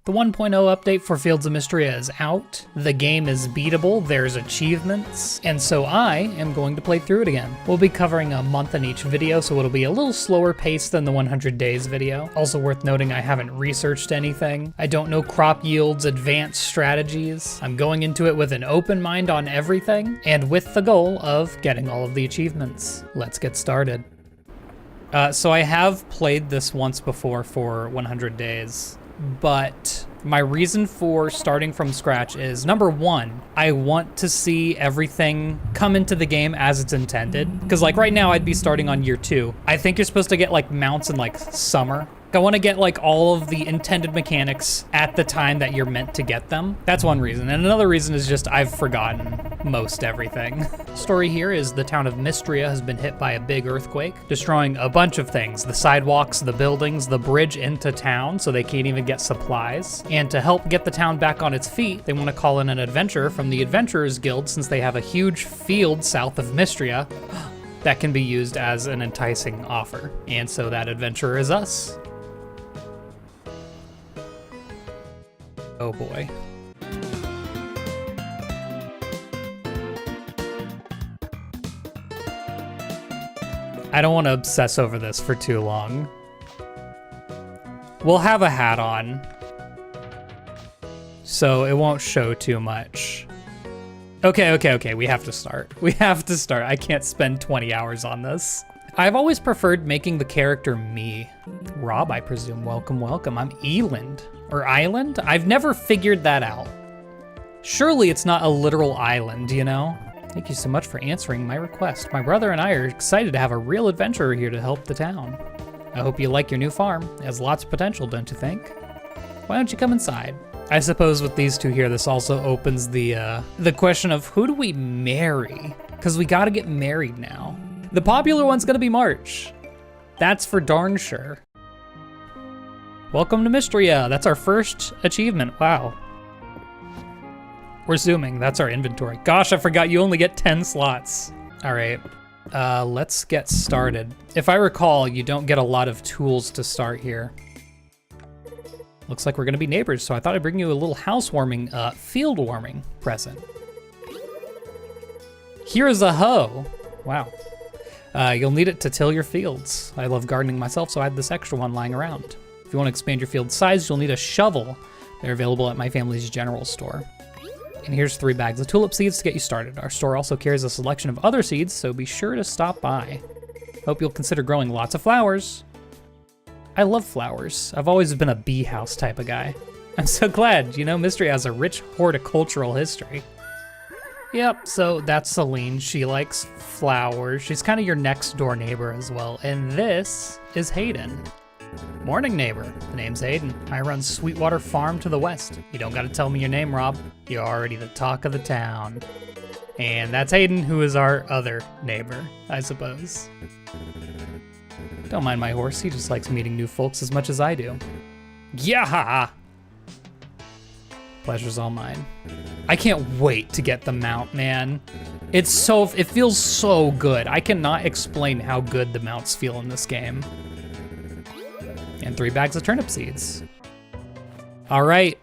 The 1.0 update for Fields of Mistria is out. The game is beatable, there's achievements, and so I am going to play through it again. We'll be covering a month in each video, so it'll be a little slower paced than the 100 days video. Also worth noting, I haven't researched anything. I don't know crop yields, advanced strategies. I'm going into it with an open mind on everything, and with the goal of getting all of the achievements. Let's get started. So I have played this once before for 100 days. But my reason for starting from scratch is, number one, I want to see everything come into the game as it's intended. Because like right now I'd be starting on year 2. I think you're supposed to get like mounts in like summer. I want to get like all of the intended mechanics at the time that you're meant to get them. That's one reason. And another reason is just I've forgotten most everything. Story here is the town of Mistria has been hit by a big earthquake, destroying a bunch of things. The sidewalks, the buildings, the bridge into town, so they can't even get supplies. And to help get the town back on its feet, they want to call in an adventurer from the Adventurers Guild, since they have a huge field south of Mistria that can be used as an enticing offer. And so that adventurer is us. Oh boy. I don't want to obsess over this for too long. We'll have a hat on, so it won't show too much. Okay, we have to start. We have to start. I can't spend 20 hours on this. I've always preferred making the character me. Rob, I presume. Welcome, welcome. I'm Eland. Or Island? I've never figured that out. Surely it's not a literal island, you know? Thank you so much for answering my request. My brother and I are excited to have a real adventurer here to help the town. I hope you like your new farm. It has lots of potential, don't you think? Why don't you come inside? I suppose with these two here, this also opens the question of who do we marry? Because we gotta get married now. The popular one's gonna be March. That's for darn sure. Welcome to Mistria. That's our first achievement. Wow. We're zooming. That's our inventory. Gosh, I forgot you only get 10 slots. All right, let's get started. If I recall, you don't get a lot of tools to start here. Looks like we're gonna be neighbors, so I thought I'd bring you a little housewarming, field warming present. Here's a hoe. Wow. You'll need it to till your fields. I love gardening myself, so I had this extra one lying around. If you want to expand your field size, you'll need a shovel. They're available at my family's general store. And here's 3 bags of tulip seeds to get you started. Our store also carries a selection of other seeds, so be sure to stop by. Hope you'll consider growing lots of flowers. I love flowers. I've always been a bee house type of guy. I'm so glad, you know, Mistria has a rich horticultural history. Yep, so that's Celine. She likes flowers. She's kind of your next door neighbor as well. And this is Hayden. Morning, neighbor. The name's Hayden. I run Sweetwater Farm to the west. You don't gotta tell me your name, Rob. You're already the talk of the town. And that's Hayden, who is our other neighbor, I suppose. Don't mind my horse. He just likes meeting new folks as much as I do. Yeah! Pleasure's all mine. I can't wait to get the mount, man. It feels so good. I cannot explain how good the mounts feel in this game. And 3 bags of turnip seeds. All right,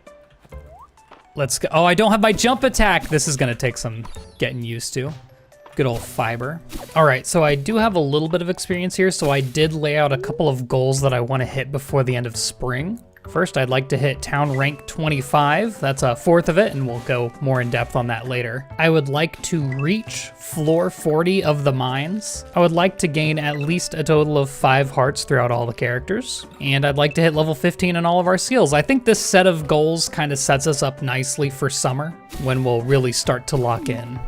let's go. Oh, I don't have my jump attack. This is gonna take some getting used to. Good old fiber. All right, so I do have a little bit of experience here, so I did lay out a couple of goals that I wanna hit before the end of spring. First, I'd like to hit town rank 25. That's a 4th of it, and we'll go more in depth on that later. I would like to reach floor 40 of the mines. I would like to gain at least a total of 5 hearts throughout all the characters. And I'd like to hit level 15 in all of our skills. I think this set of goals kind of sets us up nicely for summer, when we'll really start to lock in.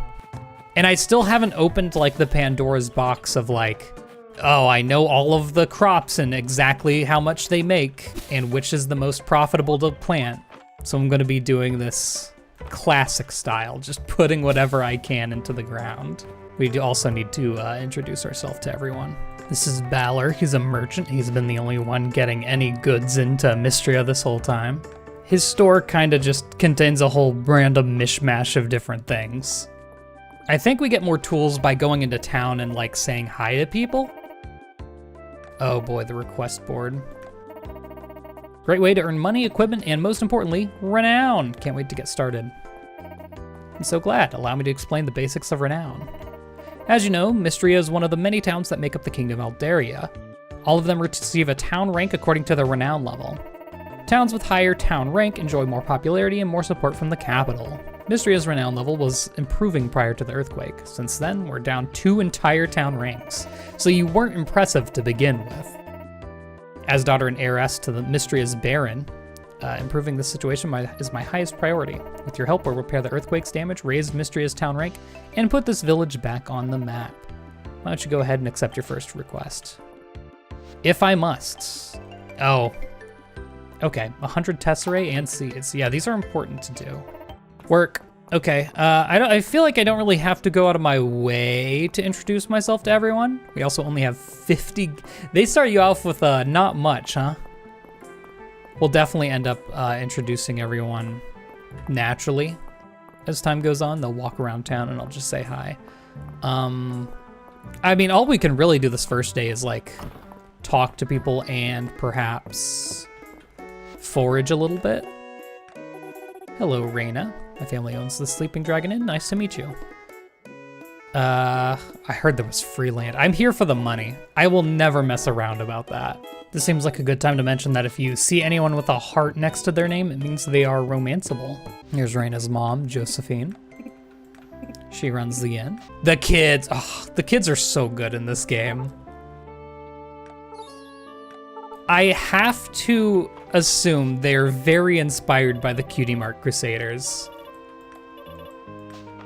And I still haven't opened like the Pandora's box of like, oh, I know all of the crops and exactly how much they make and which is the most profitable to plant. So I'm gonna be doing this classic style, just putting whatever I can into the ground. We do also need to introduce ourselves to everyone. This is Balor. He's a merchant. He's been the only one getting any goods into Mistria this whole time. His store kind of just contains a whole random mishmash of different things. I think we get more tools by going into town and like saying hi to people. Oh boy, the request board. Great way to earn money, equipment, and most importantly, renown. Can't wait to get started. I'm so glad. Allow me to explain the basics of renown. As you know, Mistria is one of the many towns that make up the Kingdom of Aldaria. All of them receive a town rank according to their renown level. Towns with higher town rank enjoy more popularity and more support from the capital. Mistria's renown level was improving prior to the earthquake. Since then, we're down 2 entire town ranks, so you weren't impressive to begin with. As daughter and heiress to the Mistria's Baron, improving this situation is my highest priority. With your help, we'll repair the earthquake's damage, raise Mistria's town rank, and put this village back on the map. Why don't you go ahead and accept your first request? If I must. Oh. Okay, 100 tesserae and seeds. Yeah, these are important to do. Work. Okay, I feel like I don't really have to go out of my way to introduce myself to everyone. We also only have 50. They start you off with not much, huh? We'll definitely end up introducing everyone naturally as time goes on. They'll walk around town and I'll just say hi. I mean, all we can really do this first day is like talk to people and perhaps forage a little bit. Hello, Reina. My family owns the Sleeping Dragon Inn. Nice to meet you. I heard there was free land. I'm here for the money. I will never mess around about that. This seems like a good time to mention that if you see anyone with a heart next to their name, it means they are romanceable. Here's Reina's mom, Josephine. She runs the inn. The kids, oh, the kids are so good in this game. I have to assume they're very inspired by the Cutie Mark Crusaders.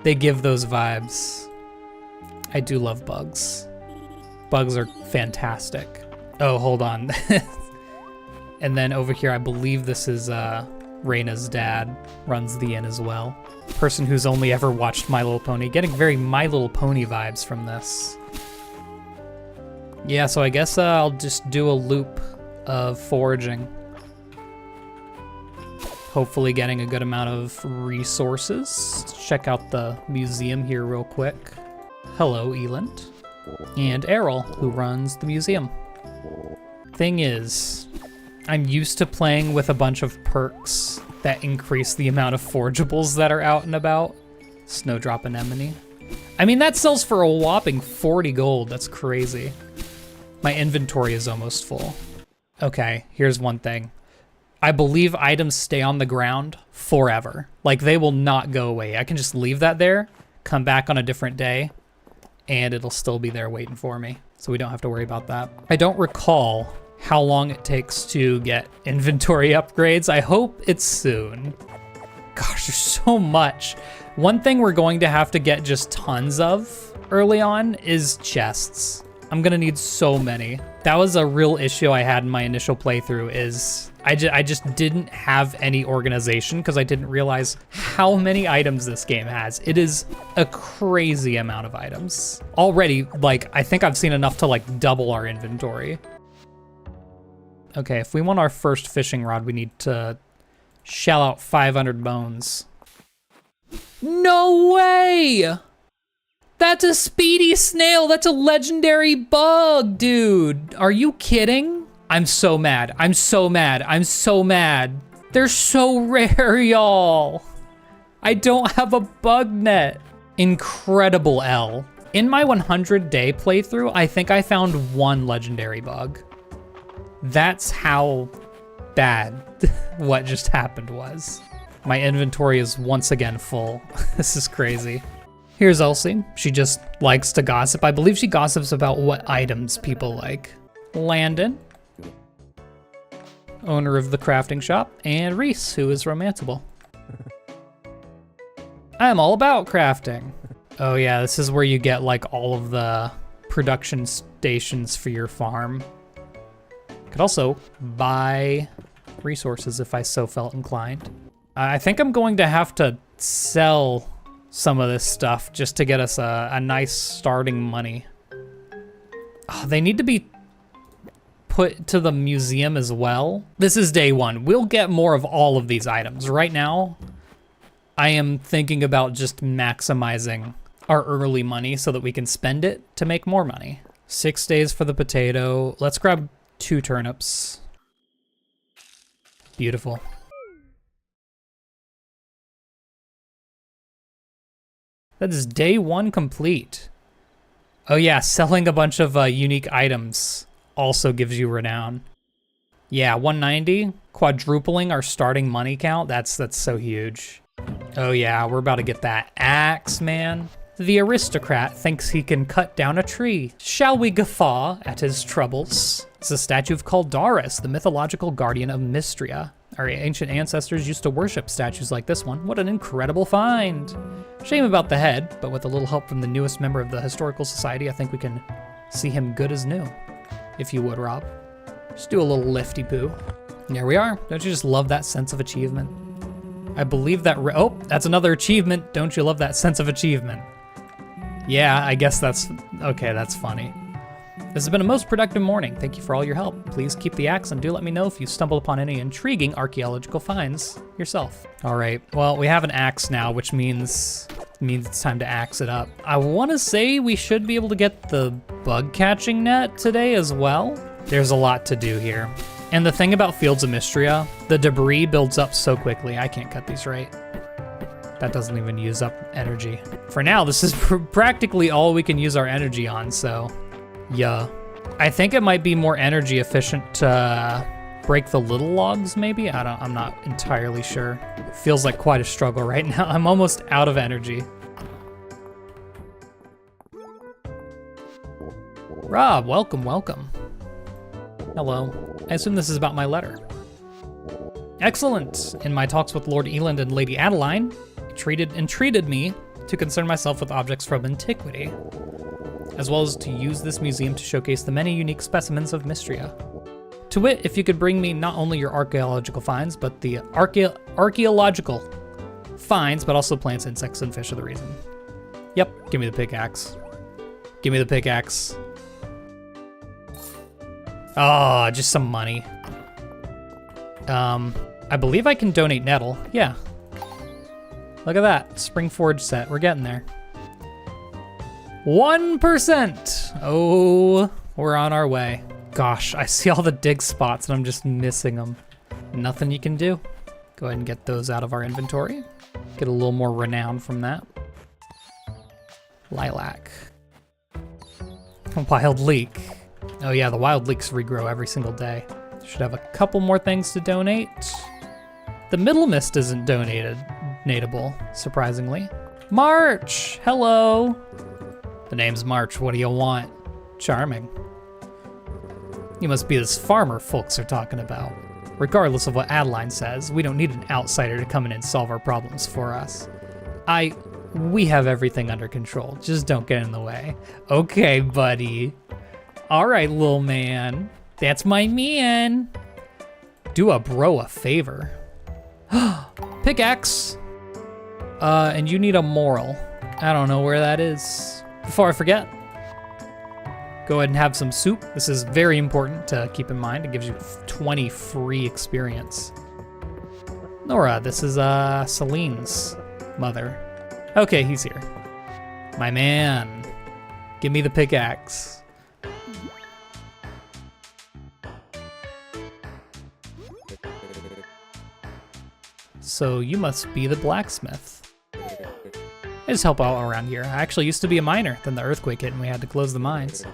They give those vibes. I do love bugs. Bugs are fantastic. Oh, hold on. And then over here, I believe this is Reina's dad, runs the inn as well. Person who's only ever watched My Little Pony, getting very My Little Pony vibes from this. Yeah, so I guess I'll just do a loop of foraging. Hopefully getting a good amount of resources. Let's check out the museum here real quick. Hello, Eland. And Errol, who runs the museum. Thing is, I'm used to playing with a bunch of perks that increase the amount of forageables that are out and about. Snowdrop Anemone. I mean, that sells for a whopping 40 gold. That's crazy. My inventory is almost full. Okay, here's one thing. I believe items stay on the ground forever. Like, they will not go away. I can just leave that there, come back on a different day, and it'll still be there waiting for me. So we don't have to worry about that. I don't recall how long it takes to get inventory upgrades. I hope it's soon. Gosh, there's so much. One thing we're going to have to get just tons of early on is chests. I'm gonna need so many. That was a real issue I had in my initial playthrough is I just didn't have any organization because I didn't realize how many items this game has. It is a crazy amount of items. Already, like, I think I've seen enough to like double our inventory. Okay, if we want our first fishing rod, we need to shell out 500 bones. No way! That's a speedy snail. That's a legendary bug, dude. Are you kidding? I'm so mad. I'm so mad. I'm so mad. They're so rare, y'all. I don't have a bug net. Incredible L. In my 100-day playthrough, I think I found one legendary bug. That's how bad what just happened was. My inventory is once again full. This is crazy. Here's Elsie. She just likes to gossip. I believe she gossips about what items people like. Landon, owner of the crafting shop, and Reese, who is romanceable. I'm all about crafting. Oh yeah, this is where you get like all of the production stations for your farm. Could also buy resources if I so felt inclined. I think I'm going to have to sell some of this stuff just to get us a nice starting money. Oh, they need to be put to the museum as well. This is day one. We'll get more of all of these items. Right now, I am thinking about just maximizing our early money so that we can spend it to make more money. 6 days for the potato. Let's grab 2 turnips. Beautiful. That is day 1 complete. Oh yeah, selling a bunch of unique items also gives you renown. Yeah, 190, quadrupling our starting money count. That's so huge. Oh yeah, we're about to get that axe, man. The aristocrat thinks he can cut down a tree. Shall we guffaw at his troubles? It's a statue of Caldaris, the mythological guardian of Mistria. Our ancient ancestors used to worship statues like this one. What an incredible find. Shame about the head, but with a little help from the newest member of the Historical Society, I think we can see him good as new. If you would, Rob. Just do a little lifty poo. There we are. Don't you just love that sense of achievement? I believe that, oh, that's another achievement. Don't you love that sense of achievement? Yeah, I guess that's, okay, that's funny. This has been a most productive morning. Thank you for all your help. Please keep the axe and do let me know if you stumble upon any intriguing archaeological finds yourself. All right, well, we have an axe now, which means it's time to axe it up. I wanna say we should be able to get the bug catching net today as well. There's a lot to do here. And the thing about Fields of Mistria, the debris builds up so quickly. I can't cut these right. That doesn't even use up energy. For now, this is practically all we can use our energy on, so yeah. I think it might be more energy efficient to break the little logs, maybe? I'm not entirely sure. It feels like quite a struggle right now. I'm almost out of energy. Rob, welcome, welcome. Hello. I assume this is about my letter. Excellent. In my talks with Lord Eland and Lady Adeline, entreated me to concern myself with objects from antiquity, as well as to use this museum to showcase the many unique specimens of Mistria. To wit, if you could bring me not only your archaeological finds, but the archaeological finds, but also plants, insects, and fish are the reason. Yep, give me the pickaxe. Give me the pickaxe. Oh, just some money. I believe I can donate nettle. Yeah. Look at that, spring forge set. We're getting there. 1%. Oh, we're on our way. Gosh, I see all the dig spots and I'm just missing them. Nothing you can do. Go ahead and get those out of our inventory. Get a little more renown from that. Lilac. Wild leek. Oh yeah, the wild leeks regrow every single day. Should have a couple more things to donate. The middle mist isn't donatable, surprisingly. March, hello. The name's March, what do you want? Charming. You must be this farmer folks are talking about. Regardless of what Adeline says, we don't need an outsider to come in and solve our problems for us. We have everything under control, just don't get in the way. Okay, buddy. All right, little man. That's my man. Do a bro a favor. Pickaxe. And you need a moral. I don't know where that is. Before I forget, go ahead and have some soup. This is very important to keep in mind. It gives you 20 free experience. Nora, this is Celine's mother. Okay, he's here. My man, give me the pickaxe. So you must be the blacksmith. I just help out around here. I actually used to be a miner, then the earthquake hit and we had to close the mines.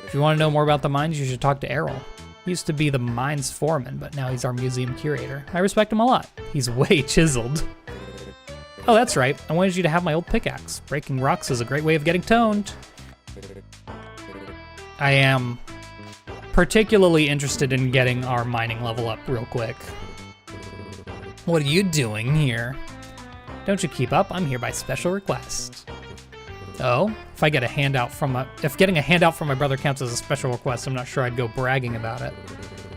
If you want to know more about the mines, you should talk to Errol. He used to be the mines foreman, but now he's our museum curator. I respect him a lot. He's way chiseled. Oh, that's right. I wanted you to have my old pickaxe. Breaking rocks is a great way of getting toned. I am particularly interested in getting our mining level up real quick. What are you doing here? Don't you keep up, I'm here by special request. Oh, if getting a handout from my brother counts as a special request, I'm not sure I'd go bragging about it.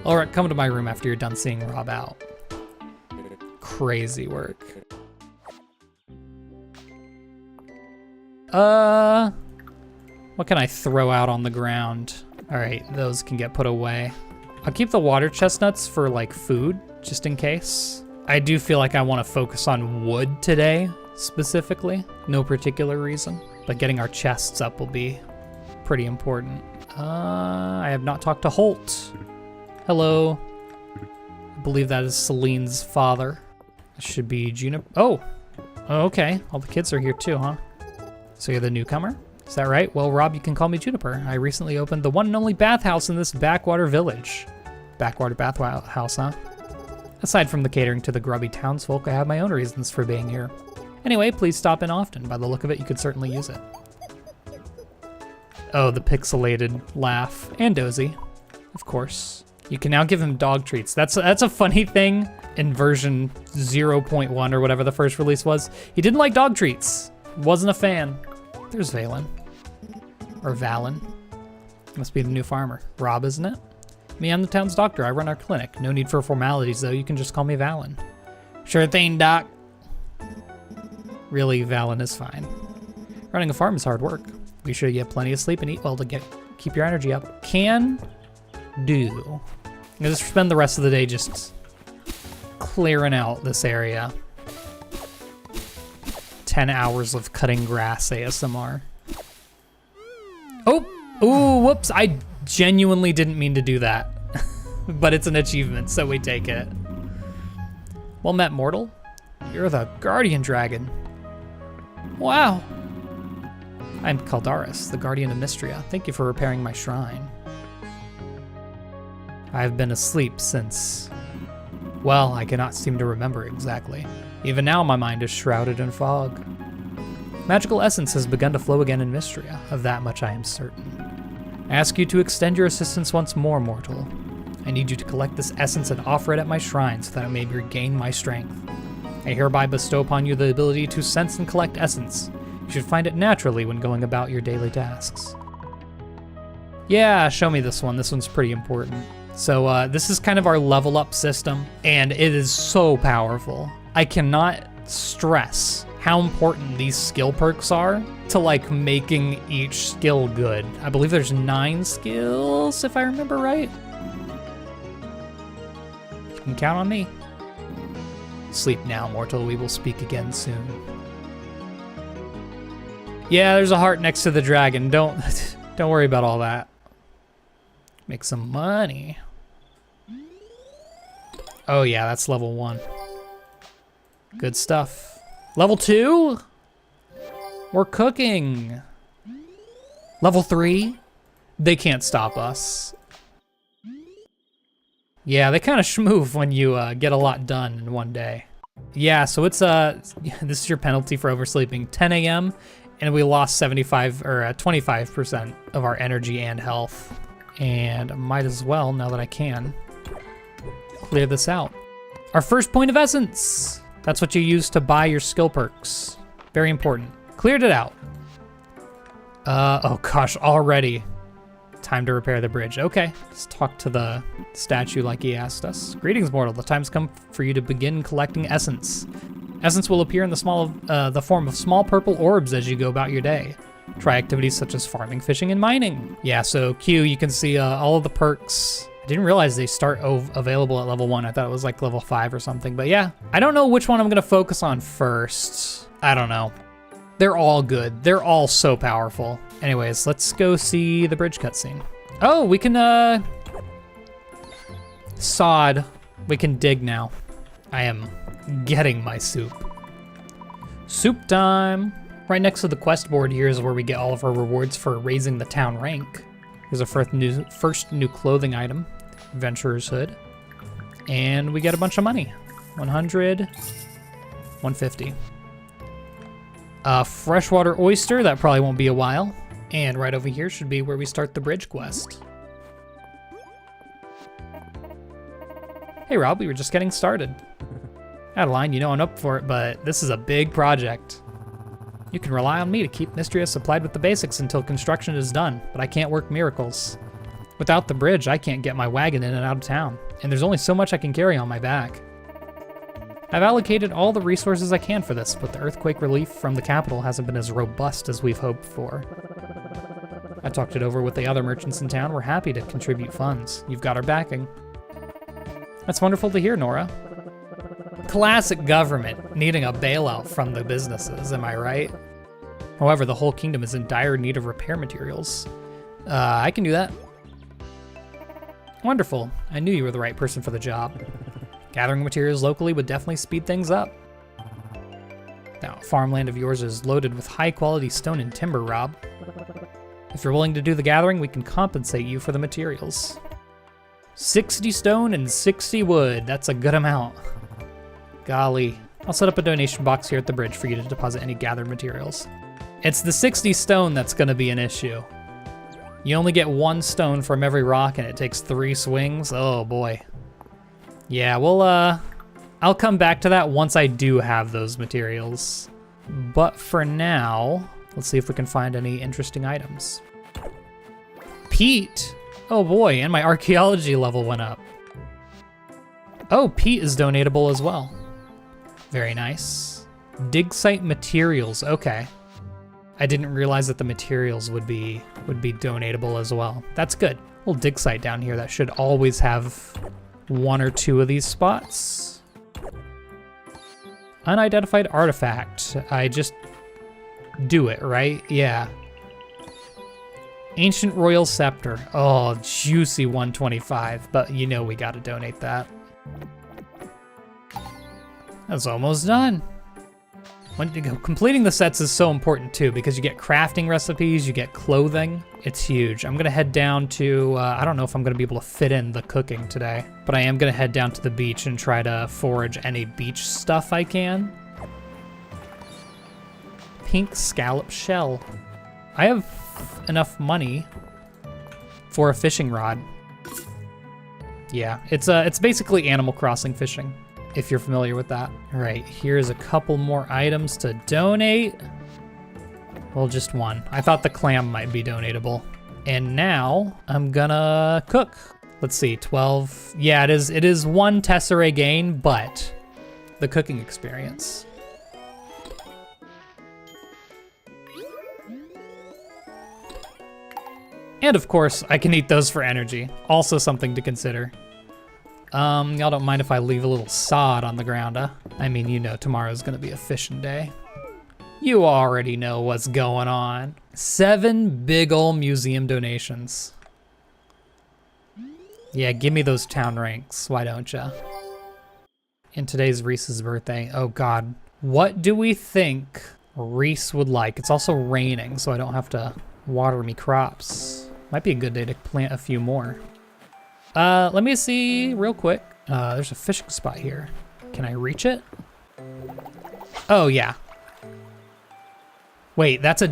All right, come to my room after you're done seeing Rob out. Crazy work. What can I throw out on the ground? All right, those can get put away. I'll keep the water chestnuts for like food, just in case. I do feel like I want to focus on wood today, specifically. No particular reason, but getting our chests up will be pretty important. I have not talked to Holt. Hello. believe that is Celine's father. It should be Juniper. Oh, okay. All the kids are here too, huh? So you're the newcomer? Is that right? Well, Rob, you can call me Juniper. I recently opened the one and only bathhouse in this backwater village. Backwater bathhouse, huh? Aside from the catering to the grubby townsfolk, I have my own reasons for being here. Anyway, please stop in often. By the look of it, you could certainly use it. Oh, the pixelated laugh. And Dozy, of course. You can now give him dog treats. That's a funny thing in version 0.1 or whatever the first release was. He didn't like dog treats. Wasn't a fan. There's Valen. Or Valen. Must be the new farmer. Rob, isn't it? Me, I'm the town's doctor. I run our clinic. No need for formalities, though. You can just call me Valen. Sure thing, Doc. Really, Valen is fine. Running a farm is hard work. Be sure you get plenty of sleep and eat well to keep your energy up. Can do. I'm gonna spend the rest of the day just clearing out this area. 10 hours of cutting grass ASMR. Oh, ooh, whoops. I genuinely didn't mean to do that. But it's an achievement, so we take it. Well met, mortal. You're the guardian dragon. Wow. I'm Caldaris, the guardian of Mistria. Thank you for repairing my shrine. I've been asleep since... well, I cannot seem to remember exactly. Even now, my mind is shrouded in fog. Magical essence has begun to flow again in Mistria. Of that much I am certain. I ask you to extend your assistance once more, mortal. I need you to collect this essence and offer it at my shrine so that I may regain my strength. I hereby bestow upon you the ability to sense and collect essence. You should find it naturally when going about your daily tasks. Yeah, show me this one. This one's pretty important. So this is kind of our level up system, and it is so powerful. I cannot stress how important these skill perks are to like making each skill good. I believe there's 9 skills, if I remember right. You can count on me. Sleep now, mortal. We will speak again soon. Yeah, there's a heart next to the dragon. Don't worry about all that. Make some money. Oh yeah, that's level 1. Good stuff. Level 2? We're cooking. Level 3? They can't stop us. Yeah, they kind of schmoove when you get a lot done in one day. Yeah, so it's this is your penalty for oversleeping. 10 a.m. and we lost 25% of our energy and health. And I might as well, now that I can, clear this out. Our first point of essence. That's what you use to buy your skill perks. Very important. Cleared it out. Oh gosh, already. Time to repair the bridge. Okay, let's talk to the statue like he asked us. Greetings, mortal. The time's come for you to begin collecting essence. Essence will appear in the form of small purple orbs as you go about your day. Try activities such as farming, fishing, and mining. Yeah, so Q, you can see all of the perks. I didn't realize they start available at level 1. I thought it was like level 5 or something, but yeah. I don't know which one I'm gonna focus on first. I don't know. They're all good. They're all so powerful. Anyways, let's go see the bridge cutscene. Oh, we can, sod. We can dig now. I am getting my soup. Soup time. Right next to the quest board here is where we get all of our rewards for raising the town rank. Here's our first new clothing item, Adventurer's Hood. And we get a bunch of money. 100, 150. Freshwater oyster, that probably won't be a while. And right over here should be where we start the bridge quest. Hey Rob, we were just getting started. Adeline, you know I'm up for it, but this is a big project. You can rely on me to keep Mistria supplied with the basics until construction is done, but I can't work miracles. Without the bridge, I can't get my wagon in and out of town, and there's only so much I can carry on my back. I've allocated all the resources I can for this, but the earthquake relief from the capital hasn't been as robust as we've hoped for. I talked it over with the other merchants in town. We're happy to contribute funds. You've got our backing. That's wonderful to hear, Nora. Classic government needing a bailout from the businesses, am I right? However, the whole kingdom is in dire need of repair materials. I can do that. Wonderful. I knew you were the right person for the job. Gathering materials locally would definitely speed things up. Now, farmland of yours is loaded with high-quality stone and timber, Rob. If you're willing to do the gathering, we can compensate you for the materials. 60 stone and 60 wood. That's a good amount. Golly. I'll set up a donation box here at the bridge for you to deposit any gathered materials. It's the 60 stone that's gonna be an issue. You only get 1 stone from every rock and it takes 3 swings. Oh boy. Yeah, well, I'll come back to that once I do have those materials. But for now, let's see if we can find any interesting items. Peat. Oh boy, and my archaeology level went up. Oh, peat is donatable as well. Very nice. Dig site materials, okay. I didn't realize that the materials would be donatable as well. That's good. Little dig site down here that should always have 1 or 2 of these spots. Unidentified artifact. I just do it, right? Yeah. Ancient Royal Scepter. Oh, juicy 125, but you know we gotta donate that. That's almost done. Completing the sets is so important too, because you get crafting recipes, you get clothing. It's huge. I'm gonna head down to, I don't know if I'm gonna be able to fit in the cooking today, but I am gonna head down to the beach and try to forage any beach stuff I can. Pink scallop shell. I have enough money for a fishing rod. Yeah, it's basically Animal Crossing fishing, if you're familiar with that. All right, here's a couple more items to donate. Well, just 1. I thought the clam might be donatable. And now I'm gonna cook. Let's see, 12. Yeah, it is 1 tesserae gain, but the cooking experience. And of course, I can eat those for energy. Also something to consider. Y'all don't mind if I leave a little sod on the ground, huh? I mean, you know tomorrow's gonna be a fishing day. You already know what's going on. 7 big ol' museum donations. Yeah, give me those town ranks, why don't ya? And today's Reese's birthday. Oh God, what do we think Reese would like? It's also raining, so I don't have to water me crops. Might be a good day to plant a few more. Let me see real quick. There's a fishing spot here. Can I reach it? Oh yeah. Wait, that's a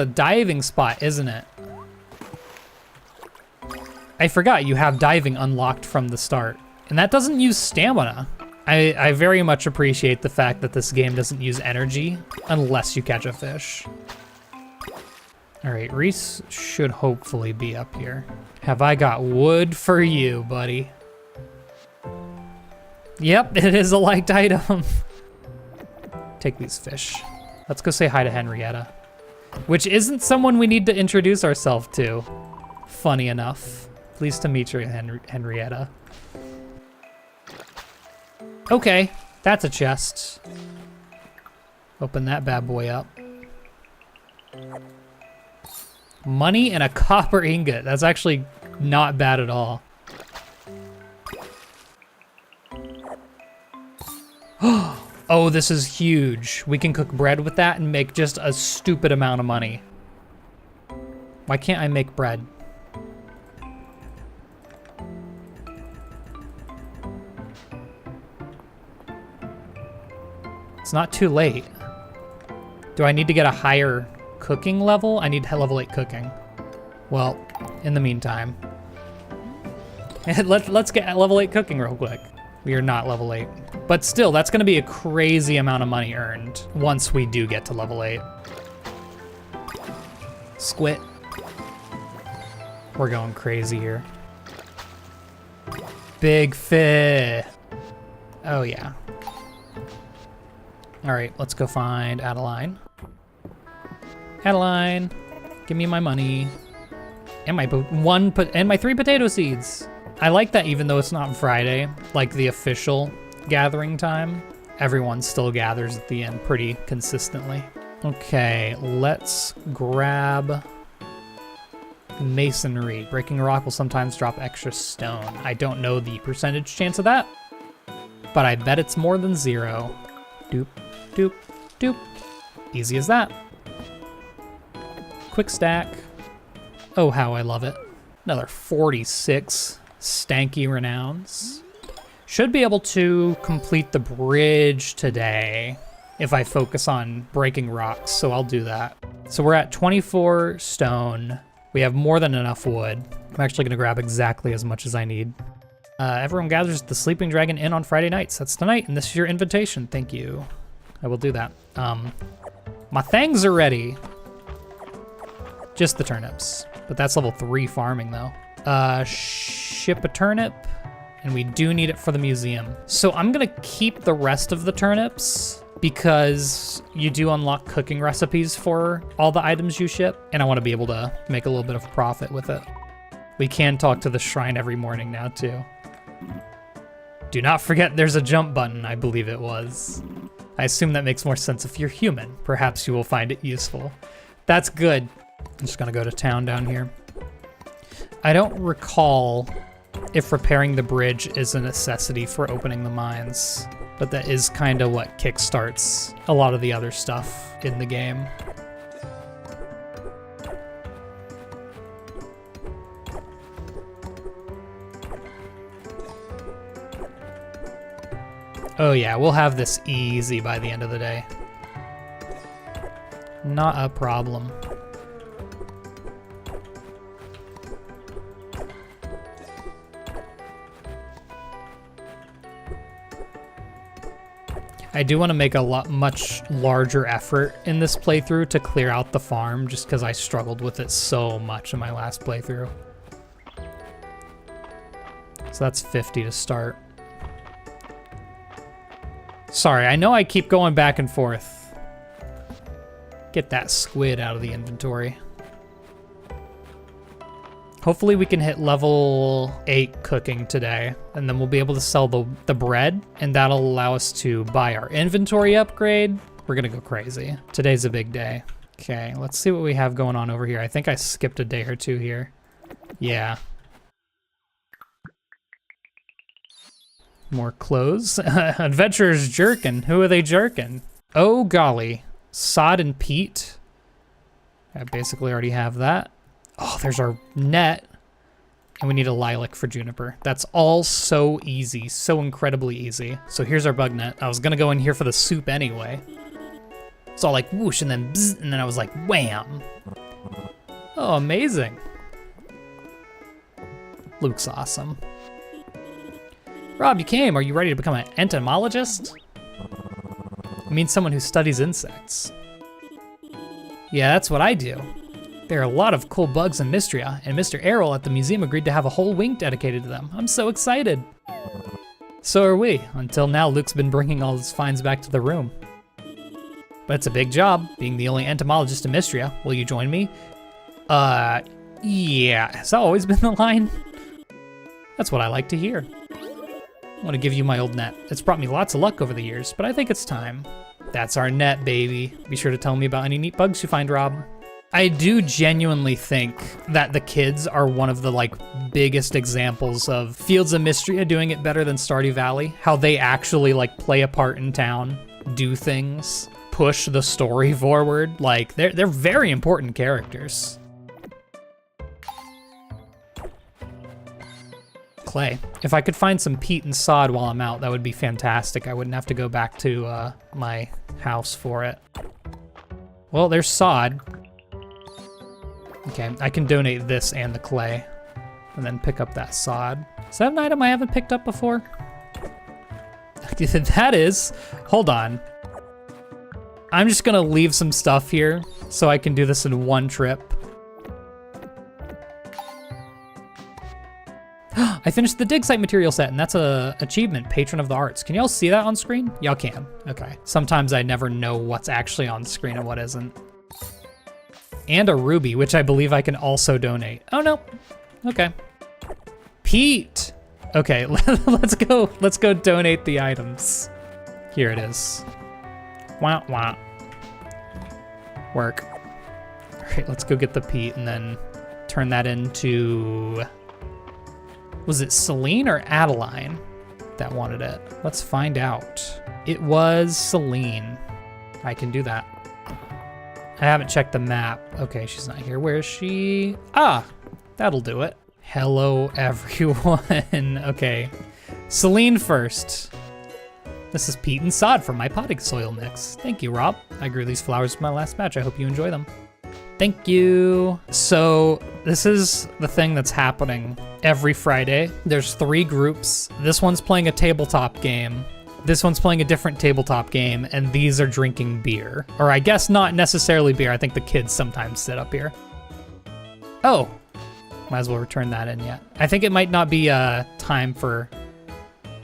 diving spot, isn't it? I forgot you have diving unlocked from the start. And that doesn't use stamina. I very much appreciate the fact that this game doesn't use energy unless you catch a fish. All right, Reese should hopefully be up here. Have I got wood for you, buddy? Yep, it is a liked item. Take these fish. Let's go say hi to Henrietta, which isn't someone we need to introduce ourselves to. Funny enough. Pleased to meet you, Henrietta. Okay, that's a chest. Open that bad boy up. Money and a copper ingot. That's actually not bad at all. Oh, this is huge. We can cook bread with that and make just a stupid amount of money. Why can't I make bread? It's not too late. Do I need to get a higher cooking level? I need level 8 cooking. Well, in the meantime, let's get level 8 cooking real quick. We are not level 8. But still, that's gonna be a crazy amount of money earned once we do get to level 8. Squid. We're going crazy here. Big fish. Oh yeah. All right, let's go find Adeline. Adeline, give me my money. And my 3 potato seeds. I like that even though it's not Friday, like the official gathering time, everyone still gathers at the end pretty consistently. Okay, let's grab masonry. Breaking a rock will sometimes drop extra stone. I don't know the percentage chance of that, but I bet it's more than 0. Doop, doop, doop. Easy as that. Quick stack. Oh, how I love it. Another 46 stanky renowns. Should be able to complete the bridge today if I focus on breaking rocks, so I'll do that. So we're at 24 stone. We have more than enough wood. I'm actually gonna grab exactly as much as I need. Everyone gathers at the Sleeping Dragon Inn on Friday nights. That's tonight, and this is your invitation. Thank you. I will do that. My things are ready. Just the turnips, but that's level 3 farming though. Ship a turnip, and we do need it for the museum. So I'm gonna keep the rest of the turnips because you do unlock cooking recipes for all the items you ship, and I wanna be able to make a little bit of profit with it. We can talk to the shrine every morning now too. Do not forget there's a jump button, I believe it was. I assume that makes more sense if you're human. Perhaps you will find it useful. That's good. I'm just gonna go to town down here. I don't recall if repairing the bridge is a necessity for opening the mines, but that is kind of what kickstarts a lot of the other stuff in the game. Oh yeah, we'll have this easy by the end of the day. Not a problem. I do want to make a much larger effort in this playthrough to clear out the farm, just because I struggled with it so much in my last playthrough. So that's 50 to start. Sorry, I know I keep going back and forth. Get that squid out of the inventory. Hopefully we can hit level 8 cooking today, and then we'll be able to sell the bread, and that'll allow us to buy our inventory upgrade. We're gonna go crazy. Today's a big day. Okay, let's see what we have going on over here. I think I skipped a day or two here. Yeah. More clothes. Adventurers jerkin'. Who are they jerkin'? Oh golly. Sod and peat. I basically already have that. Oh, there's our net. And we need a lilac for juniper. That's all so easy, so incredibly easy. So here's our bug net. I was gonna go in here for the soup anyway. It's all like whoosh and then bzz, and then I was like wham. Oh, amazing. Luke's awesome. Rob, you came. Are you ready to become an entomologist? I mean someone who studies insects. Yeah, that's what I do. There are a lot of cool bugs in Mistria, and Mr. Errol at the museum agreed to have a whole wing dedicated to them. I'm so excited. So are we. Until now, Luke's been bringing all his finds back to the room. But it's a big job, being the only entomologist in Mistria. Will you join me? Yeah. Has that always been the line? That's what I like to hear. I want to give you my old net. It's brought me lots of luck over the years, but I think it's time. That's our net, baby. Be sure to tell me about any neat bugs you find, Rob. I do genuinely think that the kids are one of the biggest examples of Fields of Mistria doing it better than Stardew Valley. How they actually play a part in town, do things, push the story forward. They're very important characters. Clay. If I could find some peat and sod while I'm out, that would be fantastic. I wouldn't have to go back to my house for it. Well, there's sod. Okay, I can donate this and the clay, and then pick up that sod. Is that an item I haven't picked up before? That is. Hold on. I'm just gonna leave some stuff here so I can do this in one trip. I finished the dig site material set, and that's a achievement, Patron of the Arts. Can y'all see that on screen? Y'all can. Okay. Sometimes I never know what's actually on screen and what isn't. And a ruby, which I believe I can also donate. Oh no. Okay. Pete. Okay, let's go donate the items. Here it is. Wah wah. Work. All right, let's go get the peat and then turn that into, was it Celine or Adeline? that wanted it. Let's find out. It was Celine. I can do that. I haven't checked the map. Okay, she's not here. Where is she? Ah, that'll do it. Hello, everyone. Okay, Celine first. This is peat and sod from my potting soil mix. Thank you, Rob. I grew these flowers for my last batch. I hope you enjoy them. Thank you. So this is the thing that's happening every Friday. There's 3 groups. This one's playing a tabletop game. This one's playing a different tabletop game, and these are drinking beer. Or I guess not necessarily beer. I think the kids sometimes sit up here. Oh, might as well return that in yet. I think it might not be time for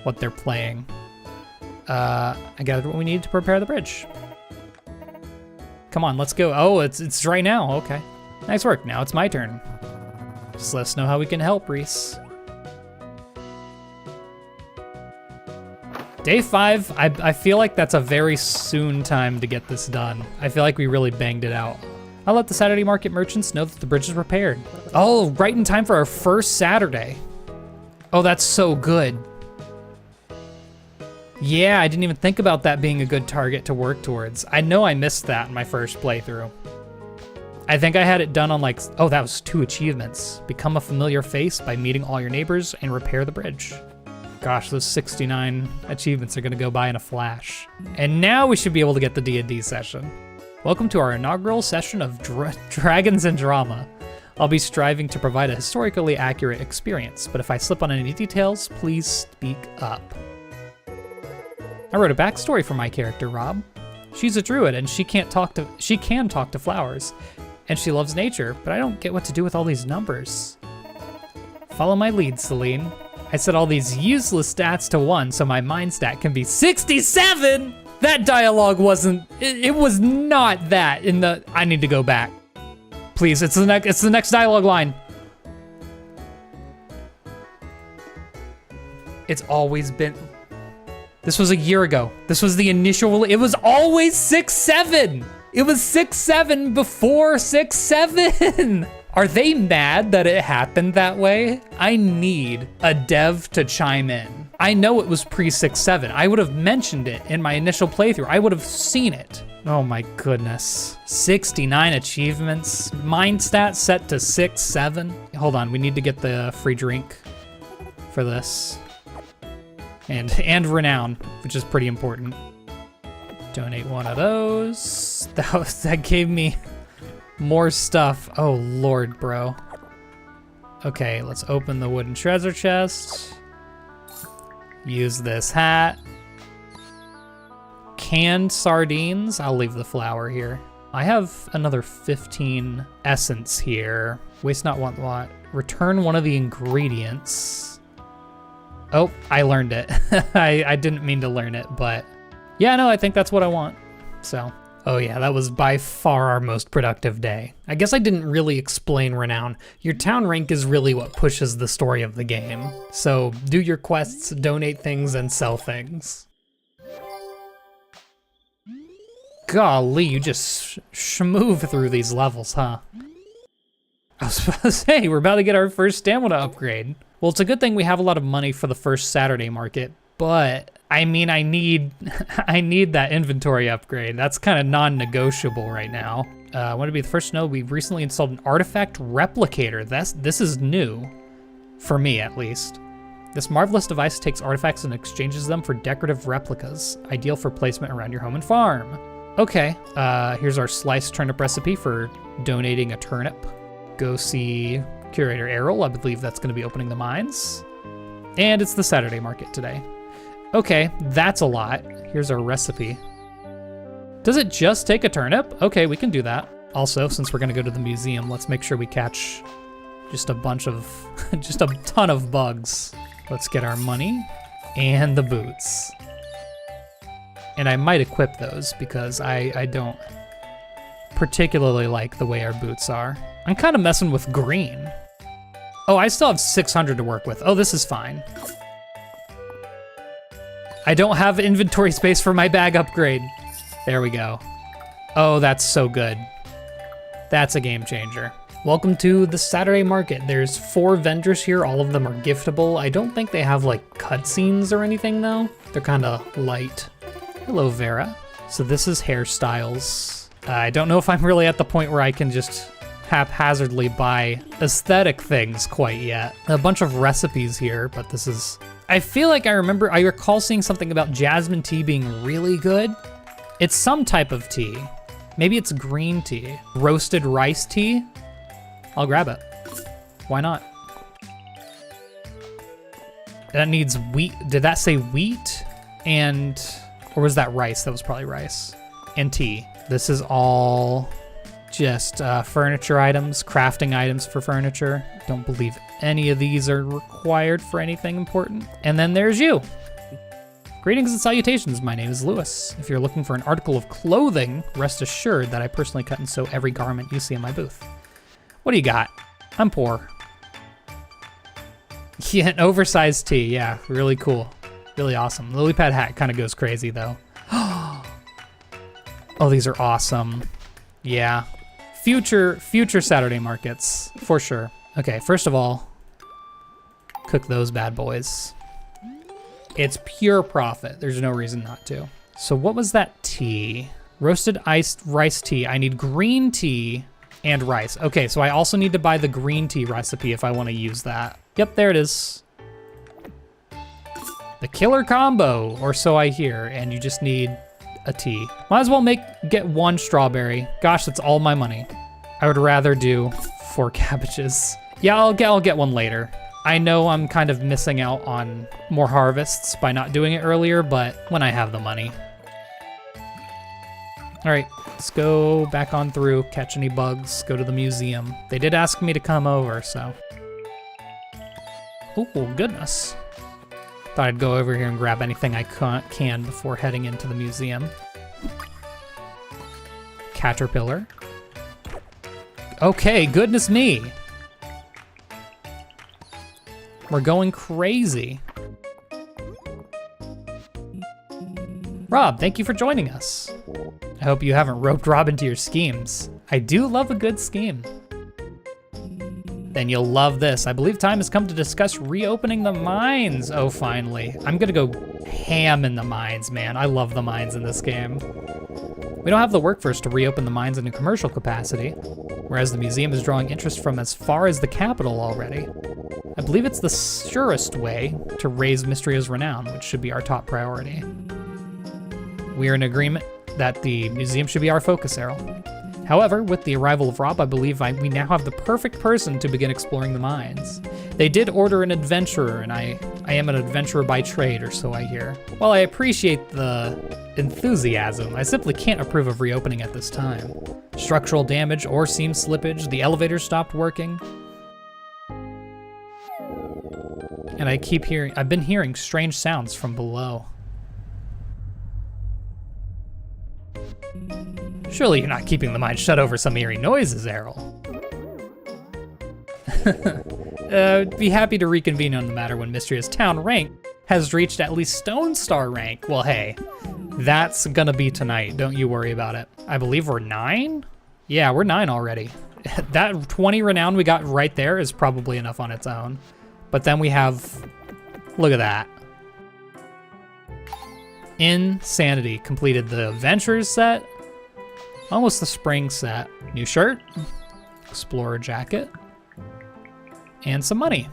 what they're playing. I gathered what we need to prepare the bridge. Come on, let's go. Oh, it's right now. Okay. Nice work. Now it's my turn. Just let us know how we can help, Reese. Day 5, I feel like that's a very soon time to get this done. I feel like we really banged it out. I'll let the Saturday market merchants know that the bridge is repaired. Oh, right in time for our first Saturday. Oh, that's so good. Yeah, I didn't even think about that being a good target to work towards. I know I missed that in my first playthrough. I think I had it done on like, oh, that was 2 achievements. Become a familiar face by meeting all your neighbors and repair the bridge. Gosh, those 69 achievements are gonna go by in a flash. And now we should be able to get the D&D session. Welcome to our inaugural session of Dragons and Drama. I'll be striving to provide a historically accurate experience, but if I slip on any details, please speak up. I wrote a backstory for my character, Rob. She's a druid and she can talk to flowers, and she loves nature, but I don't get what to do with all these numbers. Follow my lead, Celine. I set all these useless stats to 1 so my mind stat can be 67! That dialogue wasn't, it was not that in the, I need to go back. Please, it's the next dialogue line. It's always been, this was a year ago. This was the initial, it was always 6-7. It was 6-7 before 6-7. Are they mad that it happened that way? I need a dev to chime in. I know it was pre-6-7. I would have mentioned it in my initial playthrough. I would have seen it. Oh my goodness. 69 achievements. Mind stat set to 6-7. Hold on, we need to get the free drink for this. And renown, which is pretty important. Donate 1 of those. That gave me more stuff. Oh Lord, bro. Okay, let's open the wooden treasure chest. Use this hat. Canned sardines. I'll leave the flour here. I have another 15 essence here. Waste not, want lot. Return one of the ingredients. Oh, I learned it. I didn't mean to learn it, but yeah, no, I think that's what I want. So, oh yeah, that was by far our most productive day. I guess I didn't really explain renown. Your town rank is really what pushes the story of the game. So do your quests, donate things, and sell things. Golly, you just schmoove through these levels, huh? I was about to say, we're about to get our first stamina upgrade. Well, it's a good thing we have a lot of money for the first Saturday market, but I mean, I need that inventory upgrade. That's kind of non-negotiable right now. I want to be the first to know we've recently installed an artifact replicator. This is new, for me at least. This marvelous device takes artifacts and exchanges them for decorative replicas, ideal for placement around your home and farm. Okay, here's our sliced turnip recipe for donating a turnip. Go see Curator Errol. I believe that's going to be opening the mines. And it's the Saturday market today. Okay, that's a lot. Here's our recipe. Does it just take a turnip? Okay, we can do that. Also, since we're gonna go to the museum, let's make sure we catch just a bunch of, just a ton of bugs. Let's get our money and the boots. And I might equip those because I don't particularly like the way our boots are. I'm kind of messing with green. Oh, I still have 600 to work with. Oh, this is fine. I don't have inventory space for my bag upgrade. There we go. Oh, that's so good. That's a game changer. Welcome to the Saturday market. There's 4 vendors here, all of them are giftable. I don't think they have like cutscenes or anything though. They're kind of light. Hello, Vera. So this is hairstyles. I don't know if I'm really at the point where I can just haphazardly buy aesthetic things quite yet. A bunch of recipes here, but this is... I feel like I recall seeing something about jasmine tea being really good. It's some type of tea. Maybe it's green tea. Roasted rice tea? I'll grab it. Why not? That needs wheat. Did that say wheat? And, or was that rice? That was probably rice. And tea. This is all just furniture items, crafting items for furniture. Don't believe any of these are required for anything important. And then there's you. Greetings and salutations, my name is Lewis. If you're looking for an article of clothing, rest assured that I personally cut and sew every garment you see in my booth. What do you got? I'm poor. Yeah, an oversized tee, yeah, really cool. Really awesome. Lily pad hat kind of goes crazy though. Oh, these are awesome. Yeah, future Saturday markets, for sure. Okay, first of all, cook those bad boys. It's pure profit. There's no reason not to. So what was that tea? Roasted iced rice tea. I need green tea and rice. Okay, so I also need to buy the green tea recipe if I want to use that. Yep, there it is. The killer combo, or so I hear, and you just need a tea. Might as well get 1 strawberry. Gosh, that's all my money. I would rather do 4 cabbages. Yeah, I'll get one later. I know I'm kind of missing out on more harvests by not doing it earlier, but when I have the money. All right, let's go back on through, catch any bugs, go to the museum. They did ask me to come over, so. Oh, goodness. Thought I'd go over here and grab anything I can before heading into the museum. Caterpillar. Okay, goodness me. We're going crazy. Rob, thank you for joining us. I hope you haven't roped Rob into your schemes. I do love a good scheme. Then you'll love this. I believe time has come to discuss reopening the mines. Oh, finally. I'm gonna go ham in the mines, man. I love the mines in this game. We don't have the workforce to reopen the mines in a commercial capacity, whereas the museum is drawing interest from as far as the capital already. I believe it's the surest way to raise Mistria's renown, which should be our top priority. We are in agreement that the museum should be our focus, Errol. However, with the arrival of Rob, I believe we now have the perfect person to begin exploring the mines. They did order an adventurer, and I am an adventurer by trade, or so I hear. While I appreciate the enthusiasm, I simply can't approve of reopening at this time. Structural damage, ore seam slippage, the elevator stopped working. And I've been hearing strange sounds from below. Surely you're not keeping the mine shut over some eerie noises, Errol. Be happy to reconvene on the matter when Mistria's town rank has reached at least Stone Star rank. Well, hey, that's gonna be tonight. Don't you worry about it. I believe we're 9? Yeah, we're 9 already. That 20 renown we got right there is probably enough on its own. But then we have, look at that. Insanity. Completed the Adventures set. Almost the Spring set. New shirt. Explorer jacket. And some money.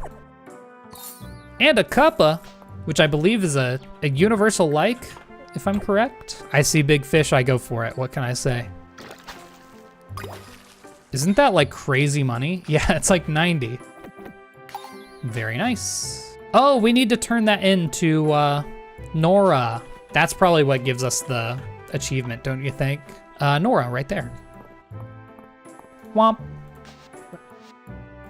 And a cuppa, which I believe is a universal like, if I'm correct. I see big fish, I go for it. What can I say? Isn't that like crazy money? Yeah, it's like 90. Very nice. Oh, we need to turn that into Nora. That's probably what gives us the achievement, don't you think? Nora, right there. Womp.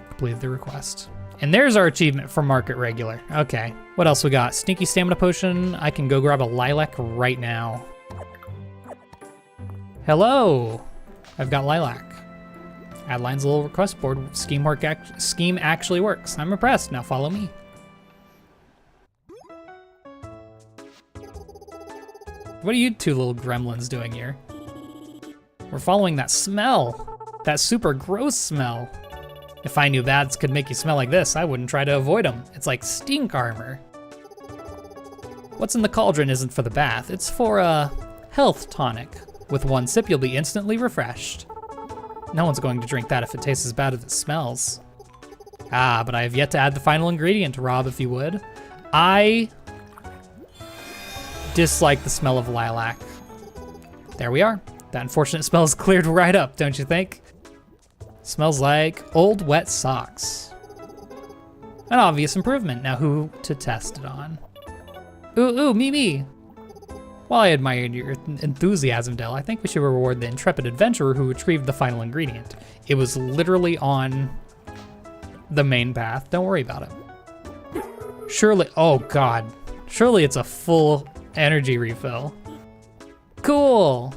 Complete the request. And there's our achievement for Market Regular. Okay, what else we got? Sneaky Stamina Potion. I can go grab a lilac right now. Hello, I've got lilac. Add lines a little request board. Scheme actually works. I'm impressed. Now follow me. What are you two little gremlins doing here? We're following that smell. That super gross smell. If I knew bats could make you smell like this, I wouldn't try to avoid them. It's like stink armor. What's in the cauldron isn't for the bath, it's for a health tonic. With one sip, you'll be instantly refreshed. No one's going to drink that if it tastes as bad as it smells. Ah, but I have yet to add the final ingredient, Rob, if you would. I dislike the smell of lilac. There we are. That unfortunate smell is cleared right up, don't you think? Smells like old wet socks. An obvious improvement. Now who to test it on? Ooh, me. While I admire your enthusiasm, Del, I think we should reward the intrepid adventurer who retrieved the final ingredient. It was literally on the main path. Don't worry about it. Surely, oh God. Surely it's a full energy refill. Cool.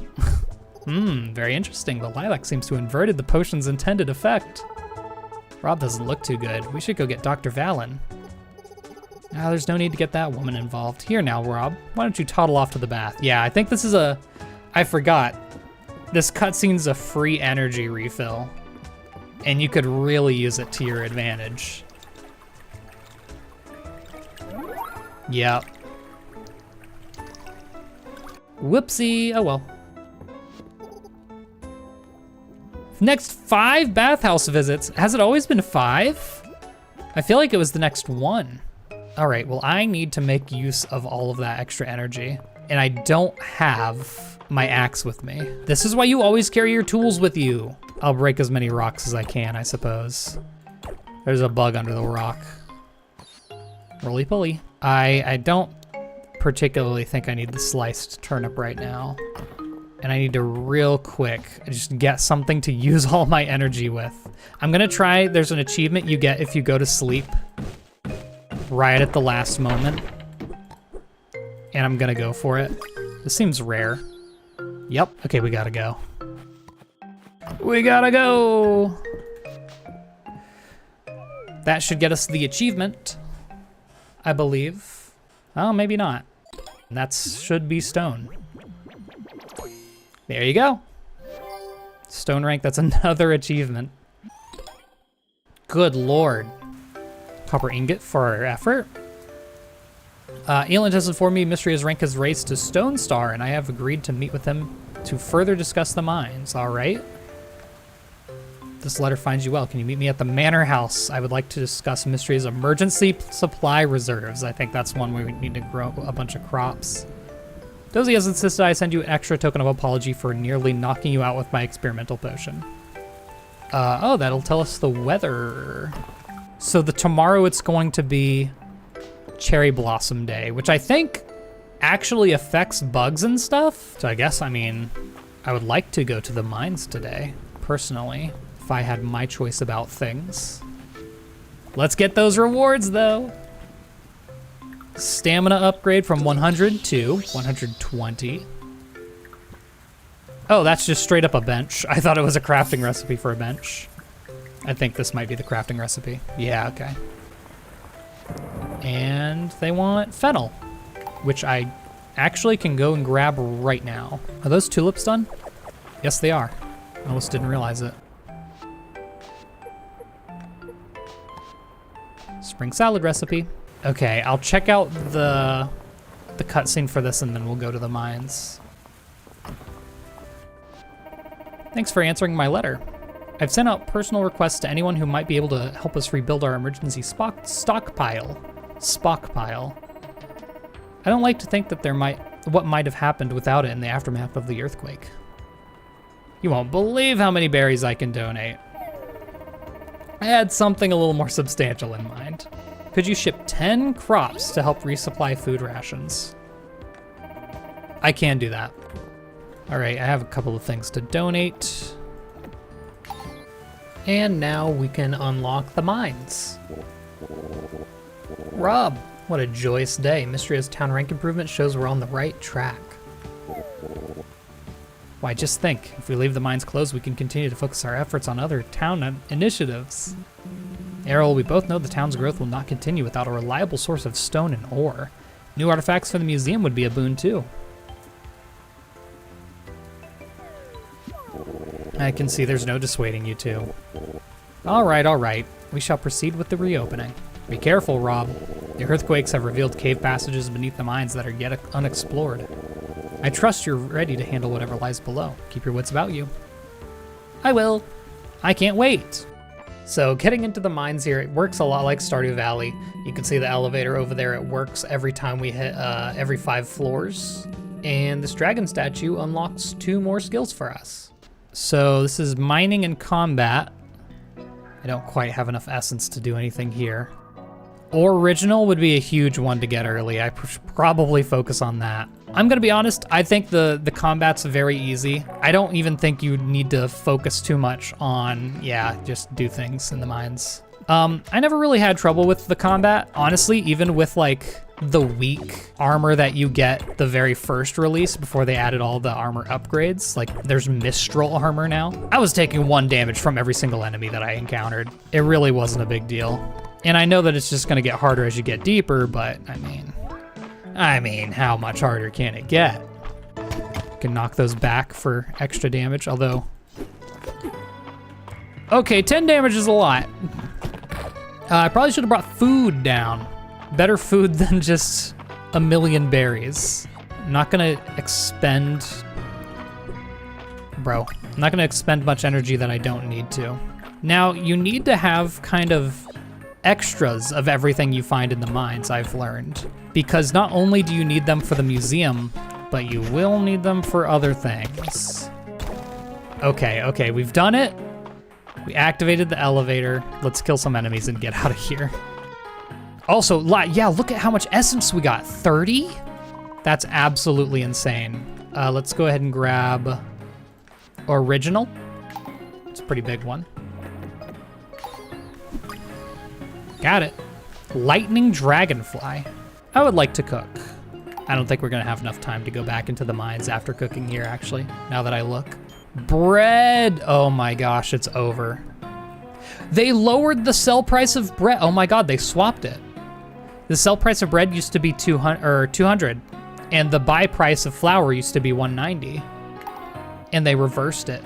Very interesting. The lilac seems to have inverted the potion's intended effect. Rob doesn't look too good. We should go get Dr. Valen. Ah, there's no need to get that woman involved. Here now, Rob. Why don't you toddle off to the bath? Yeah, I think this is I forgot. This cutscene's a free energy refill. And you could really use it to your advantage. Yep. Whoopsie, oh well. Next 5 bathhouse visits. Has it always been 5? I feel like it was the next 1. All right, well, I need to make use of all of that extra energy. And I don't have my axe with me. This is why you always carry your tools with you. I'll break as many rocks as I can, I suppose. There's a bug under the rock. Roly-poly. I don't particularly think I need the sliced turnip right now. And I need to real quick just get something to use all my energy with. I'm gonna try, there's an achievement you get if you go to sleep right at the last moment. And I'm gonna go for it. This seems rare. Yep, okay, we gotta go. We gotta go! That should get us the achievement, I believe. Oh, maybe not. That should be stone. There you go. Stone rank, that's another achievement. Good Lord. Copper ingot for our effort. Eland has informed me Mistria's rank has raised to Stone Star, and I have agreed to meet with him to further discuss the mines, all right? This letter finds you well. Can you meet me at the manor house? I would like to discuss Mistria's emergency supply reserves. I think that's one where we need to grow a bunch of crops. Dozy has insisted I send you an extra token of apology for nearly knocking you out with my experimental potion. Oh, that'll tell us the weather. So tomorrow it's going to be Cherry Blossom Day, which I think actually affects bugs and stuff. So I mean, I would like to go to the mines today, personally, if I had my choice about things. Let's get those rewards though. Stamina upgrade from 100 to 120. Oh, that's just straight up a bench. I thought it was a crafting recipe for a bench. I think this might be the crafting recipe. Yeah, okay. And they want fennel, which I actually can go and grab right now. Are those tulips done? Yes, they are. I almost didn't realize it. Spring salad recipe. Okay, I'll check out the cutscene for this and then we'll go to the mines. Thanks for answering my letter. I've sent out personal requests to anyone who might be able to help us rebuild our emergency stockpile. I don't like to think that what might have happened without it in the aftermath of the earthquake. You won't believe how many berries I can donate. I had something a little more substantial in mind. Could you ship 10 crops to help resupply food rations? I can do that. All right, I have a couple of things to donate. And now we can unlock the mines. Rob, what a joyous day. Mistria's town rank improvement shows we're on the right track. Why, just think, if we leave the mines closed, we can continue to focus our efforts on other town initiatives. Errol, we both know the town's growth will not continue without a reliable source of stone and ore. New artifacts for the museum would be a boon too. I can see there's no dissuading you two. All right. We shall proceed with the reopening. Be careful, Rob. The earthquakes have revealed cave passages beneath the mines that are yet unexplored. I trust you're ready to handle whatever lies below. Keep your wits about you. I will. I can't wait. So getting into the mines here, it works a lot like Stardew Valley. You can see the elevator over there. It works every time we hit every 5 floors. And this dragon statue unlocks 2 more skills for us. So this is mining and combat. I don't quite have enough essence to do anything here. Original would be a huge one to get early. I should probably focus on that. I'm gonna be honest, I think the combat's very easy. I don't even think you need to focus too much on, just do things in the mines. I never really had trouble with the combat, honestly, even with like the weak armor that you get the very first release before they added all the armor upgrades. Like there's Mistral armor now. I was taking 1 damage from every single enemy that I encountered. It really wasn't a big deal. And I know that it's just gonna get harder as you get deeper, but I mean, how much harder can it get? You can knock those back for extra damage, although... Okay, 10 damage is a lot. I probably should have brought food down. Better food than just a million berries. I'm not gonna expend... Bro, I'm not gonna expend much energy that I don't need to. Now, you need to have kind of extras of everything you find in the mines, I've learned. Because not only do you need them for the museum, but you will need them for other things. Okay, we've done it. We activated the elevator. Let's kill some enemies and get out of here. Also, look at how much essence we got, 30? That's absolutely insane. Let's go ahead and grab Original. It's a pretty big one. Got it. Lightning Dragonfly. I would like to cook. I don't think we're gonna have enough time to go back into the mines after cooking here, actually, now that I look. Bread! Oh my gosh, it's over. They lowered the sell price of bread. Oh my god, they swapped it. The sell price of bread used to be 200, and the buy price of flour used to be 190. And they reversed it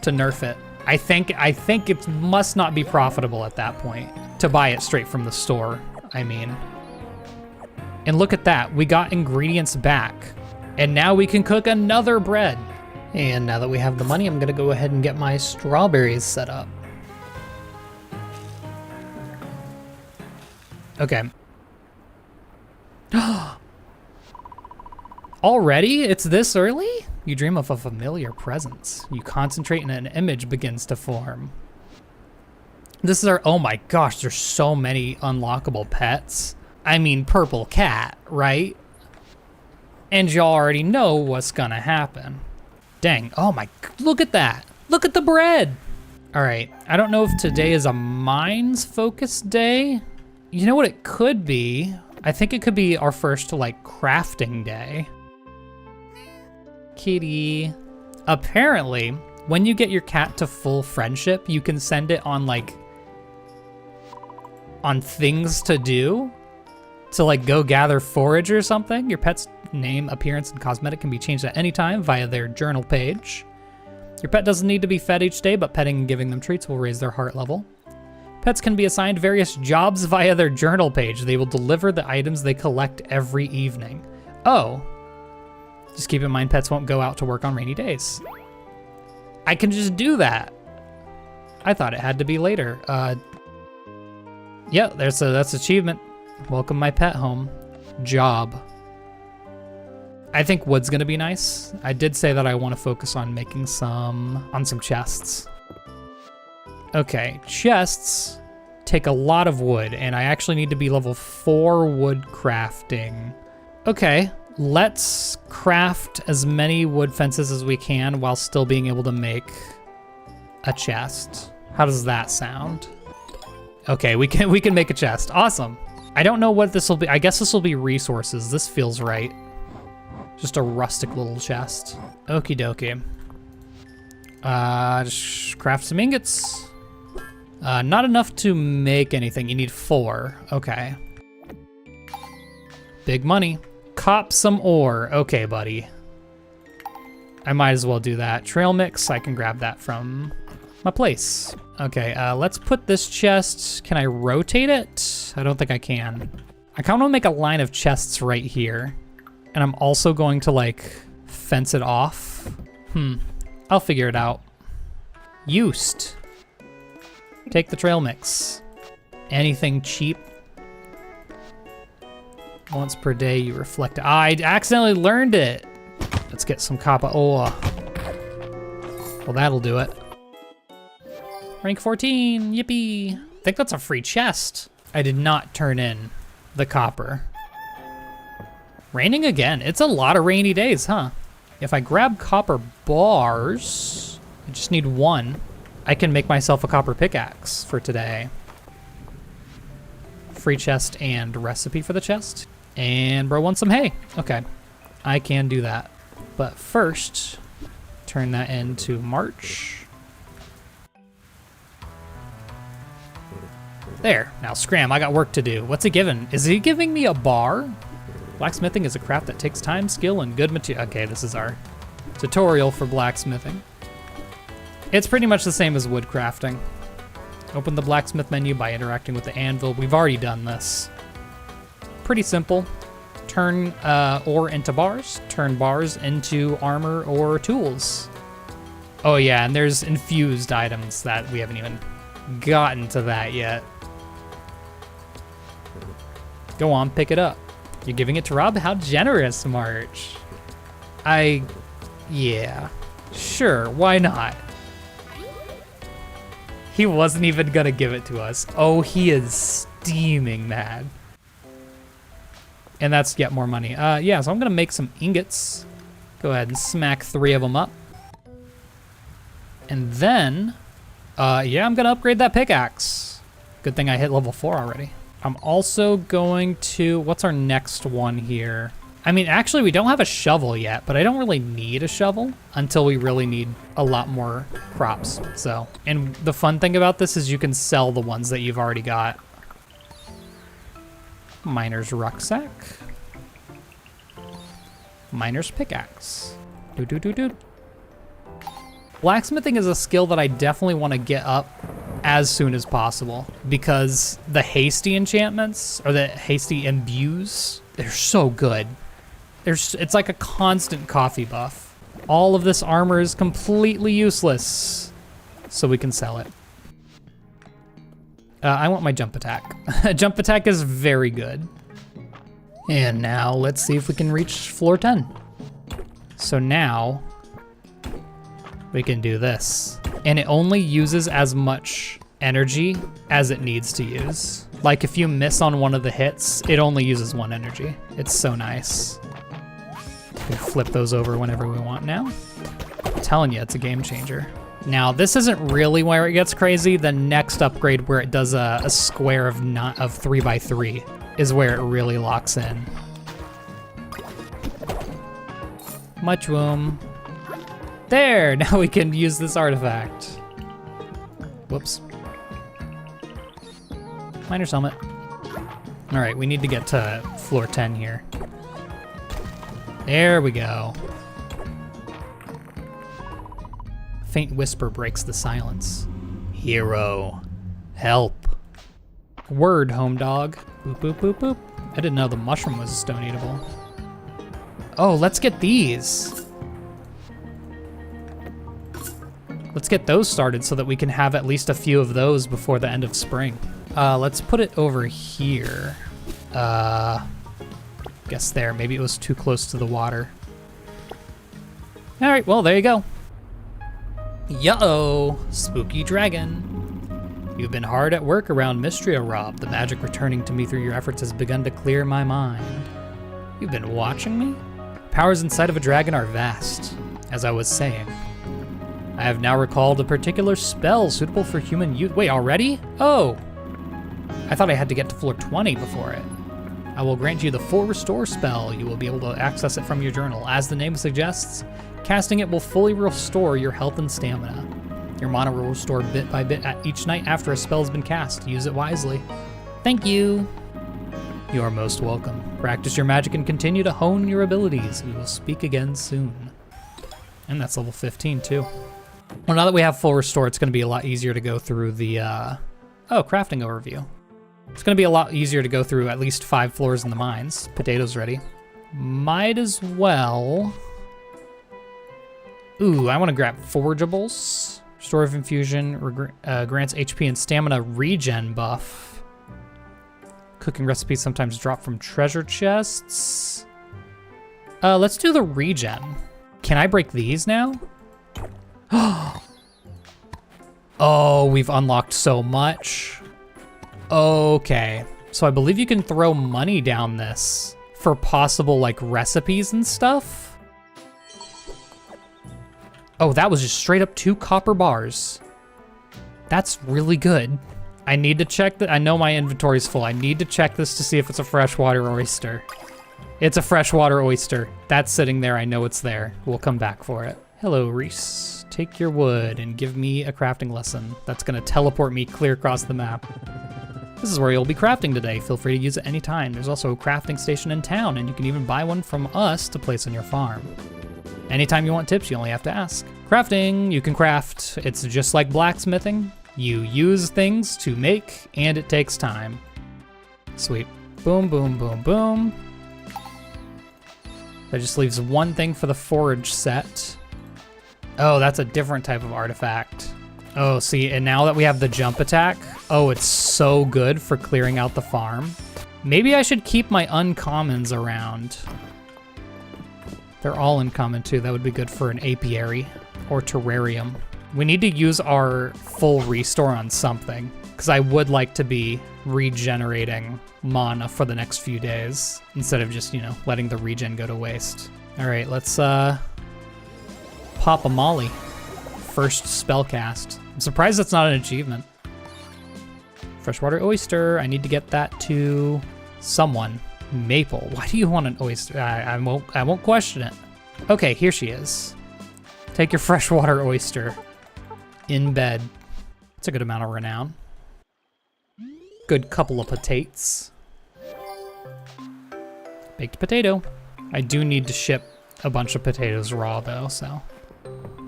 to nerf it. I think it must not be profitable at that point to buy it straight from the store, I mean. And look at that, we got ingredients back. And now we can cook another bread. And now that we have the money, I'm gonna go ahead and get my strawberries set up. Okay. Already? It's this early? You dream of a familiar presence. You concentrate and an image begins to form. This is our, oh my gosh, there's so many unlockable pets. I mean, purple cat, right? And y'all already know what's gonna happen. Dang, oh my, look at that. Look at the bread. All right, I don't know if today is a mines focused day. You know what it could be? I think it could be our first like crafting day. Kitty. Apparently, when you get your cat to full friendship, you can send it on like, on things to do. To like go gather forage or something. Your pet's name, appearance, and cosmetic can be changed at any time via their journal page. Your pet doesn't need to be fed each day, but petting and giving them treats will raise their heart level. Pets can be assigned various jobs via their journal page. They will deliver the items they collect every evening. Oh. Just keep in mind, pets won't go out to work on rainy days. I can just do that. I thought it had to be later. Yeah, that's achievement. Welcome my pet home. Job. I think wood's gonna be nice. I did say that I want to focus on making some chests. Okay, chests take a lot of wood, and I actually need to be level 4 wood crafting. Okay, let's craft as many wood fences as we can while still being able to make a chest. How does that sound? Okay, we can make a chest. Awesome. I don't know what this will be. I guess this will be resources. This feels right. Just a rustic little chest. Okie dokie. Just craft some ingots. Not enough to make anything. You need 4. Okay. Big money. Cop some ore. Okay, buddy. I might as well do that. Trail mix, I can grab that from my place. Okay, let's put this chest. Can I rotate it? I don't think I can. I kind of want to make a line of chests right here. And I'm also going to like fence it off. I'll figure it out. Used. Take the trail mix. Anything cheap. Once per day you reflect. I accidentally learned it. Let's get some copper ore. Well, that'll do it. Rank 14, yippee. I think that's a free chest. I did not turn in the copper. Raining again. It's a lot of rainy days, huh? If I grab copper bars, I just need one. I can make myself a copper pickaxe for today. Free chest and recipe for the chest. And bro wants some hay. Okay, I can do that. But first, turn that into March. There, now scram, I got work to do. What's he giving? Is he giving me a bar? Blacksmithing is a craft that takes time, skill, and good material. Okay, this is our tutorial for blacksmithing. It's pretty much the same as wood crafting. Open the blacksmith menu by interacting with the anvil. We've already done this. Pretty simple. Turn ore into bars, turn bars into armor or tools. Oh yeah, and there's infused items that we haven't even gotten to that yet. Go on, pick it up. You're giving it to Rob? How generous, March. Yeah, sure, why not? He wasn't even gonna give it to us. Oh, he is steaming mad. And that's get more money. Yeah, so I'm gonna make some ingots. Go ahead and smack 3 of them up. And then, yeah, I'm gonna upgrade that pickaxe. Good thing I hit level 4 already. I'm also going to, what's our next one here? I mean, actually we don't have a shovel yet, but I don't really need a shovel until we really need a lot more crops, so. And the fun thing about this is you can sell the ones that you've already got. Miner's rucksack. Miner's pickaxe. Blacksmithing is a skill that I definitely want to get up as soon as possible because the hasty enchantments or the hasty imbues, they're so good. It's like a constant coffee buff. All of this armor is completely useless, so we can sell it. I want my jump attack. Jump attack is very good. And now let's see if we can reach floor 10. So now we can do this. And it only uses as much energy as it needs to use. Like if you miss on one of the hits, it only uses 1 energy. It's so nice. We can flip those over whenever we want now. I'm telling you, it's a game changer. Now, this isn't really where it gets crazy. The next upgrade where it does a square of 3x3 is where it really locks in. Much room. There, now we can use this artifact. Whoops. Miner's helmet. All right, we need to get to floor 10 here. There we go. Faint whisper breaks the silence. Hero, help. Word, home dog. Boop, boop, boop, boop. I didn't know the mushroom was stone eatable. Oh, let's get these. Let's get those started so that we can have at least a few of those before the end of spring. Let's put it over here. Guess there, maybe it was too close to the water. All right, well, there you go. Yo, spooky dragon. You've been hard at work around Mistria, Rob. The magic returning to me through your efforts has begun to clear my mind. You've been watching me? Powers inside of a dragon are vast. As I was saying, I have now recalled a particular spell suitable for human use. Wait, already? Oh, I thought I had to get to floor 20 before it. I will grant you the full restore spell. You will be able to access it from your journal. As the name suggests, casting it will fully restore your health and stamina. Your mana will restore bit by bit at each night after a spell has been cast. Use it wisely. Thank you. You are most welcome. Practice your magic and continue to hone your abilities. We will speak again soon. And that's level 15 too. Well, now that we have full restore, it's gonna be a lot easier to go through the, oh, crafting overview. It's gonna be a lot easier to go through at least 5 floors in the mines. Potatoes ready. Might as well. Ooh, I wanna grab forageables. Restore of infusion, grants HP and stamina regen buff. Cooking recipes sometimes drop from treasure chests. Let's do the regen. Can I break these now? Oh, we've unlocked so much. Okay, so I believe you can throw money down this for possible like recipes and stuff. Oh, that was just straight up 2 copper bars. That's really good. I need to check that. I know my inventory's full. I need to check this to see if it's a freshwater oyster. It's a freshwater oyster. That's sitting there. I know it's there. We'll come back for it. Hello, Reese. Take your wood and give me a crafting lesson. That's gonna teleport me clear across the map. This is where you'll be crafting today. Feel free to use it anytime. There's also a crafting station in town, and you can even buy one from us to place on your farm. Anytime you want tips, you only have to ask. Crafting, you can craft. It's just like blacksmithing. You use things to make, and it takes time. Sweet. Boom, boom, boom, boom. That just leaves one thing for the forage set. Oh, that's a different type of artifact. Oh, see, and now that we have the jump attack, oh, it's so good for clearing out the farm. Maybe I should keep my uncommons around. They're all uncommon too. That would be good for an apiary or terrarium. We need to use our full restore on something, because I would like to be regenerating mana for the next few days instead of just, you know, letting the regen go to waste. All right, let's pop a molly. First spell cast. I'm surprised that's not an achievement. Freshwater oyster. I need to get that to someone. Maple. Why do you want an oyster? I won't question it. Okay, here she is. Take your freshwater oyster. In bed. It's a good amount of renown. Good couple of potatoes. Baked potato. I do need to ship a bunch of potatoes raw though, so.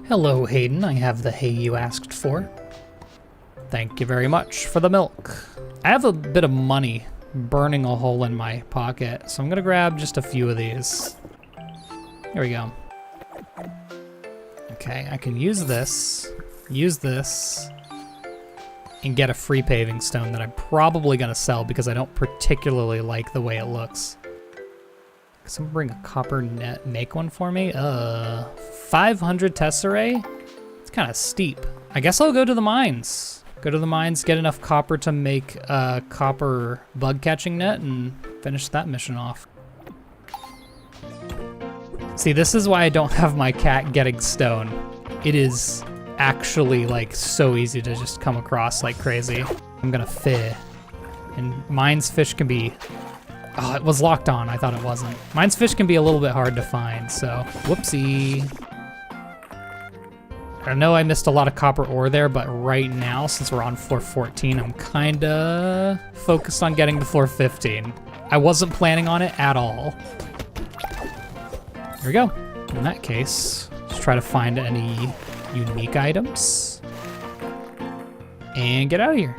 Hello, Hayden. I have the hay you asked for. Thank you very much for the milk. I have a bit of money burning a hole in my pocket, so I'm gonna grab just a few of these. Here we go. Okay, I can use this, and get a free paving stone that I'm probably gonna sell because I don't particularly like the way it looks. Someone bring a copper net, make one for me? 500 tesserae? It's kind of steep. I guess I'll go to the mines. Go to the mines, get enough copper to make a copper bug catching net and finish that mission off. See, this is why I don't have my cat getting stone. It is actually like so easy to just come across like crazy. I'm gonna fish. And mines fish can be, oh, it was locked on. I thought it wasn't. Mines fish can be a little bit hard to find, so whoopsie. I know I missed a lot of copper ore there, but right now, since we're on floor 14, I'm kinda focused on getting to floor 15. I wasn't planning on it at all. Here we go. In that case, let's try to find any unique items. And get out of here.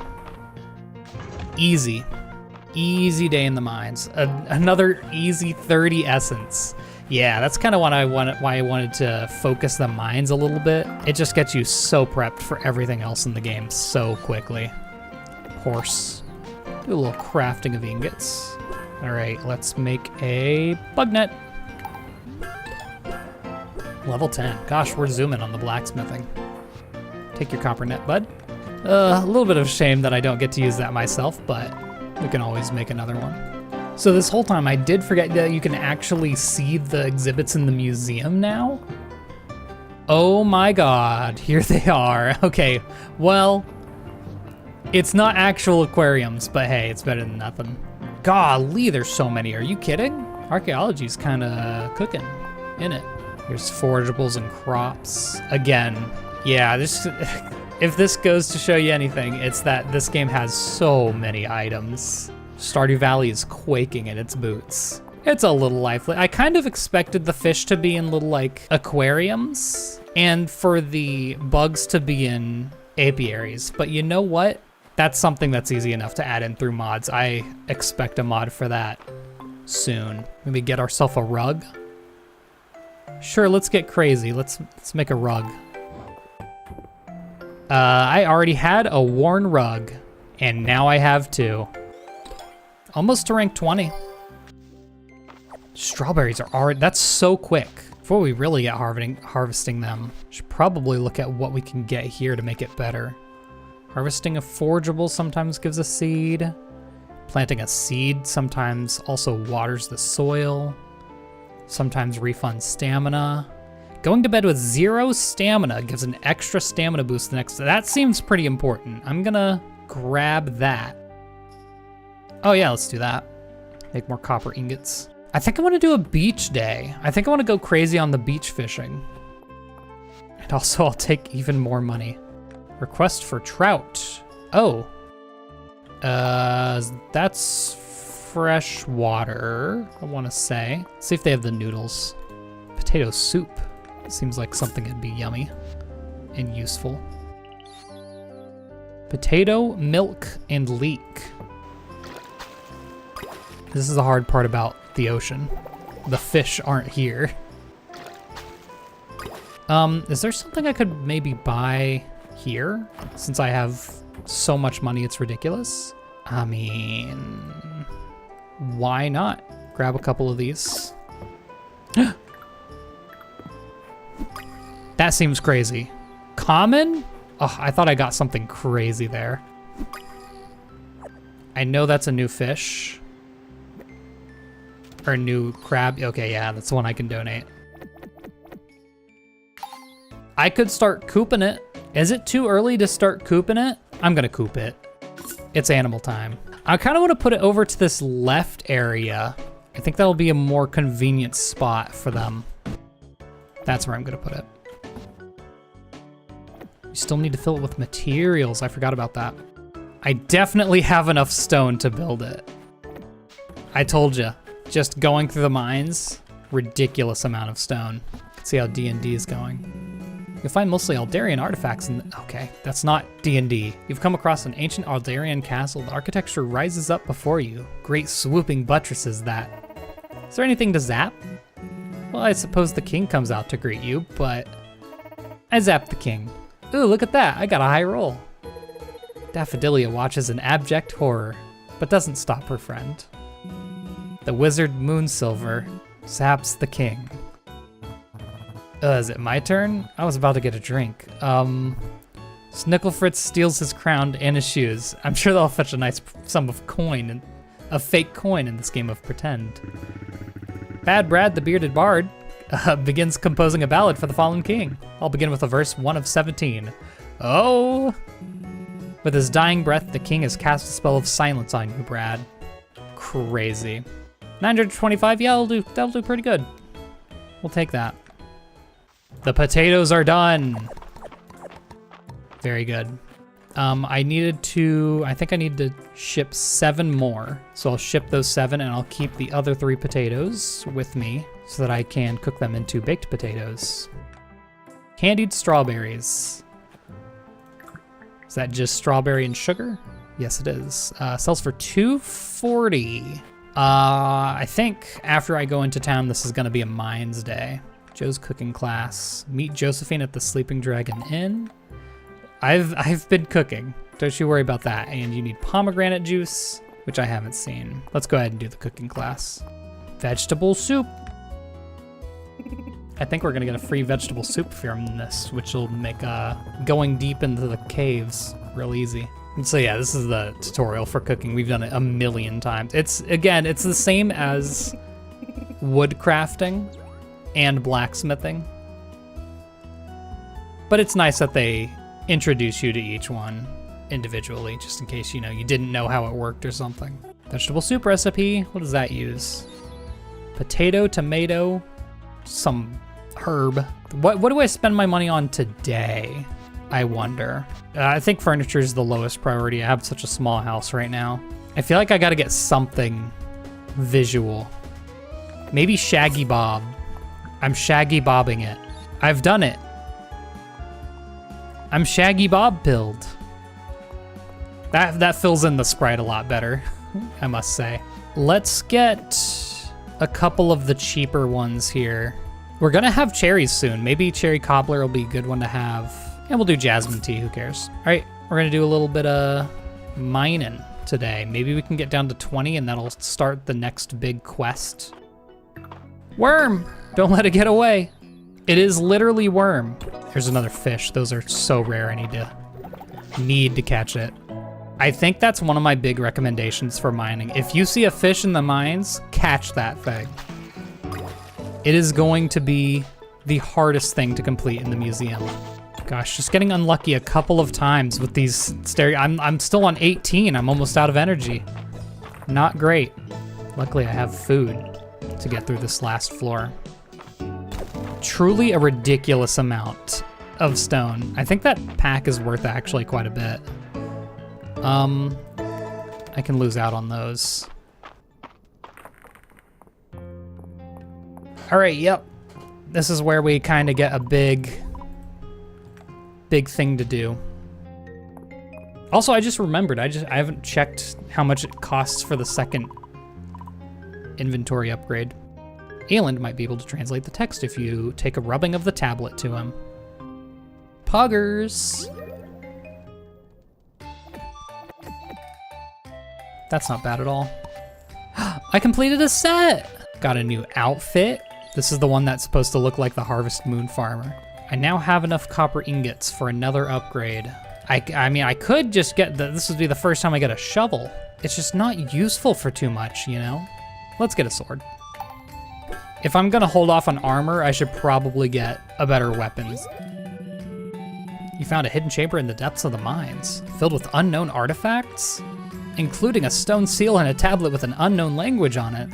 Easy. Easy day in the mines. Another easy 30 essence. Yeah, that's kind of why I wanted to focus the mines a little bit. It just gets you so prepped for everything else in the game so quickly. Horse. Do a little crafting of ingots. All right, let's make a bug net. Level 10. Gosh, we're zooming on the blacksmithing. Take your copper net, bud. A little bit of a shame that I don't get to use that myself, but we can always make another one. So this whole time I did forget that you can actually see the exhibits in the museum now. Oh my God, here they are. Okay, well, it's not actual aquariums, but hey, it's better than nothing. Golly, there's so many, are you kidding? Archaeology's kinda cooking, in it. Here's forageables and crops. Again, yeah, if this goes to show you anything, it's that this game has so many items. Stardew Valley is quaking in its boots. It's a little lifeless. I kind of expected the fish to be in little like aquariums, and for the bugs to be in apiaries. But you know what? That's something that's easy enough to add in through mods. I expect a mod for that soon. Maybe get ourselves a rug. Sure, let's get crazy. Let's make a rug. I already had a worn rug, and now I have two. Almost to rank 20. Strawberries are already, that's so quick. Before we really get harvesting them, should probably look at what we can get here to make it better. Harvesting a forageable sometimes gives a seed. Planting a seed sometimes also waters the soil. Sometimes refunds stamina. Going to bed with 0 stamina gives an extra stamina boost the next day. That seems pretty important. I'm gonna grab that. Oh yeah, let's do that. Make more copper ingots. I think I wanna do a beach day. I think I wanna go crazy on the beach fishing. And also I'll take even more money. Request for trout. Oh. That's fresh water, I wanna say. Let's see if they have the noodles. Potato soup. Seems like something that'd be yummy and useful. Potato, milk, and leek. This is the hard part about the ocean. The fish aren't here. Is there something I could maybe buy here? Since I have so much money, it's ridiculous. I mean, why not? Grab a couple of these. That seems crazy. Common? Oh, I thought I got something crazy there. I know that's a new fish. Or a new crab. Okay, yeah, that's the one I can donate. I could start cooping it. Is it too early to start cooping it? I'm gonna coop it. It's animal time. I kind of want to put it over to this left area. I think that'll be a more convenient spot for them. That's where I'm gonna put it. You still need to fill it with materials. I forgot about that. I definitely have enough stone to build it. I told you, just going through the mines, ridiculous amount of stone. Let's see how D&D is going. You'll find mostly Aldarian artifacts in okay, that's not D&D. You've come across an ancient Aldarian castle. The architecture rises up before you. Great swooping buttresses that. Is there anything to zap? Well, I suppose the king comes out to greet you, but I zapped the king. Ooh, look at that, I got a high roll. Daffodilia watches in abject horror, but doesn't stop her friend. The wizard Moonsilver zaps the king. Is it my turn? I was about to get a drink. Snicklefritz steals his crown and his shoes. I'm sure they'll fetch a nice sum of coin, and a fake coin in this game of pretend. Bad Brad, the bearded bard, begins composing a ballad for the fallen king. I'll begin with a verse 1 of 17. Oh! With his dying breath, the king has cast a spell of silence on you, Brad. Crazy. 925, yeah, that'll do pretty good. We'll take that. The potatoes are done. Very good. I think I need to ship 7 more. So I'll ship those 7 and I'll keep the other 3 potatoes with me so that I can cook them into baked potatoes. Candied strawberries. Is that just strawberry and sugar? Yes, it is. Sells for $2.40. I think after I go into town, this is gonna be a mines day. Joe's cooking class. Meet Josephine at the Sleeping Dragon Inn. I've been cooking. Don't you worry about that. And you need pomegranate juice, which I haven't seen. Let's go ahead and do the cooking class. Vegetable soup. I think we're gonna get a free vegetable soup from this, which will make going deep into the caves real easy. And so yeah, this is the tutorial for cooking. We've done it a million times. It's the same as wood crafting and blacksmithing. But it's nice that they introduce you to each one individually, just in case, you didn't know how it worked or something. Vegetable soup recipe, what does that use? Potato, tomato, some herb. What do I spend my money on today? I wonder. I think furniture is the lowest priority. I have such a small house right now. I feel like I gotta get something visual. Maybe Shaggy Bob. I'm Shaggy Bobbing it. I've done it. I'm Shaggy Bob pilled. That fills in the sprite a lot better, I must say. Let's get a couple of the cheaper ones here. We're gonna have cherries soon. Maybe cherry cobbler will be a good one to have. And we'll do jasmine tea, who cares? All right, we're gonna do a little bit of mining today. Maybe we can get down to 20 and that'll start the next big quest. Worm, don't let it get away. It is literally worm. Here's another fish. Those are so rare, I need to catch it. I think that's one of my big recommendations for mining. If you see a fish in the mines, catch that thing. It is going to be the hardest thing to complete in the museum. Gosh, just getting unlucky a couple of times with these I'm still on 18, I'm almost out of energy. Not great. Luckily I have food to get through this last floor. Truly a ridiculous amount of stone. I think that pack is worth actually quite a bit. I can lose out on those. All right, yep. This is where we kind of get a big thing to do. Also, I just remembered, I haven't checked how much it costs for the second inventory upgrade. Ayland might be able to translate the text if you take a rubbing of the tablet to him. Puggers. That's not bad at all. I completed a set! Got a new outfit. This is the one that's supposed to look like the Harvest Moon farmer. I now have enough copper ingots for another upgrade. I mean, I could just get this would be the first time I get a shovel. It's just not useful for too much, you know? Let's get a sword. If I'm gonna hold off on armor, I should probably get a better weapon. You found a hidden chamber in the depths of the mines, filled with unknown artifacts, including a stone seal and a tablet with an unknown language on it.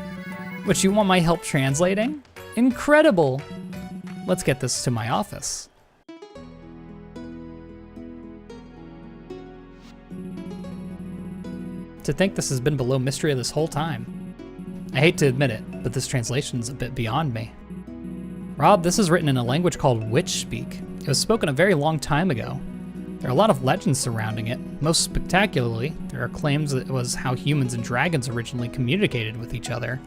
Which you want my help translating? Incredible! Let's get this to my office. To think this has been below Mistria this whole time. I hate to admit it, but this translation's a bit beyond me. Rob, this is written in a language called Witch Speak. It was spoken a very long time ago. There are a lot of legends surrounding it. Most spectacularly, there are claims that it was how humans and dragons originally communicated with each other.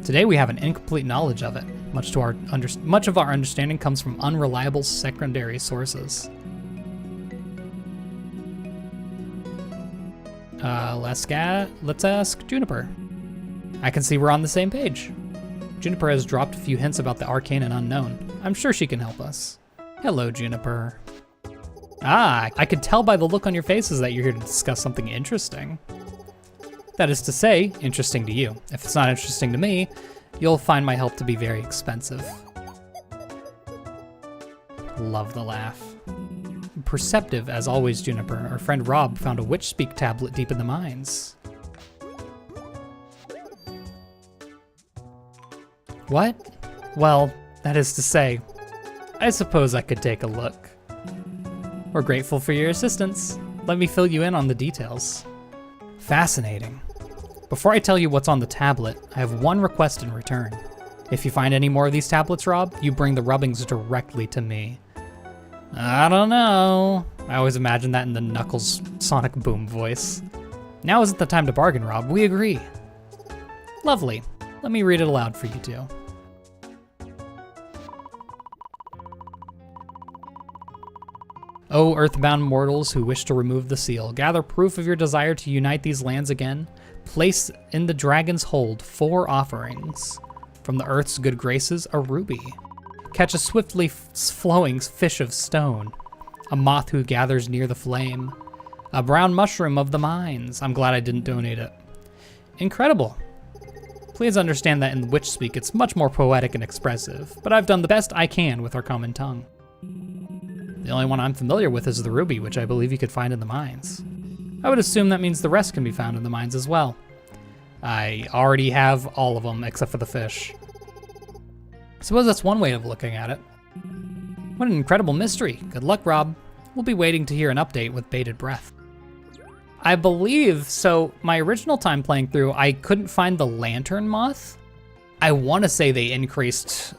Today we have an incomplete knowledge of it. Much of our understanding comes from unreliable secondary sources. Let's ask Juniper. I can see we're on the same page. Juniper has dropped a few hints about the arcane and unknown. I'm sure she can help us. Hello, Juniper. Ah, I could tell by the look on your faces that you're here to discuss something interesting. That is to say, interesting to you. If it's not interesting to me, you'll find my help to be very expensive. Love the laugh. Perceptive as always, Juniper. Our friend Rob found a Witch Speak tablet deep in the mines. What? Well, that is to say, I suppose I could take a look. We're grateful for your assistance. Let me fill you in on the details. Fascinating. Before I tell you what's on the tablet, I have one request in return. If you find any more of these tablets, Rob, you bring the rubbings directly to me. I don't know. I always imagine that in the Knuckles Sonic Boom voice. Now isn't the time to bargain, Rob. We agree. Lovely. Let me read it aloud for you two. O earthbound mortals who wish to remove the seal, gather proof of your desire to unite these lands again. Place in the dragon's hold 4 offerings. From the earth's good graces, a ruby. Catch a swiftly flowing fish of stone. A moth who gathers near the flame. A brown mushroom of the mines. I'm glad I didn't donate it. Incredible. Please understand that in Witch Speak it's much more poetic and expressive, but I've done the best I can with our common tongue. The only one I'm familiar with is the ruby, which I believe you could find in the mines. I would assume that means the rest can be found in the mines as well. I already have all of them except for the fish. Suppose that's one way of looking at it. What an incredible mystery. Good luck, Rob. We'll be waiting to hear an update with bated breath. I believe, so my original time playing through, I couldn't find the lantern moth. I want to say they increased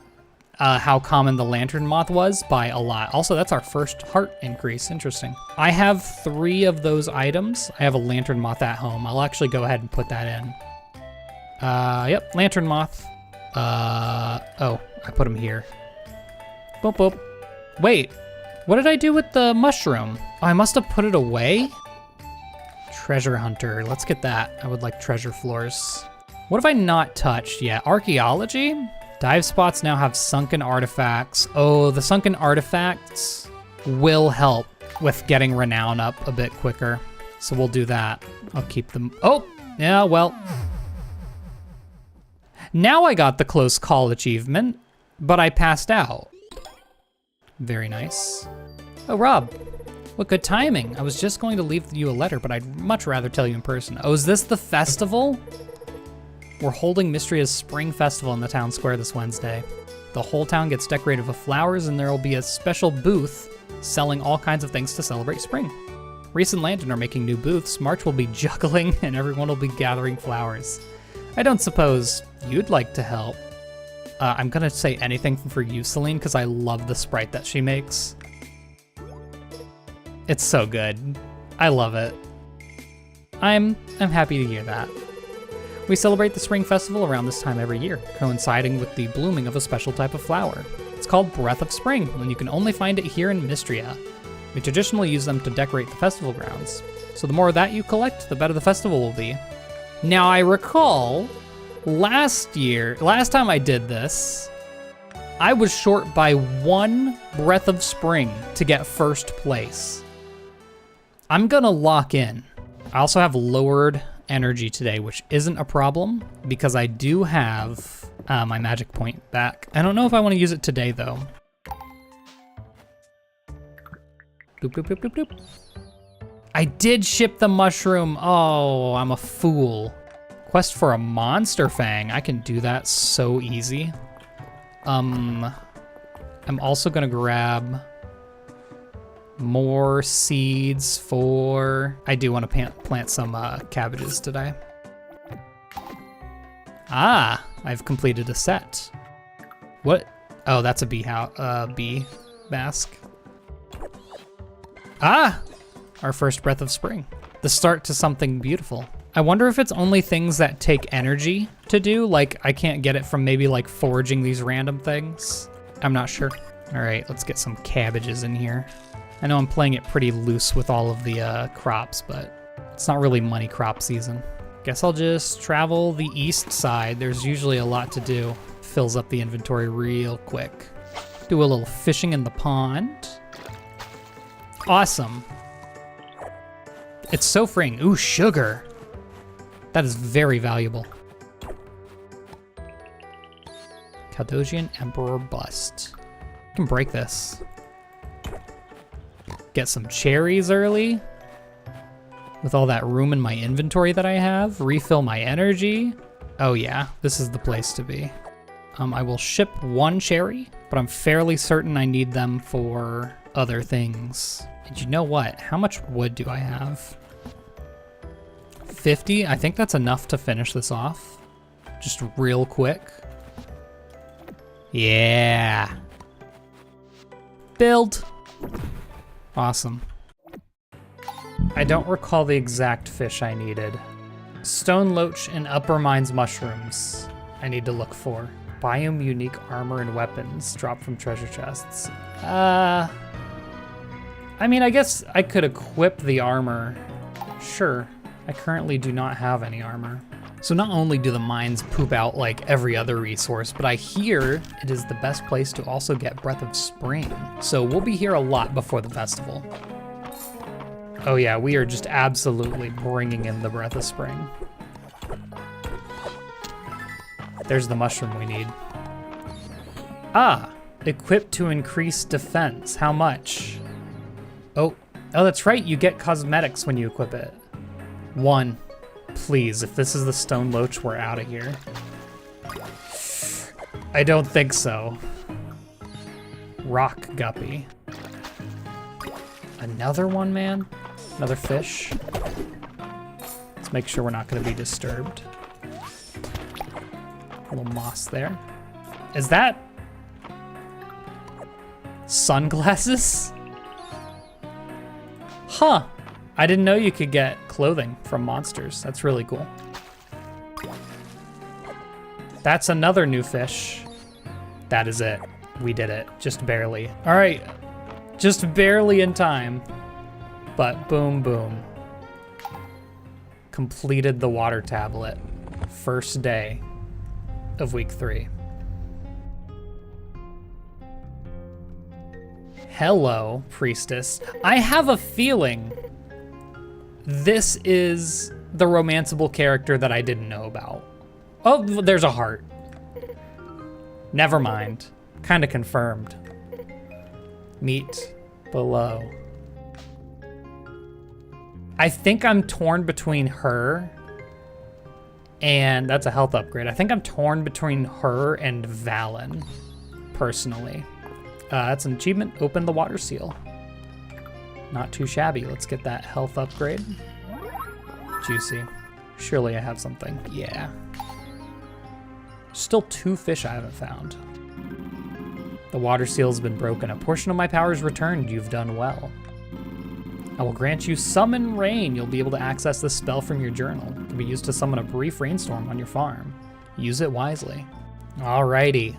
how common the lantern moth was by a lot. Also, that's our first heart increase. Interesting. I have 3 of those items. I have a lantern moth at home. I'll actually go ahead and put that in. Yep, lantern moth. Oh, I put him here. Boop, boop. Wait, what did I do with the mushroom? Oh, I must have put it away? Treasure hunter, let's get that. I would like treasure floors. What have I not touched yet? Archaeology? Dive spots now have sunken artifacts. Oh, the sunken artifacts will help with getting renown up a bit quicker. So we'll do that. I'll keep them. Oh, yeah, well. Now I got the close call achievement, but I passed out. Very nice. Oh, Rob, what good timing. I was just going to leave you a letter, but I'd much rather tell you in person. Oh, is this the festival? We're holding Mistria's Spring Festival in the town square this Wednesday. The whole town gets decorated with flowers, and there will be a special booth selling all kinds of things to celebrate spring. Reese and Landon are making new booths. March will be juggling, and everyone will be gathering flowers. I don't suppose you'd like to help. I'm gonna say anything for you, Celine, because I love the sprite that she makes. It's so good. I love it. I'm happy to hear that. We celebrate the Spring Festival around this time every year, coinciding with the blooming of a special type of flower. It's called Breath of Spring, and you can only find it here in Mistria. We traditionally use them to decorate the festival grounds. So the more of that you collect, the better the festival will be. Now I recall, last time I did this, I was short by 1 Breath of Spring to get first place. I'm gonna lock in. I also have lowered energy today, which isn't a problem because I do have my magic point back. I don't know if I want to use it today though. Doop, doop, doop, doop, doop. I did ship the mushroom. Oh, I'm a fool. Quest for a monster fang. I can do that so easy. I'm also gonna grab more seeds for... I do want to plant some cabbages today. Ah, I've completed a set. What? Oh, that's a bee mask. Ah, our first breath of spring. The start to something beautiful. I wonder if it's only things that take energy to do. Like I can't get it from maybe like foraging these random things. I'm not sure. All right, let's get some cabbages in here. I know I'm playing it pretty loose with all of the crops, but it's not really money crop season. Guess I'll just travel the east side. There's usually a lot to do. Fills up the inventory real quick. Do a little fishing in the pond. Awesome. It's so freeing. Ooh, sugar. That is very valuable. Caldosian Emperor Bust. I can break this. Get some cherries early. With all that room in my inventory that I have. Refill my energy. Oh yeah, this is the place to be. I will ship 1 cherry, but I'm fairly certain I need them for other things. And you know what? How much wood do I have? 50? I think that's enough to finish this off. Just real quick. Yeah. Build. Awesome. I don't recall the exact fish I needed. Stone loach and upper mines mushrooms I need to look for. Biome unique armor and weapons dropped from treasure chests. I mean, I guess I could equip the armor. Sure. I currently do not have any armor. So not only do the mines poop out like every other resource, but I hear it is the best place to also get Breath of Spring. So we'll be here a lot before the festival. Oh yeah, we are just absolutely bringing in the Breath of Spring. There's the mushroom we need. Ah, equipped to increase defense. How much? Oh, that's right, you get cosmetics when you equip it. 1. Please, if this is the stone loach, we're out of here. I don't think so. Rock guppy. Another one, man? Another fish? Let's make sure we're not gonna be disturbed. A little moss there. Is that Sunglasses? Huh. I didn't know you could get clothing from monsters. That's really cool. That's another new fish. That is it. We did it. Just barely. All right. Just barely in time. But boom, boom. Completed the water tablet. First day of week 3. Hello, priestess. I have a feeling this is the romanceable character that I didn't know about. Oh, there's a heart. Never mind. Kind of confirmed. Meet below. I think I'm torn between her and that's a health upgrade. I think I'm torn between her and Valen, personally. That's an achievement. Open the water seal. Not too shabby. Let's get that health upgrade. Juicy. Surely I have something. Yeah. Still 2 fish I haven't found. The water seal has been broken. A portion of my power is returned. You've done well. I will grant you summon rain. You'll be able to access this spell from your journal. It can be used to summon a brief rainstorm on your farm. Use it wisely. Alrighty.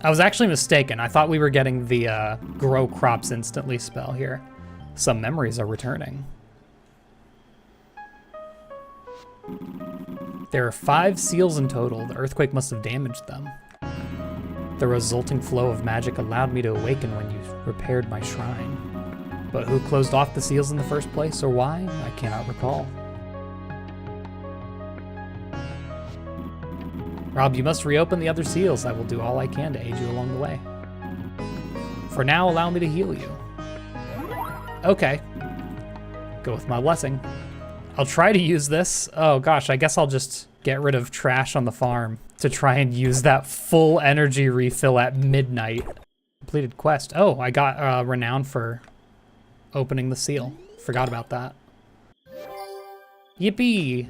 I was actually mistaken. I thought we were getting the grow crops instantly spell here. Some memories are returning. There are 5 seals in total. The earthquake must have damaged them. The resulting flow of magic allowed me to awaken when you repaired my shrine. But who closed off the seals in the first place, or why? I cannot recall. Rob, you must reopen the other seals. I will do all I can to aid you along the way. For now, allow me to heal you. Okay. Go with my blessing. I'll try to use this. Oh gosh, I guess I'll just get rid of trash on the farm to try and use that full energy refill at midnight. Completed quest. Oh, I got renowned for opening the seal. Forgot about that. Yippee!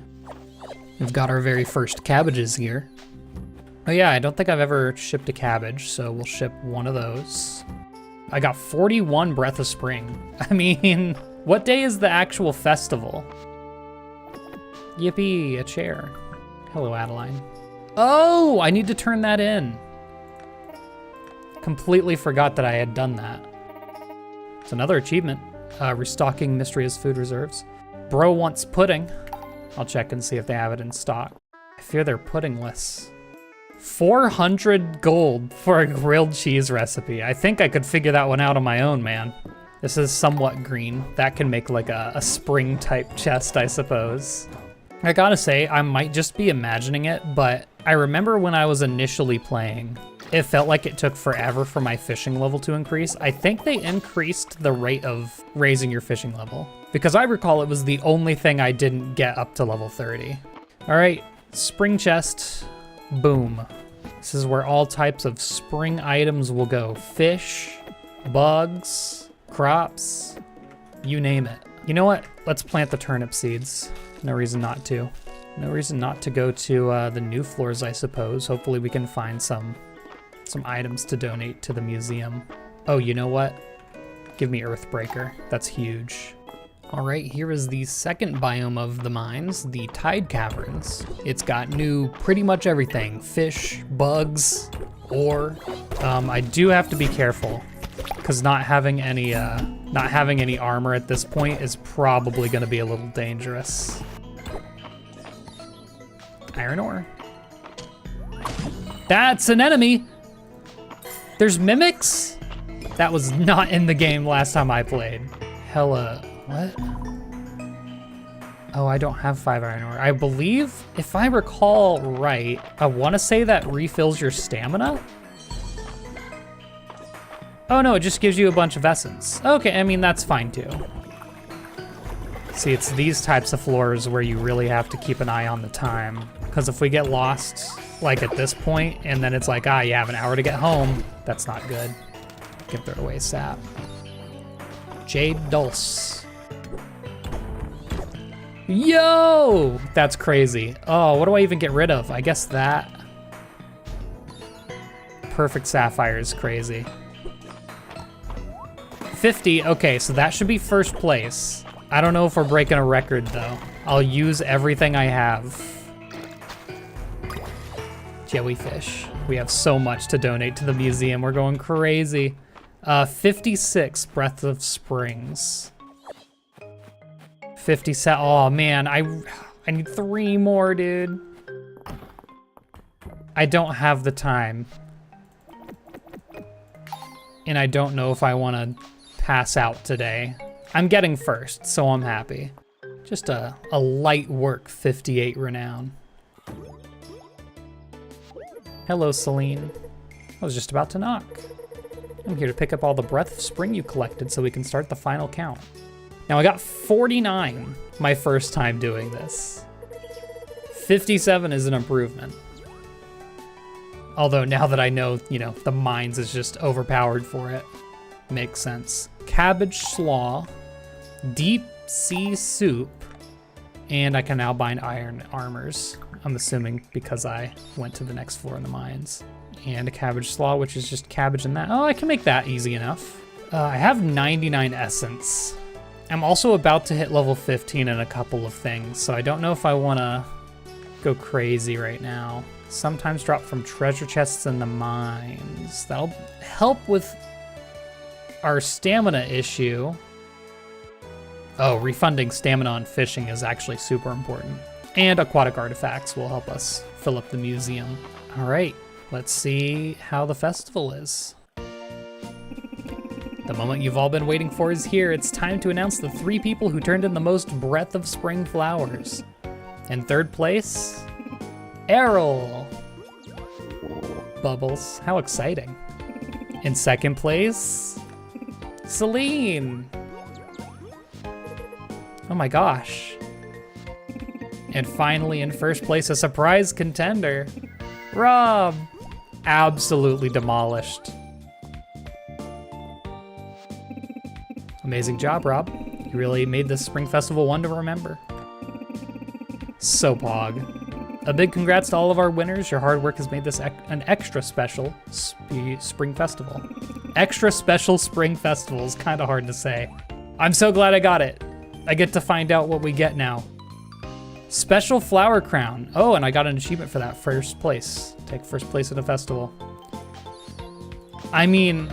We've got our very first cabbages here. Oh yeah, I don't think I've ever shipped a cabbage, so we'll ship one of those. I got 41 Breath of Spring. I mean, what day is the actual festival? Yippee, a chair. Hello, Adeline. Oh, I need to turn that in. Completely forgot that I had done that. It's another achievement. Restocking Mistria's food reserves. Bro wants pudding. I'll check and see if they have it in stock. I fear they're puddingless. 400 gold for a grilled cheese recipe. I think I could figure that one out on my own, man. This is somewhat green. That can make like a spring type chest, I suppose. I gotta say, I might just be imagining it, but I remember when I was initially playing, it felt like it took forever for my fishing level to increase. I think they increased the rate of raising your fishing level, because I recall it was the only thing I didn't get up to level 30. All right, spring chest, boom. This is where all types of spring items will go. Fish, bugs, crops, you name it. You know what? Let's plant the turnip seeds. No reason not to. No reason not to go to the new floors, I suppose. Hopefully we can find some items to donate to the museum. Oh, you know what? Give me Earthbreaker. That's huge. All right, here is the second biome of the mines, the Tide Caverns. It's got new pretty much everything. Fish, bugs, ore. I do have to be careful, because not having any armor at this point is probably gonna be a little dangerous. Iron ore. That's an enemy! There's mimics? That was not in the game last time I played. Hella, what? Oh, I don't have 5 iron ore. I believe, if I recall right, I wanna say that refills your stamina? Oh no, it just gives you a bunch of essence. Okay, I mean, that's fine too. See, it's these types of floors where you really have to keep an eye on the time. Because if we get lost, like at this point, and then it's like, you have an hour to get home, that's not good. Can throw away sap. Jade Dulce. Yo! That's crazy. Oh, what do I even get rid of? I guess that. Perfect Sapphire is crazy. 50, okay, so that should be first place. I don't know if we're breaking a record though. I'll use everything I have. Jellyfish. We have so much to donate to the museum. We're going crazy. 56 Breath of Springs. 57, oh man, I need 3 more, dude. I don't have the time. And I don't know if I wanna pass out today. I'm getting first, so I'm happy. Just a light work 58 renown. Hello, Celine. I was just about to knock. I'm here to pick up all the Breath of Spring you collected so we can start the final count. Now I got 49 my first time doing this. 57 is an improvement. Although now that I know, you know, the mines is just overpowered for it. Makes sense. Cabbage slaw, deep sea soup, and I can now bind iron armors. I'm assuming because I went to the next floor in the mines. And a cabbage slaw, which is just cabbage and that. Oh, I can make that easy enough. I have 99 essence. I'm also about to hit level 15 in a couple of things, so I don't know if I wanna go crazy right now. Sometimes drop from treasure chests in the mines. That'll help with our stamina issue. Oh, refunding stamina on fishing is actually super important. And aquatic artifacts will help us fill up the museum. All right, let's see how the festival is. The moment you've all been waiting for is here. It's time to announce the 3 people who turned in the most Breath of Spring flowers. In third place, Errol. Bubbles, how exciting. In second place, Celine. Oh my gosh. And finally in first place, a surprise contender, Rob. Absolutely demolished. Amazing job, Rob. You really made this Spring Festival one to remember. So pog. A big congrats to all of our winners. Your hard work has made this an extra special Spring Festival. Extra special Spring Festival is kind of hard to say. I'm so glad I got it. I get to find out what we get now. Special flower crown. Oh, and I got an achievement for that. First place. Take first place at a festival. I mean,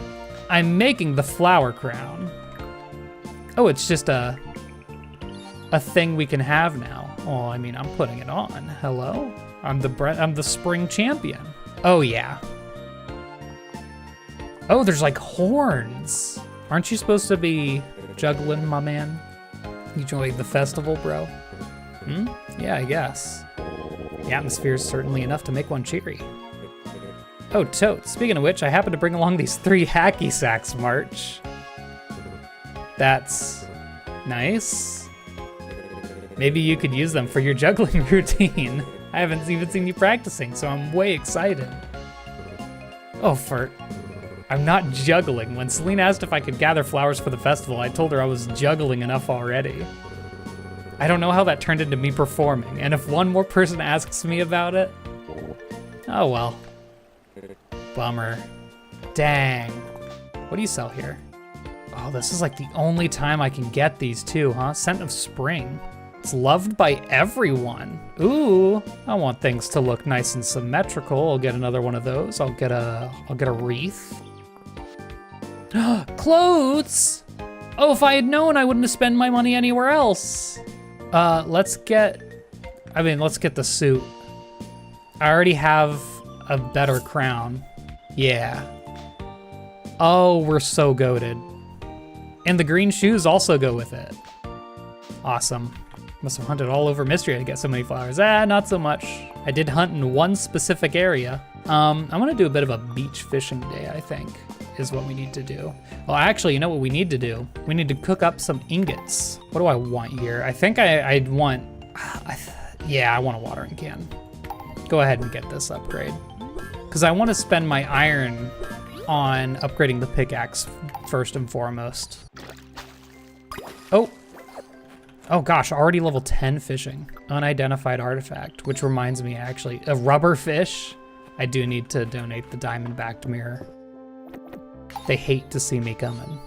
I'm making the flower crown. Oh, it's just a thing we can have now. Oh, I mean, I'm putting it on. Hello? I'm the spring champion. Oh yeah. Oh, there's like horns. Aren't you supposed to be juggling, my man? You enjoying the festival, bro? Hmm? Yeah, I guess. The atmosphere is certainly enough to make one cheery. Oh, totes. Speaking of which, I happen to bring along these 3 hacky sacks, March. That's nice. Maybe you could use them for your juggling routine. I haven't even seen you practicing, so I'm way excited. Oh, I'm not juggling. When Celine asked if I could gather flowers for the festival, I told her I was juggling enough already. I don't know how that turned into me performing, and if one more person asks me about it, oh well. Bummer. Dang. What do you sell here? Oh, this is like the only time I can get these too, huh? Scent of Spring. It's loved by everyone. Ooh, I want things to look nice and symmetrical. I'll get another one of those. I'll get a wreath. Clothes! Oh, if I had known, I wouldn't have spent my money anywhere else. Let's get the suit. I already have a better crown. Yeah. Oh, we're so goated. And the green shoes also go with it. Awesome. Must have hunted all over Mistria to get so many flowers. Not so much. I did hunt in one specific area. I'm gonna do a bit of a beach fishing day, I think, is what we need to do. Well, actually, you know what we need to do? We need to cook up some ingots. What do I want here? I think I'd want, yeah, I want a watering can. Go ahead and get this upgrade. Because I want to spend my iron on upgrading the pickaxe first and foremost. Oh gosh, already level 10 fishing. Unidentified artifact, which reminds me actually, a rubber fish. I do need to donate the diamond-backed mirror. They hate to see me coming.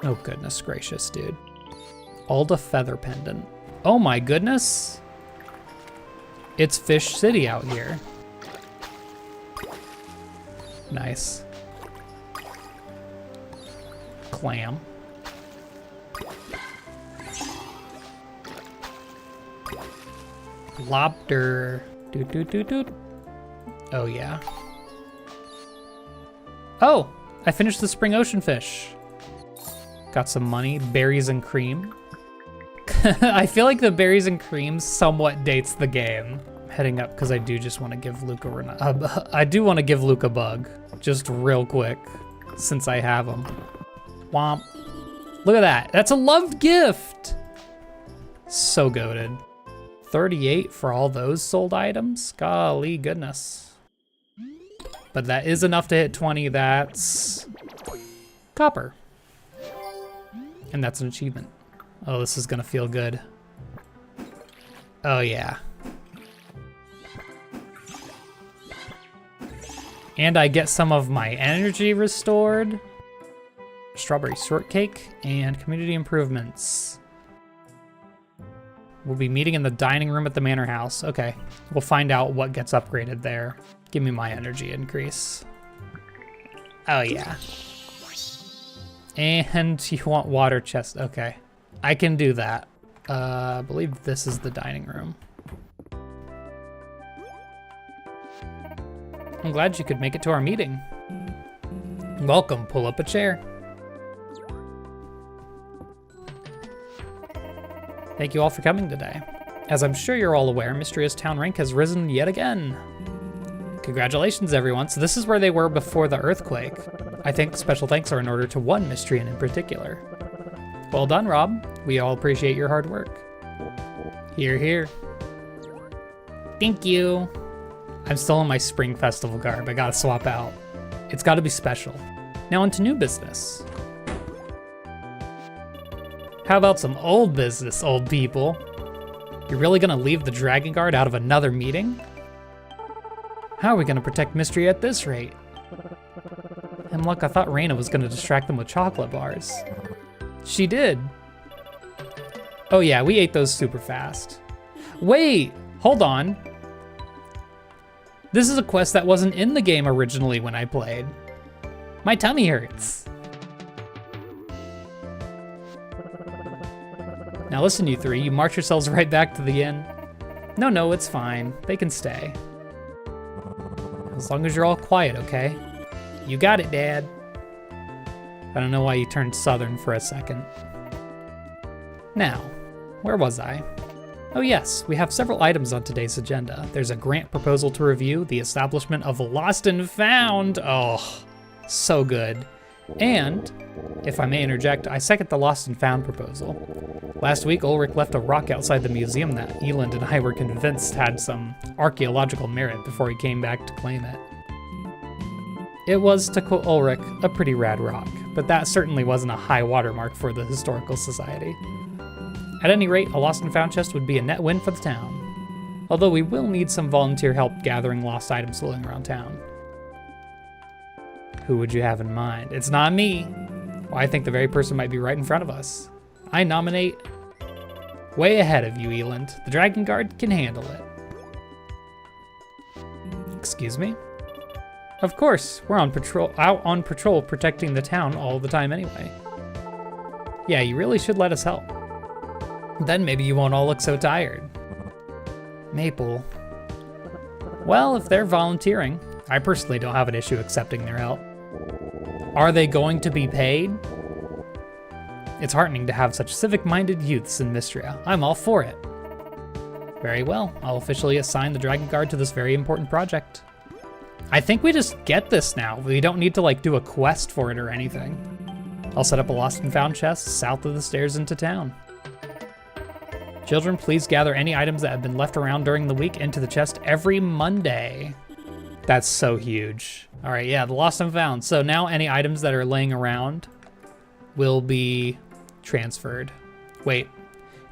Oh, goodness gracious, dude. Alda Feather Pendant. Oh my goodness. It's Fish City out here. Nice. Clam. Lobster. Doot, doot, doot, doot. Oh, yeah. Oh, I finished the spring ocean fish. Got some money, berries and cream. I feel like the berries and cream somewhat dates the game. I'm heading up because I do just want to give Luca I do want to give Luca a bug, just real quick, since I have him. Womp. Look at that. That's a loved gift. So goated. 38 for all those sold items? Golly goodness. But that is enough to hit 20. That's copper. And that's an achievement. Oh, this is gonna feel good. Oh yeah. And I get some of my energy restored. Strawberry shortcake and community improvements. We'll be meeting in the dining room at the manor house. Okay, we'll find out what gets upgraded there. Give me my energy increase. Oh yeah. And you want water chest, okay. I can do that. I believe this is the dining room. I'm glad you could make it to our meeting. Welcome, pull up a chair. Thank you all for coming today. As I'm sure you're all aware, Mistria's town rank has risen yet again. Congratulations, everyone. So this is where they were before the earthquake. I think special thanks are in order to one Mistrian in particular. Well done, Rob. We all appreciate your hard work. Hear, hear. Thank you. I'm still in my spring festival garb. I gotta swap out. It's gotta be special. Now on to new business. How about some old business, old people? You're really gonna leave the Dragon Guard out of another meeting? How are we gonna protect Mistria at this rate? And look, I thought Reina was gonna distract them with chocolate bars. She did. Oh yeah, we ate those super fast. Wait, hold on. This is a quest that wasn't in the game originally when I played. My tummy hurts. Now listen, you three, you march yourselves right back to the inn. No, it's fine. They can stay. As long as you're all quiet, okay? You got it, Dad. I don't know why you turned southern for a second. Now, where was I? Oh yes, we have several items on today's agenda. There's a grant proposal to review, the establishment of Lost and Found. Oh, so good. And, if I may interject, I second the Lost and Found proposal. Last week, Ulrich left a rock outside the museum that Eland and I were convinced had some archaeological merit before he came back to claim it. It was, to quote Ulrich, a pretty rad rock, but that certainly wasn't a high watermark for the Historical Society. At any rate, a Lost and Found chest would be a net win for the town. Although we will need some volunteer help gathering lost items floating around town. Who would you have in mind? It's not me. Well, I think the very person might be right in front of us. I nominate way ahead of you, Eland. The Dragon Guard can handle it. Excuse me? Of course, we're out on patrol protecting the town all the time anyway. Yeah, you really should let us help. Then maybe you won't all look so tired. Maple. Well, if they're volunteering, I personally don't have an issue accepting their help. Are they going to be paid? It's heartening to have such civic-minded youths in Mistria. I'm all for it. Very well, I'll officially assign the Dragon Guard to this very important project. I think we just get this now. We don't need to like do a quest for it or anything. I'll set up a Lost and Found chest south of the stairs into town. Children, please gather any items that have been left around during the week into the chest every Monday. That's so huge. All right, yeah, the Lost and Found. So now any items that are laying around will be transferred. Wait,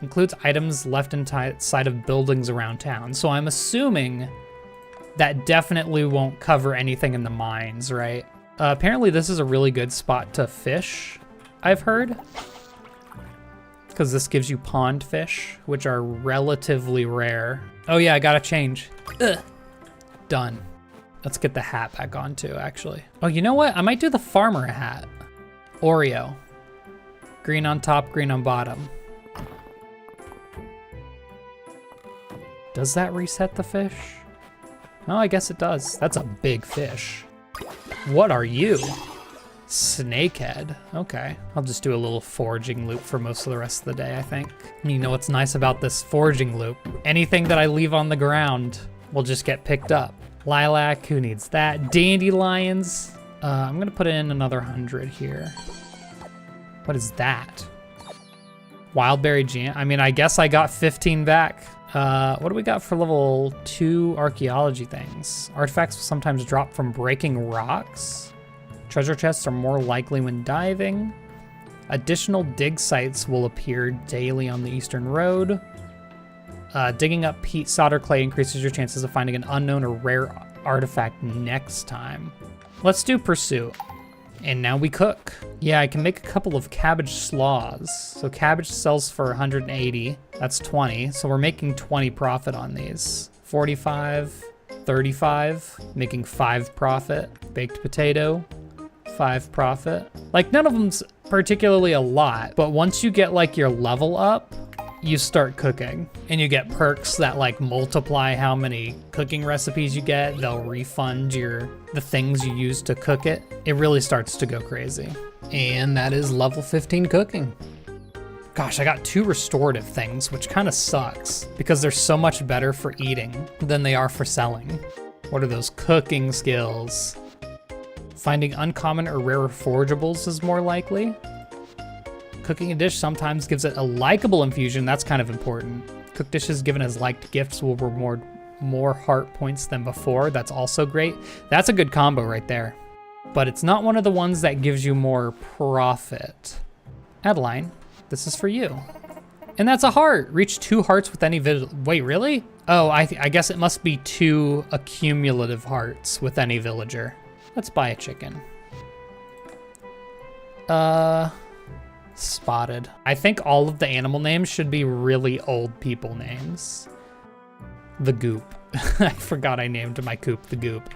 includes items left inside of buildings around town. So I'm assuming that definitely won't cover anything in the mines, right? Apparently this is a really good spot to fish. I've heard. Because this gives you pond fish, which are relatively rare. Oh yeah, I gotta change. Ugh. Done. Let's get the hat back on too, actually. Oh, you know what? I might do the farmer hat. Oreo. Green on top, green on bottom. Does that reset the fish? Oh, I guess it does. That's a big fish. What are you? Snakehead. Okay. I'll just do a little foraging loop for most of the rest of the day, I think. You know what's nice about this foraging loop? Anything that I leave on the ground will just get picked up. Lilac, who needs that? Dandelions. I'm gonna put in another 100 here. What is that? Wildberry jam. I mean, I guess I got 15 back. What do we got for level 2 archaeology things? Artifacts will sometimes drop from breaking rocks. Treasure chests are more likely when diving. Additional dig sites will appear daily on the Eastern Road. Digging up peat, solder, clay increases your chances of finding an unknown or rare artifact next time. Let's do pursuit. And now we cook. Yeah, I can make a couple of cabbage slaws. So cabbage sells for 180. That's 20. So we're making 20 profit on these. 45, 35, making 5 profit. Baked potato, 5 profit. Like none of them's particularly a lot, but once you get like your level up, you start cooking and you get perks that like multiply how many cooking recipes you get. They'll refund the things you use to cook it. It really starts to go crazy. And that is level 15 cooking. Gosh, I got 2 restorative things, which kind of sucks because they're so much better for eating than they are for selling. What are those cooking skills? Finding uncommon or rare forageables is more likely. Cooking a dish sometimes gives it a likable infusion. That's kind of important. Cooked dishes given as liked gifts will reward more heart points than before. That's also great. That's a good combo right there. But it's not one of the ones that gives you more profit. Adeline, this is for you. And that's a heart. Reach 2 hearts with any wait, really? Oh, I guess it must be 2 accumulative hearts with any villager. Let's buy a chicken. Spotted. I think all of the animal names should be really old people names. The Goop. I forgot I named my coop the Goop.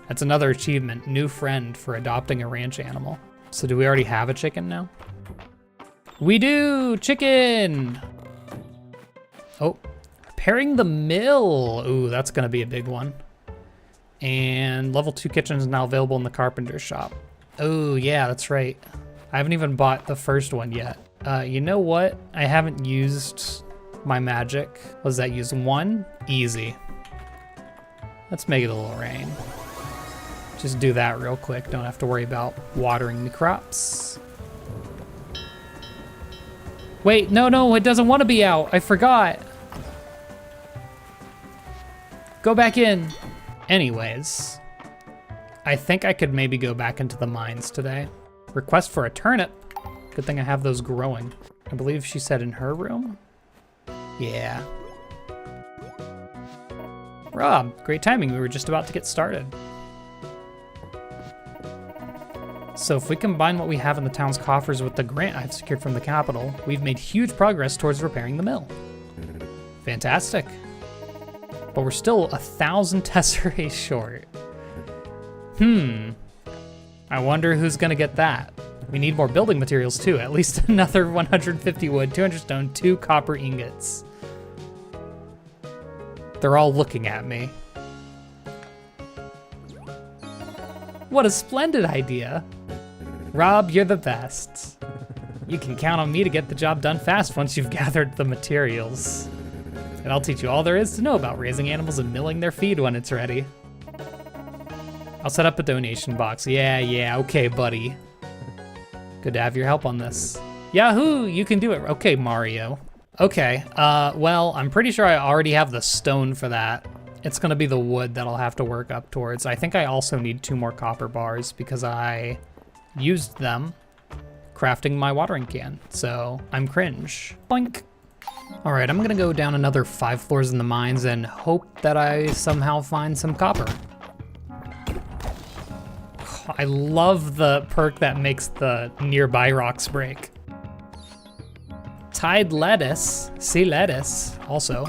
That's another achievement. New friend for adopting a ranch animal. So do we already have a chicken now? We do! Chicken! Oh, repairing the mill. Ooh, that's gonna be a big one. And level 2 kitchen is now available in the carpenter shop. Oh yeah, that's right. I haven't even bought the first one yet. You know what? I haven't used my magic. Was that use 1? Easy. Let's make it a little rain. Just do that real quick. Don't have to worry about watering the crops. Wait, no, it doesn't want to be out. I forgot. Go back in. Anyways, I think I could maybe go back into the mines today. Request for a turnip. Good thing I have those growing. I believe she said in her room. Yeah. Rob, great timing. We were just about to get started. So if we combine what we have in the town's coffers with the grant I've secured from the capital, we've made huge progress towards repairing the mill. Fantastic. But we're still 1,000 tesserae short. I wonder who's gonna get that. We need more building materials too. At least another 150 wood, 200 stone, 2 copper ingots. They're all looking at me. What a splendid idea. Rob, you're the best. You can count on me to get the job done fast once you've gathered the materials. And I'll teach you all there is to know about raising animals and milling their feed when it's ready. I'll set up a donation box. Yeah, okay, buddy. Good to have your help on this. Yahoo, you can do it. Okay, Mario. Okay, well, I'm pretty sure I already have the stone for that. It's gonna be the wood that I'll have to work up towards. I think I also need 2 more copper bars because I used them crafting my watering can. So I'm cringe. Boink. All right, I'm gonna go down another 5 floors in the mines and hope that I somehow find some copper. I love the perk that makes the nearby rocks break. Tide lettuce, sea lettuce, also.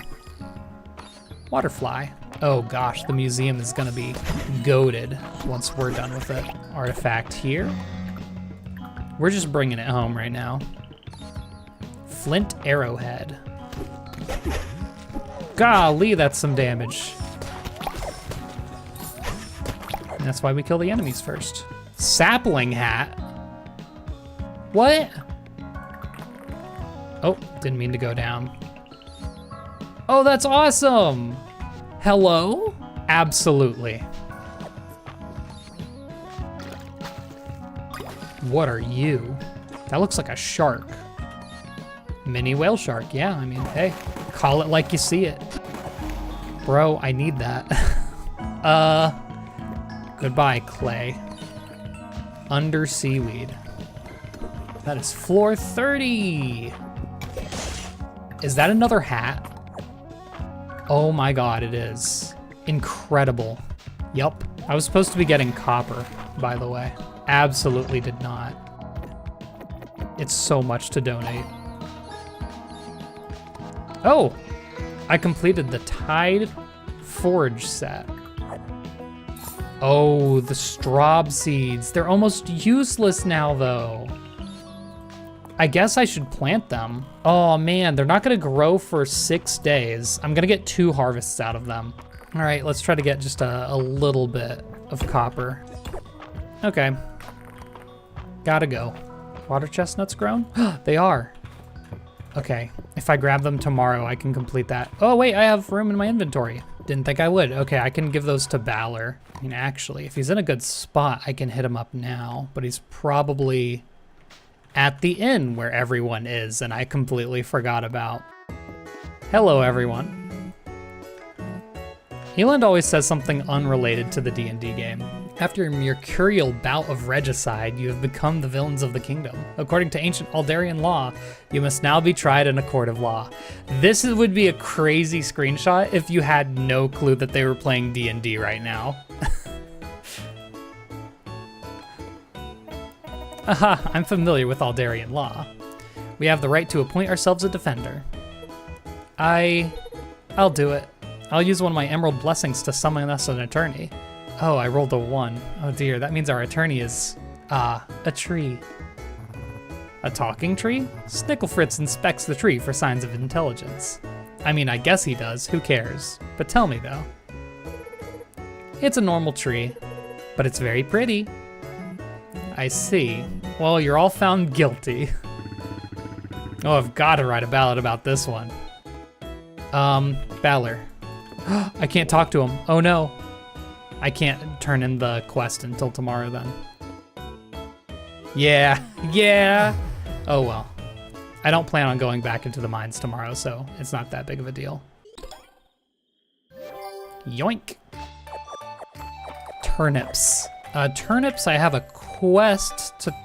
Waterfly. Oh gosh, the museum is gonna be goated once we're done with it. Artifact here. We're just bringing it home right now. Flint arrowhead. Golly, that's some damage. And that's why we kill the enemies first. Sapling hat? What? Oh, didn't mean to go down. Oh, that's awesome! Hello? Absolutely. What are you? That looks like a shark. Mini whale shark, yeah, I mean, hey, call it like you see it. Bro, I need that. Goodbye, clay. Under seaweed. That is floor 30. Is that another hat? Oh my God, it is. Incredible. Yup. I was supposed to be getting copper, by the way. Absolutely did not. It's so much to donate. Oh, I completed the Tide Forge set. Oh, the straw seeds. They're almost useless now though. I guess I should plant them. Oh man, they're not gonna grow for 6 days. I'm gonna get 2 harvests out of them. All right, let's try to get just a little bit of copper. Okay, gotta go. Water chestnuts grown? They are. Okay, if I grab them tomorrow, I can complete that. Oh wait, I have room in my inventory. Didn't think I would. Okay, I can give those to Balor. I mean, actually, if he's in a good spot, I can hit him up now, but he's probably at the inn where everyone is, and I completely forgot about. Hello, everyone. Eland always says something unrelated to the D&D game. After a mercurial bout of regicide, you have become the villains of the kingdom. According to ancient Aldarian law, you must now be tried in a court of law. This would be a crazy screenshot if you had no clue that they were playing D&D right now. Aha, I'm familiar with Aldarian law. We have the right to appoint ourselves a defender. I'll do it. I'll use one of my emerald blessings to summon us an attorney. Oh, I rolled a 1. Oh dear, that means our attorney is, a tree. A talking tree? Snicklefritz inspects the tree for signs of intelligence. I mean, I guess he does, who cares? But tell me though. It's a normal tree, but it's very pretty. I see. Well, you're all found guilty. Oh, I've gotta write a ballad about this one. Balor. I can't talk to him, oh no. I can't turn in the quest until tomorrow then. Yeah. Oh well. I don't plan on going back into the mines tomorrow, so it's not that big of a deal. Yoink. Turnips. Turnips, I have a quest to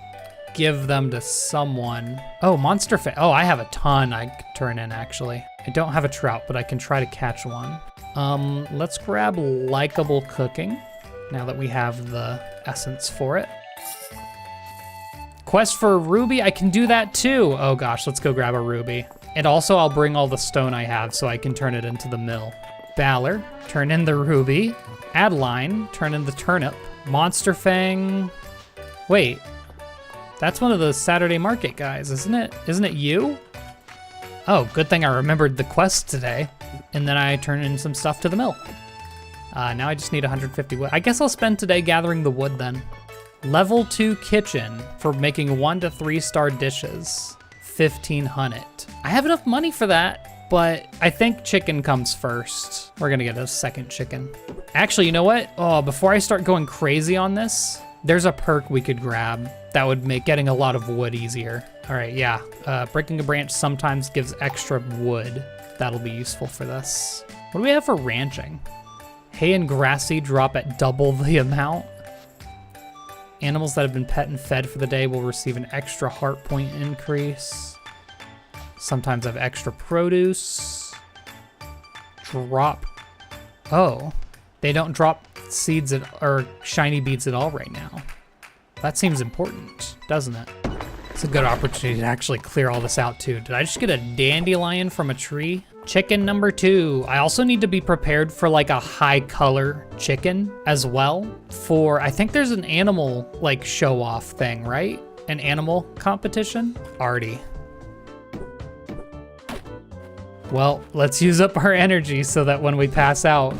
give them to someone. Oh, monster fish. Oh, I have a ton I could turn in actually. I don't have a trout, but I can try to catch one. Let's grab likable cooking now that we have the essence for it. Quest for a ruby, I can do that too. Oh gosh, let's go grab a ruby. And also I'll bring all the stone I have so I can turn it into the mill. Balor, turn in the ruby. Adeline, turn in the turnip. Monster Fang, wait, that's one of the Saturday market guys, isn't it? Isn't it you? Oh, good thing I remembered the quest today. And then I turn in some stuff to the mill. Now I just need 150 wood. I guess I'll spend today gathering the wood then. Level 2 kitchen for making 1 to 3 star dishes. 1500. I have enough money for that, but I think chicken comes first. We're gonna get a second chicken. Actually, you know what? Oh, before I start going crazy on this, there's a perk we could grab that would make getting a lot of wood easier. All right, yeah. Breaking a branch sometimes gives extra wood. That'll be useful for this. What do we have for ranching? Hay and grassy drop at double the amount. Animals that have been pet and fed for the day will receive an extra heart point increase. Sometimes I have extra produce. Drop. Oh, they don't drop seeds or shiny beads at all right now. That seems important, doesn't it? It's a good opportunity to actually clear all this out too. Did I just get a dandelion from a tree? Chicken number 2. I also need to be prepared for like a high color chicken as well for, I think there's an animal like show off thing, right? An animal competition? Arty. Well, let's use up our energy so that when we pass out,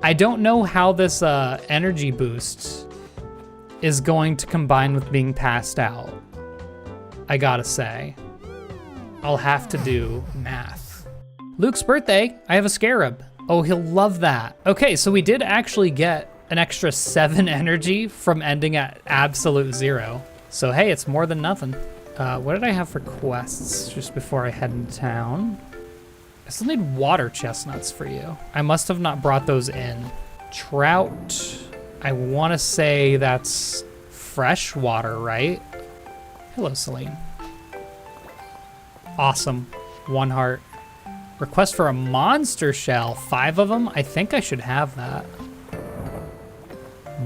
I don't know how this energy boost is going to combine with being passed out. I gotta say, I'll have to do math. Luke's birthday, I have a scarab. Oh, he'll love that. Okay, so we did actually get an extra 7 energy from ending at absolute 0. So hey, it's more than nothing. What did I have for quests just before I head into town? I still need water chestnuts for you. I must have not brought those in. Trout, I wanna say that's fresh water, right? Hello, Celine. Awesome, 1 heart. Request for a monster shell, 5 of them? I think I should have that.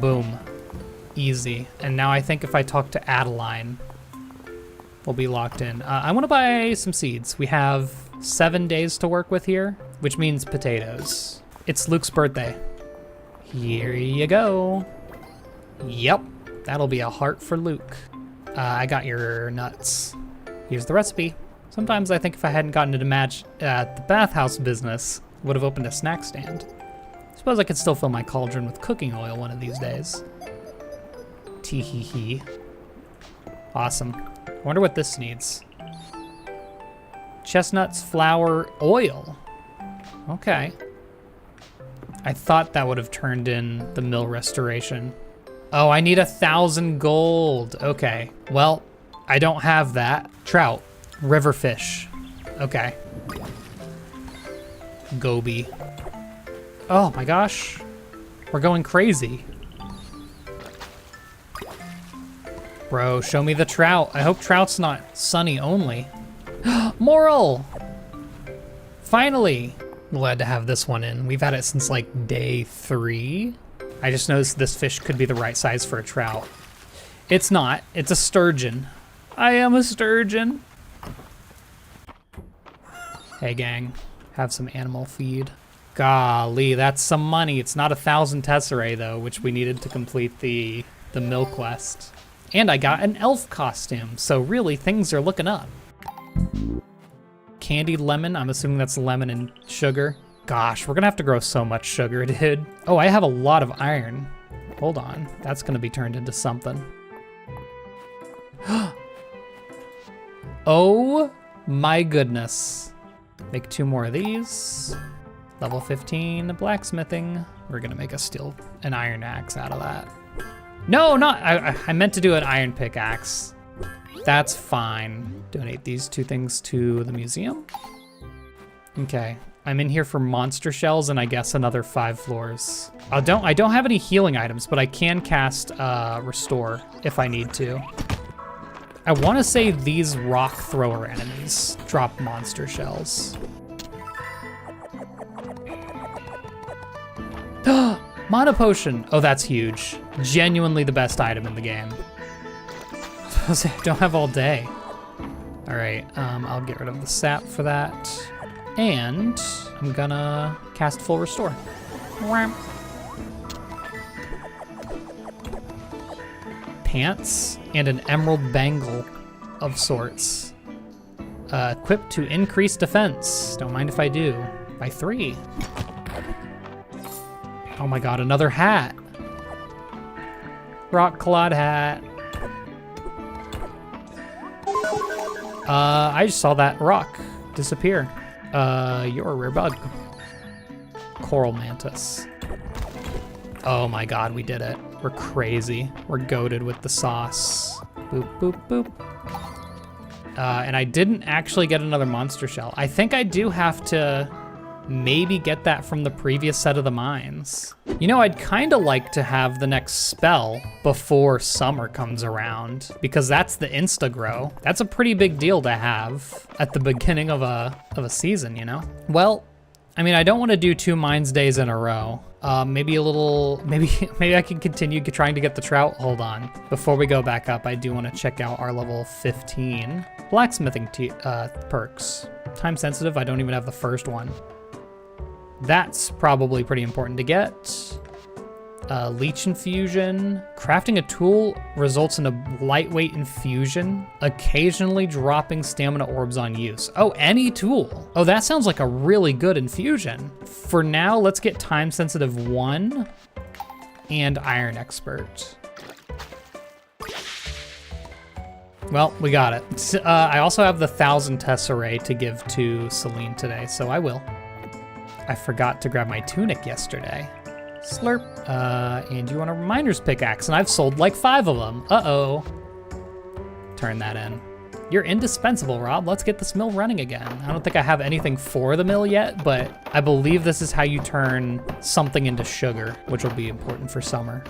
Boom, easy. And now I think if I talk to Adeline, we'll be locked in. I wanna buy some seeds. We have 7 days to work with here, which means potatoes. It's Luke's birthday. Here you go. Yep, that'll be a heart for Luke. I got your nuts. Here's the recipe. Sometimes I think if I hadn't gotten into match at the bathhouse business, I would have opened a snack stand. Suppose I could still fill my cauldron with cooking oil one of these days. Tee-hee-hee. Awesome. I wonder what this needs. Chestnuts, flour, oil. Okay. I thought that would have turned in the mill restoration. Oh, I need 1,000 gold. Okay, well, I don't have that. Trout, river fish. Okay. Goby. Oh my gosh, we're going crazy. Bro, show me the trout. I hope trout's not sunny only. Moral! Finally! Glad to have this one in. We've had it since like day 3. I just noticed this fish could be the right size for a trout. It's not, it's a sturgeon. I am a sturgeon. Hey gang, have some animal feed. Golly, that's some money. It's not 1,000 tesserae though, which we needed to complete the mill quest. And I got an elf costume, so really things are looking up. Candied lemon, I'm assuming that's lemon and sugar. Gosh, we're gonna have to grow so much sugar, dude. Oh, I have a lot of iron. Hold on, that's gonna be turned into something. Oh my goodness. Make 2 more of these. Level 15 blacksmithing. We're gonna make an iron axe out of that. No, I meant to do an iron pickaxe. That's fine. Donate these 2 things to the museum. Okay, I'm in here for monster shells and I guess another 5 floors. I don't have any healing items, but I can cast restore if I need to. I wanna say these rock thrower enemies drop monster shells. Mana potion, oh that's huge. Genuinely the best item in the game. I don't have all day. All right, I'll get rid of the sap for that. And I'm gonna cast full restore. Pants and an emerald bangle of sorts. Equipped to increase defense. Don't mind if I do. By 3. Oh my god, another hat. Rock clod hat. I just saw that rock disappear. You're a rare bug. Coral mantis. Oh my god, we did it. We're crazy. We're goated with the sauce. Boop, boop, boop. And I didn't actually get another monster shell. I think I do have to maybe get that from the previous set of the mines. You know, I'd kind of like to have the next spell before summer comes around, because that's the insta-grow. That's a pretty big deal to have at the beginning of a season, you know? Well, I mean, I don't want to do 2 mines days in a row. Maybe a little, maybe I can continue trying to get the trout. Hold on. Before we go back up, I do want to check out our level 15 blacksmithing perks. Time sensitive, I don't even have the first one. That's probably pretty important to get. Leech infusion. Crafting a tool results in a lightweight infusion, occasionally dropping stamina orbs on use. Oh, any tool. Oh, that sounds like a really good infusion. For now, let's get time sensitive 1 and iron expert. Well, we got it. I also have the 1,000 tesserae to give to Celine today, so I will. I forgot to grab my tunic yesterday. Slurp. And you want a miner's pickaxe, and I've sold like 5 of them. Uh-oh. Turn that in. You're indispensable, Rob. Let's get this mill running again. I don't think I have anything for the mill yet, but I believe this is how you turn something into sugar, which will be important for summer.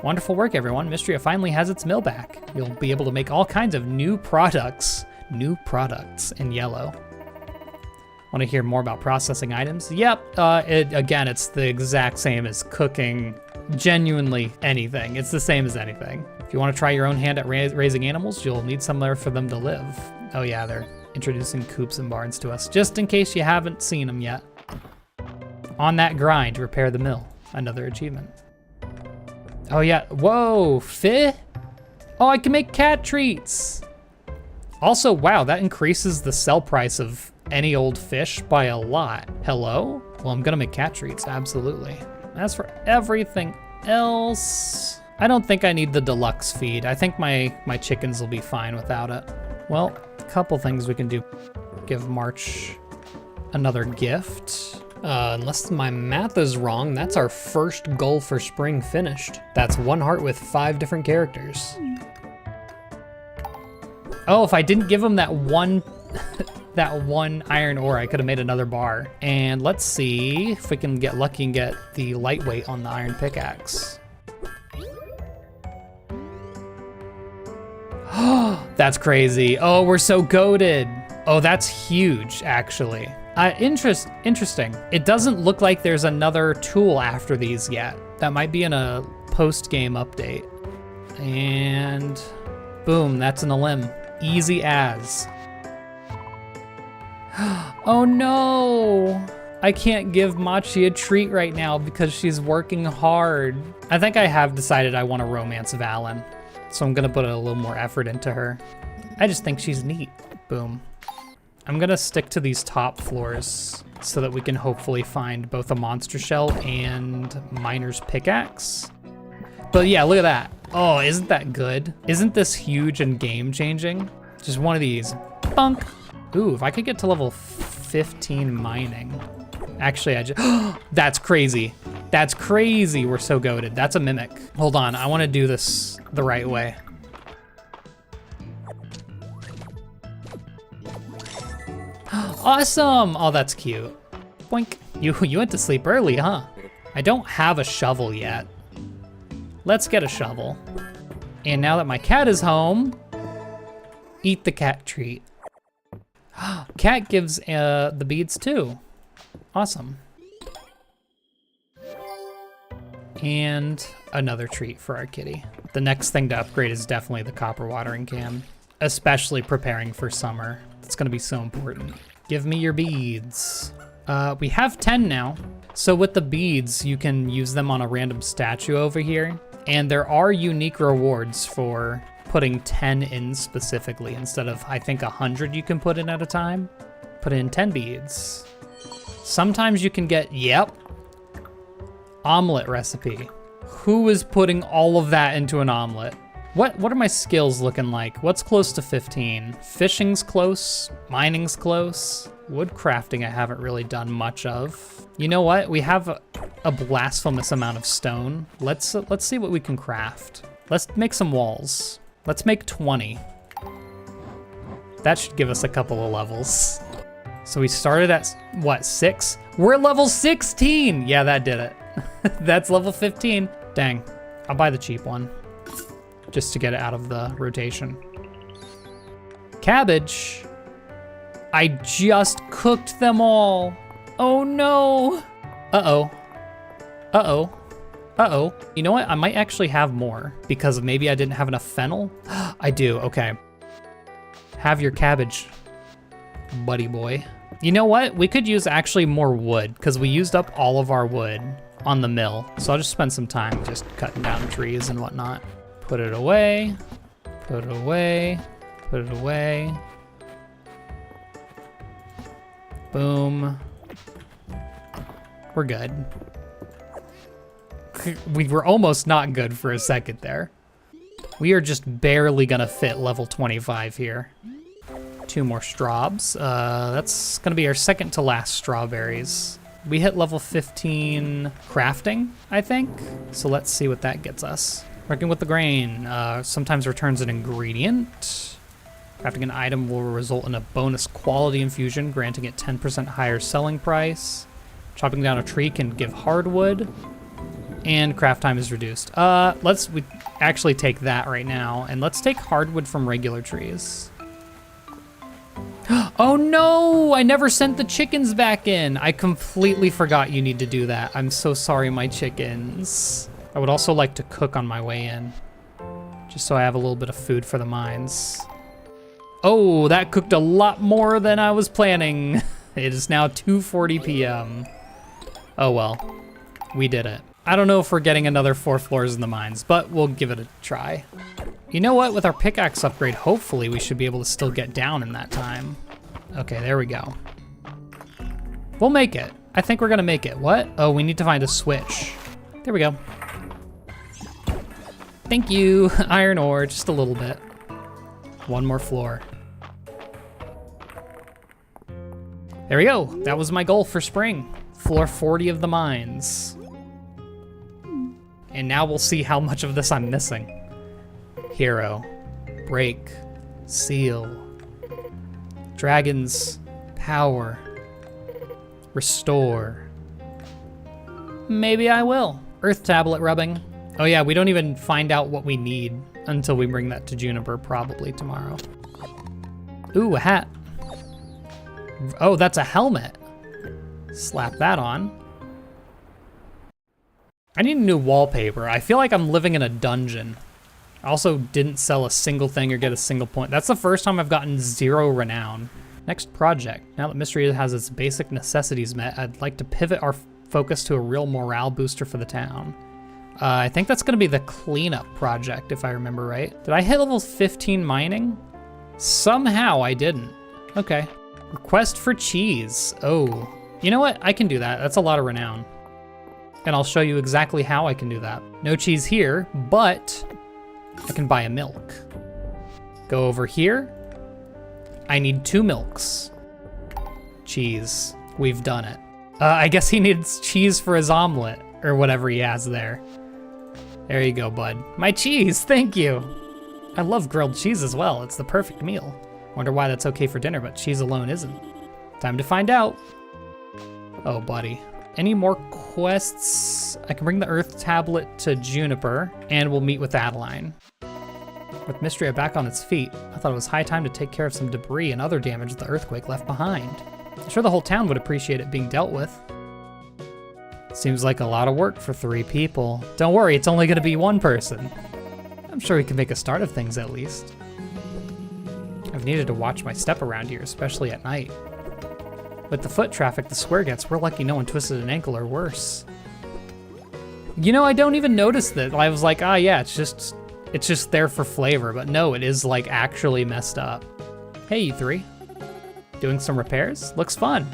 Wonderful work, everyone. Mistria finally has its mill back. You'll be able to make all kinds of new products in yellow. Want to hear more about processing items? Yep, again, it's the exact same as cooking genuinely anything. It's the same as anything. If you want to try your own hand at raising animals, you'll need somewhere for them to live. Oh yeah, they're introducing coops and barns to us, just in case you haven't seen them yet. On that grind, repair the mill. Another achievement. Oh yeah, whoa, fish? Oh, I can make cat treats. Also, wow, that increases the sell price of any old fish by a lot. Hello? Well, I'm gonna make cat treats, absolutely. As for everything else, I don't think I need the deluxe feed. I think my chickens will be fine without it. Well, a couple things we can do. Give March another gift. Unless my math is wrong, that's our first goal for spring finished. That's 1 heart with 5 different characters. Oh, if I didn't give him that one that one iron ore, I could have made another bar. And let's see if we can get lucky and get the lightweight on the iron pickaxe. That's crazy. Oh, we're so goated. Oh, that's huge, actually. Interesting. It doesn't look like there's another tool after these yet. That might be in a post-game update. And boom, that's an limb. Easy as. Oh no! I can't give Machi a treat right now because she's working hard. I think I have decided I want to romance Valen, so I'm gonna put a little more effort into her. I just think she's neat. Boom. I'm gonna stick to these top floors so that we can hopefully find both a monster shell and miner's pickaxe. But yeah, look at that. Oh, isn't that good? Isn't this huge and game changing? Just one of these. Bunk. Ooh, if I could get to level 15 mining. Actually, that's crazy. That's crazy, we're so goated. That's a mimic. Hold on, I wanna do this the right way. Awesome, oh, that's cute. Boink, you went to sleep early, huh? I don't have a shovel yet. Let's get a shovel. And now that my cat is home, eat the cat treat. Cat gives the beads too. Awesome. And another treat for our kitty. The next thing to upgrade is definitely the copper watering can, especially preparing for summer. It's gonna be so important. Give me your beads. We have 10 now. So with the beads, you can use them on a random statue over here. And there are unique rewards for putting 10 in specifically instead of, I think, 100 you can put in at a time. Put in 10 beads. Sometimes you can get, yep, omelet recipe. Who is putting all of that into an omelet? What are my skills looking like? What's close to 15? Fishing's close, mining's close. Wood crafting I haven't really done much of. You know what? We have a blasphemous amount of stone. Let's see what we can craft. Let's make some walls. Let's make 20. That should give us a couple of levels. So we started at, what, 6? We're at level 16! Yeah, that did it. That's level 15. Dang, I'll buy the cheap one, just to get it out of the rotation. Cabbage. I just cooked them all. Oh no. Uh-oh. Uh-oh. Uh-oh. You know what? I might actually have more because maybe I didn't have enough fennel. I do, okay. Have your cabbage, buddy boy. You know what? We could use actually more wood because we used up all of our wood on the mill. So I'll just spend some time just cutting down trees and whatnot. Put it away, put it away, put it away. Boom. We're good. We were almost not good for a second there. We are just barely gonna fit level 25 here. 2 more strawbs. That's gonna be our second to last strawberries. We hit level 15 crafting, I think. So let's see what that gets us. Working with the grain sometimes returns an ingredient. Crafting an item will result in a bonus quality infusion, granting it 10% higher selling price. Chopping down a tree can give hardwood. And craft time is reduced. We actually take that right now, and let's take hardwood from regular trees. Oh no, I never sent the chickens back in. I completely forgot you need to do that. I'm so sorry, my chickens. I would also like to cook on my way in, just so I have a little bit of food for the mines. Oh, that cooked a lot more than I was planning. It is now 2:40 p.m. Oh well, we did it. I don't know if we're getting another 4 floors in the mines, but we'll give it a try. You know what, with our pickaxe upgrade, hopefully we should be able to still get down in that time. Okay, there we go. We'll make it. I think we're gonna make it. What? Oh, we need to find a switch. There we go. Thank you, iron ore, just a little bit. 1 more floor. There we go, that was my goal for spring. Floor 40 of the mines. And now we'll see how much of this I'm missing. Hero, break, seal, dragons, power, restore. Maybe I will. Earth tablet rubbing. Oh yeah, we don't even find out what we need until we bring that to Juniper probably tomorrow. Ooh, a hat. Oh, that's a helmet. Slap that on. I need a new wallpaper. I feel like I'm living in a dungeon. I also didn't sell a single thing or get a single point. That's the first time I've gotten 0 renown. Next project. Now that Mistria has its basic necessities met, I'd like to pivot our focus to a real morale booster for the town. I think that's gonna be the cleanup project, if I remember right. Did I hit level 15 mining? Somehow I didn't. Okay. Request for cheese. Oh, you know what? I can do that. That's a lot of renown. And I'll show you exactly how I can do that. No cheese here, but I can buy a milk. Go over here. I need 2 milks. Cheese. We've done it. I guess he needs cheese for his omelet, or whatever he has there. There you go, bud. My cheese, thank you. I love grilled cheese as well. It's the perfect meal. Wonder why that's okay for dinner, but cheese alone isn't. Time to find out. Oh, buddy. Any more quests? I can bring the Earth tablet to Juniper, and we'll meet with Adeline. With Mistria back on its feet, I thought it was high time to take care of some debris and other damage the earthquake left behind. I'm sure the whole town would appreciate it being dealt with. Seems like a lot of work for 3 people. Don't worry, it's only gonna be 1 person. I'm sure we can make a start of things at least. I've needed to watch my step around here, especially at night. With the foot traffic the square gets, we're lucky no one twisted an ankle or worse. You know, I don't even notice that. I was like, ah, yeah, it's just there for flavor, but no, it is like actually messed up. Hey, you 3. Doing some repairs? Looks fun.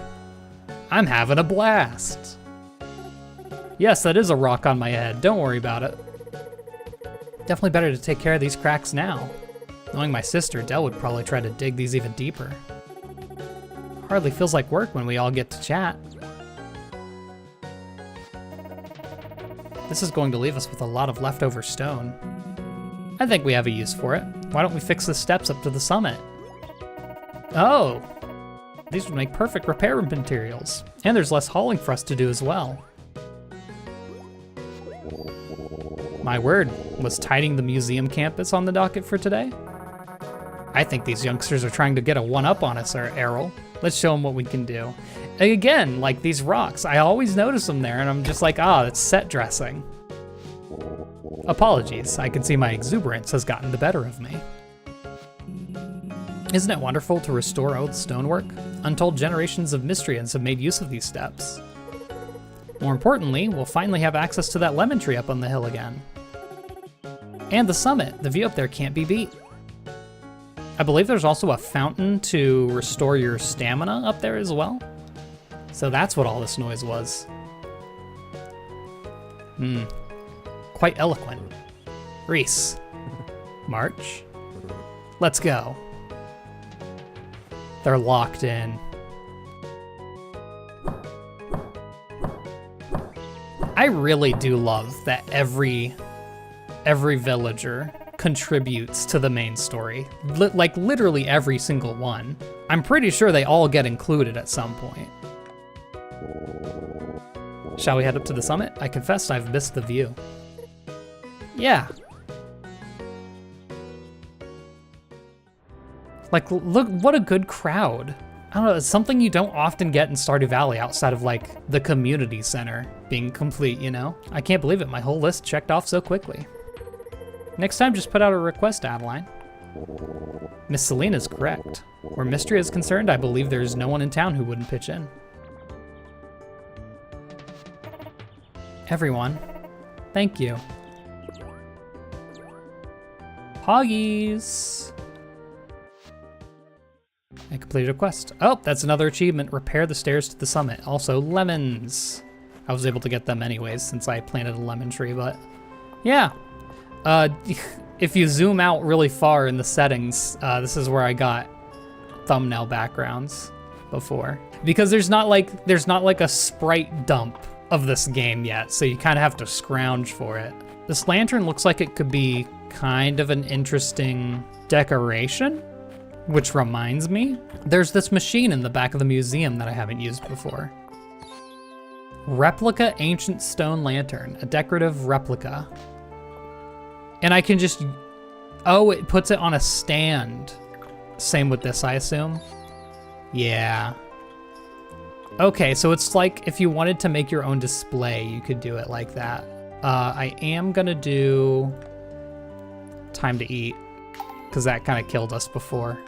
I'm having a blast. Yes, that is a rock on my head. Don't worry about it. Definitely better to take care of these cracks now. Knowing my sister, Del would probably try to dig these even deeper. Hardly feels like work when we all get to chat. This is going to leave us with a lot of leftover stone. I think we have a use for it. Why don't we fix the steps up to the summit? Oh, these would make perfect repair materials. And there's less hauling for us to do as well. My word, was tidying the museum campus on the docket for today? I think these youngsters are trying to get a one-up on us, Errol. Let's show them what we can do. Again, like these rocks, I always notice them there and I'm just like, ah, it's set dressing. Apologies, I can see my exuberance has gotten the better of me. Isn't it wonderful to restore old stonework? Untold generations of Mistrians have made use of these steps. More importantly, we'll finally have access to that lemon tree up on the hill again. And the summit, the view up there can't be beat. I believe there's also a fountain to restore your stamina up there as well. So that's what all this noise was. Quite eloquent. Reese. March. Let's go. They're locked in. I really do love that every villager contributes to the main story. Like literally every single one. I'm pretty sure they all get included at some point. Shall we head up to the summit? I confess I've missed the view. Yeah. Like, look, what a good crowd. I don't know, it's something you don't often get in Stardew Valley outside of like the community center being complete, you know? I can't believe it, my whole list checked off so quickly. Next time, just put out a request, Adeline. Miss Selena's correct. Where Mistria is concerned, I believe there's no one in town who wouldn't pitch in. Everyone, thank you. Hoggies! I completed a quest. Oh, that's another achievement. Repair the stairs to the summit. Also, lemons. I was able to get them anyways since I planted a lemon tree, but yeah. If you zoom out really far in the settings, this is where I got thumbnail backgrounds before. Because there's not like a sprite dump of this game yet, so you kind of have to scrounge for it. This lantern looks like it could be kind of an interesting decoration. Which reminds me, there's this machine in the back of the museum that I haven't used before. Replica ancient stone lantern, a decorative replica. And I can just, oh, it puts it on a stand. Same with this, I assume. Yeah. Okay, so it's like if you wanted to make your own display, you could do it like that. I am gonna do time to eat, because that kind of killed us before.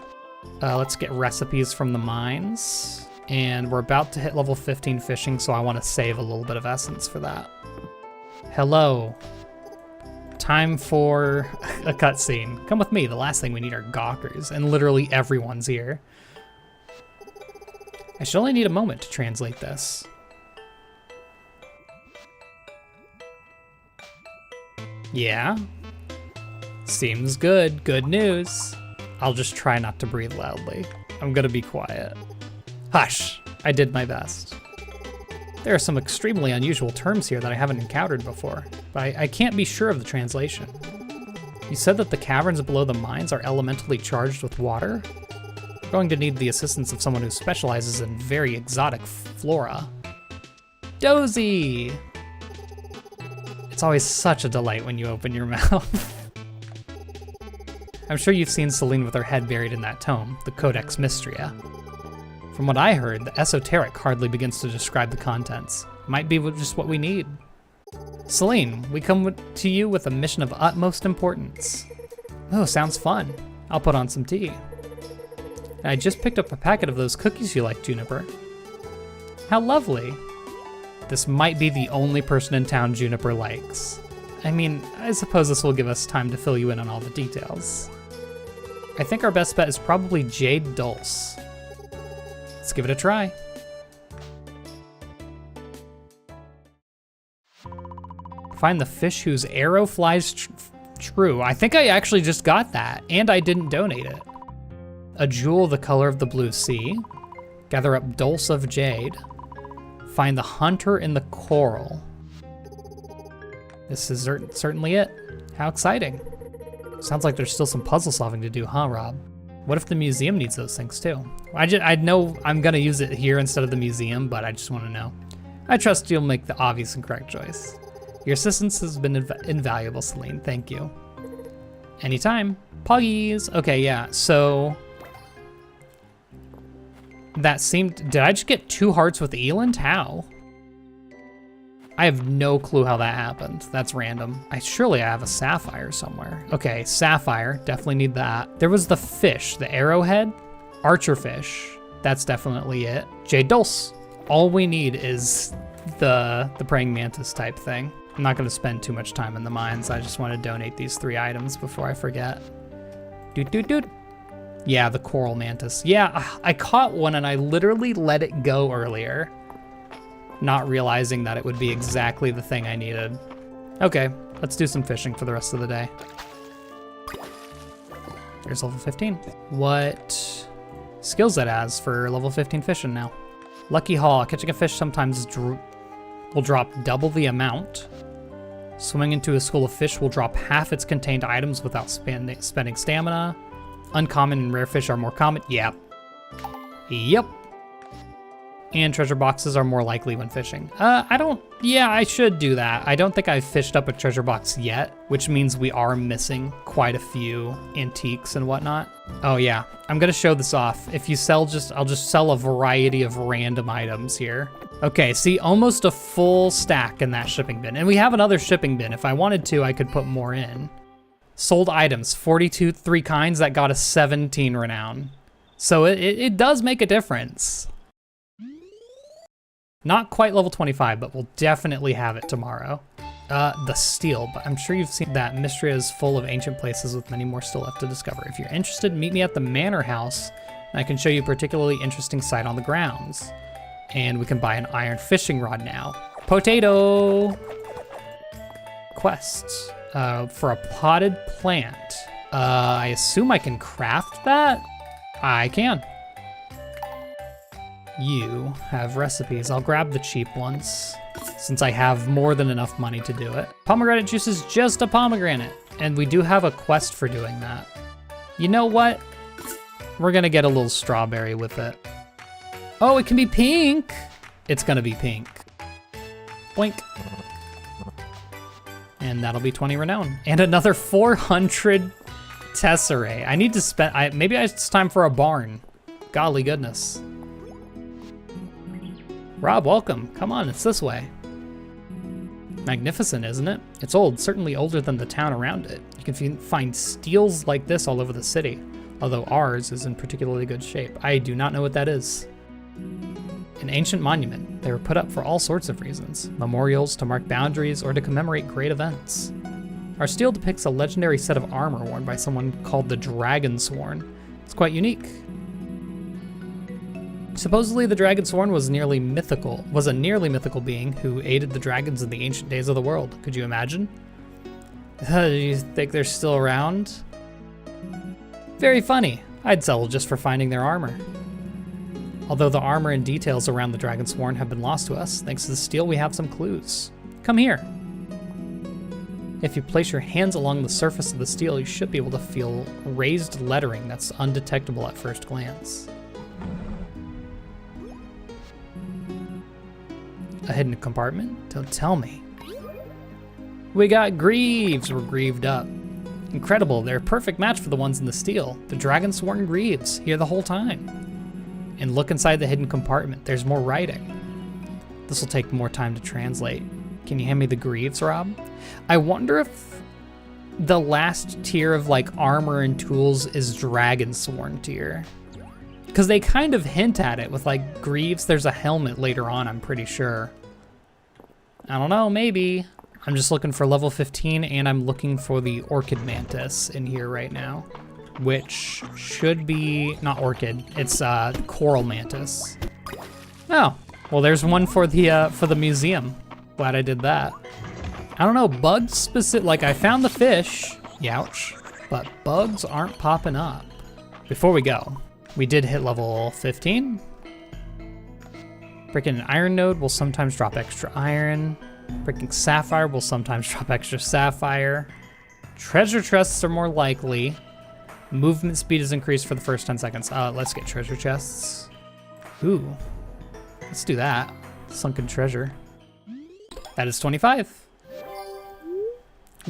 Let's get recipes from the mines. And we're about to hit level 15 fishing, so I want to save a little bit of essence for that. Hello. Time for a cutscene. Come with me, the last thing we need are gawkers, and literally everyone's here. I should only need a moment to translate this. Yeah? Seems good. Good news. I'll just try not to breathe loudly. I'm gonna be quiet. Hush! I did my best. There are some extremely unusual terms here that I haven't encountered before, but I can't be sure of the translation. You said that the caverns below the mines are elementally charged with water? We're going to need the assistance of someone who specializes in very exotic flora. Dozy! It's always such a delight when you open your mouth. I'm sure you've seen Celine with her head buried in that tome, the Codex Mistria. From what I heard, the esoteric hardly begins to describe the contents. Might be just what we need. Celine, we come to you with a mission of utmost importance. Oh, sounds fun. I'll put on some tea. And I just picked up a packet of those cookies you like, Juniper. How lovely. This might be the only person in town Juniper likes. I mean, I suppose this will give us time to fill you in on all the details. I think our best bet is probably Jade Dulce. Let's give it a try. Find the fish whose arrow flies true. I think I actually just got that, and I didn't donate it. A jewel the color of the blue sea. Gather up Dulce of Jade. Find the hunter in the coral. This is certainly it. How exciting. Sounds like there's still some puzzle solving to do, huh, Rob? What if the museum needs those things too? I know I'm gonna use it here instead of the museum, but I just wanna know. I trust you'll make the obvious and correct choice. Your assistance has been invaluable, Celine, thank you. Anytime. Poggies! Okay, yeah, so That seemed, did I just get 2 hearts with Eland? How? I have no clue how that happened. That's random. Surely I have a sapphire somewhere. Okay, sapphire, definitely need that. There was the fish, the arrowhead, archer fish. That's definitely it. Jade Dulce. All we need is the praying mantis type thing. I'm not gonna spend too much time in the mines. I just want to donate these 3 items before I forget. Doot doot doot. Yeah, the coral mantis. Yeah, I caught one and I literally let it go earlier, not realizing that it would be exactly the thing I needed. Okay, let's do some fishing for the rest of the day. Here's level 15. What skills that has for level 15 fishing now? Lucky haul. Catching a fish sometimes will drop double the amount. Swimming into a school of fish will drop half its contained items without spending stamina. Uncommon and rare fish are more common. Yep. Yep. And treasure boxes are more likely when fishing. Yeah, I should do that. I don't think I've fished up a treasure box yet, which means we are missing quite a few antiques and whatnot. Oh yeah, I'm gonna show this off. If you sell I'll just sell a variety of random items here. Okay, see, almost a full stack in that shipping bin. And we have another shipping bin. If I wanted to, I could put more in. Sold items, 42, 3 kinds, that got us 17 renown. So it does make a difference. Not quite level 25, but we'll definitely have it tomorrow. The steel, but I'm sure you've seen that Mistria is full of ancient places with many more still left to discover. If you're interested, meet me at the manor house, and I can show you a particularly interesting site on the grounds. And we can buy an iron fishing rod now. Potato! Quests. For a potted plant. I assume I can craft that? I can. You have recipes. I'll grab the cheap ones since I have more than enough money to do it. Pomegranate juice is just a pomegranate, and we do have a quest for doing that. You know what? We're gonna get a little strawberry with it. Oh, it can be pink. It's gonna be pink. Blink. And that'll be 20 renown. And another 400 tesserae. I need to spend, maybe it's time for a barn. Golly goodness. Rob, welcome. Come on, it's this way. Magnificent, isn't it? It's old, certainly older than the town around it. You can find steels like this all over the city, although ours is in particularly good shape. I do not know what that is. An ancient monument. They were put up for all sorts of reasons. Memorials to mark boundaries or to commemorate great events. Our steel depicts a legendary set of armor worn by someone called the Dragonsworn. It's quite unique. Supposedly the Dragonsworn was a nearly mythical being who aided the dragons in the ancient days of the world. Could you imagine? Do you think they're still around? Very funny. I'd settle just for finding their armor. Although the armor and details around the Dragonsworn have been lost to us, thanks to the steel we have some clues. Come here. If you place your hands along the surface of the steel, you should be able to feel raised lettering that's undetectable at first glance. A hidden compartment? Don't tell me. We got greaves. We're greaved up. Incredible, they're a perfect match for the ones in the steel. The Dragonsworn greaves, here the whole time. And look inside the hidden compartment, there's more writing. This will take more time to translate. Can you hand me the greaves, Rob? I wonder if the last tier of like armor and tools is Dragonsworn tier. Because they kind of hint at it with like greaves. There's a helmet later on, I'm pretty sure. I don't know, maybe. I'm just looking for level 15 and I'm looking for the orchid mantis in here right now. Which should be, not orchid, it's coral mantis. Oh, well there's one for the museum. Glad I did that. I don't know, bugs specific, like I found the fish, youch, but bugs aren't popping up. Before we go, we did hit level 15. Breaking an iron node will sometimes drop extra iron. Breaking sapphire will sometimes drop extra sapphire. Treasure chests are more likely. Movement speed is increased for the first 10 seconds. Let's get treasure chests. Ooh, let's do that. Sunken treasure. That is 25.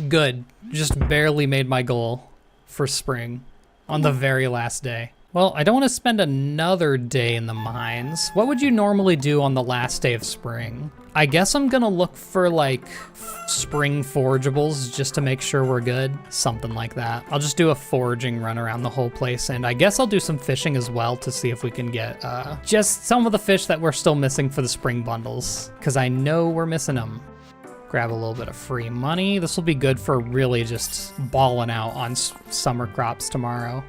Good, just barely made my goal for spring on the very last day. Well, I don't want to spend another day in the mines. What would you normally do on the last day of spring? I guess I'm gonna look for like spring forageables just to make sure we're good. Something like that. I'll just do a foraging run around the whole place, and I guess I'll do some fishing as well to see if we can get just some of the fish that we're still missing for the spring bundles, because I know we're missing them. Grab a little bit of free money. This will be good for really just balling out on summer crops tomorrow.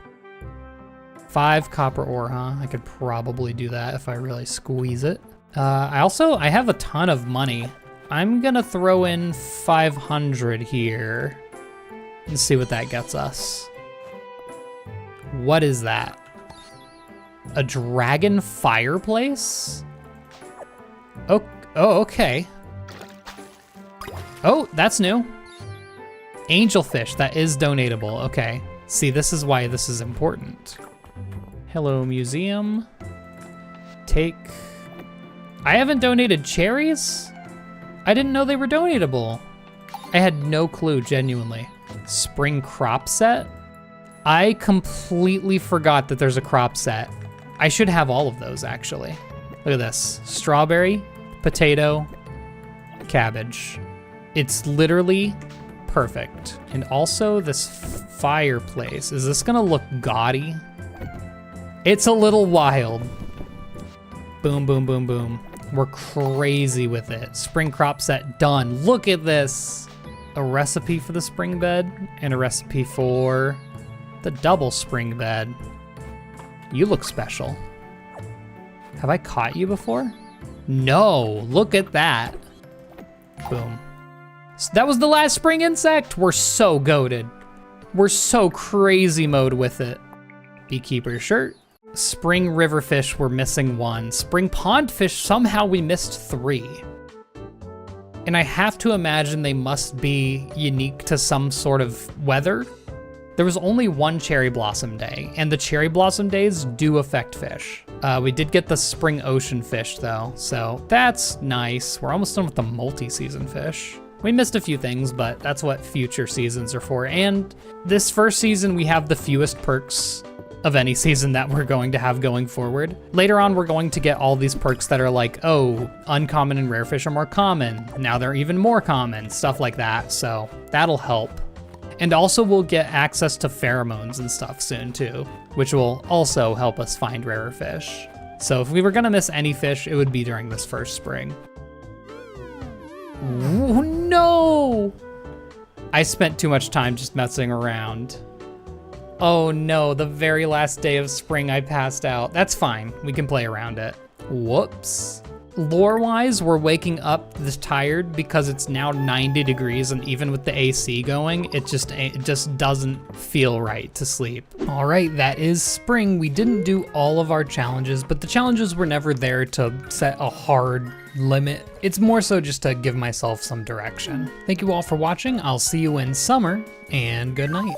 5 copper ore, huh? I could probably do that if I really squeeze it. I have a ton of money. I'm gonna throw in 500 here and see what that gets us. What is that? A dragon fireplace? Oh, okay. Oh, that's new. Angelfish, that is donatable, okay. See, this is why this is important. Hello, museum. Take. I haven't donated cherries? I didn't know they were donatable. I had no clue, genuinely. Spring crop set? I completely forgot that there's a crop set. I should have all of those, actually. Look at this. Strawberry, potato, cabbage. It's literally perfect. And also this fireplace. Is this gonna look gaudy? It's a little wild. Boom, boom, boom, boom. We're crazy with it. Spring crop set done. Look at this. A recipe for the spring bed and a recipe for the double spring bed. You look special. Have I caught you before? No, look at that. Boom. So that was the last spring insect. We're so goated. We're so crazy mode with it. Beekeeper shirt. Spring river fish, we're missing 1. Spring pond fish, somehow we missed 3. And I have to imagine they must be unique to some sort of weather. There was only 1 cherry blossom day, and the cherry blossom days do affect fish. We did get the spring ocean fish though, so that's nice. We're almost done with the multi-season fish. We missed a few things, but that's what future seasons are for. And this first season, we have the fewest perks of any season that we're going to have going forward. Later on, we're going to get all these perks that are like, oh, uncommon and rare fish are more common. Now they're even more common, stuff like that. So that'll help. And also we'll get access to pheromones and stuff soon too, which will also help us find rarer fish. So if we were gonna miss any fish, it would be during this first spring. Ooh, no! I spent too much time just messing around. Oh no, the very last day of spring I passed out. That's fine, we can play around it. Whoops. Lore-wise, we're waking up this tired because it's now 90 degrees, and even with the AC going, it just doesn't feel right to sleep. All right, that is spring. We didn't do all of our challenges, but the challenges were never there to set a hard limit. It's more so just to give myself some direction. Thank you all for watching. I'll see you in summer, and good night.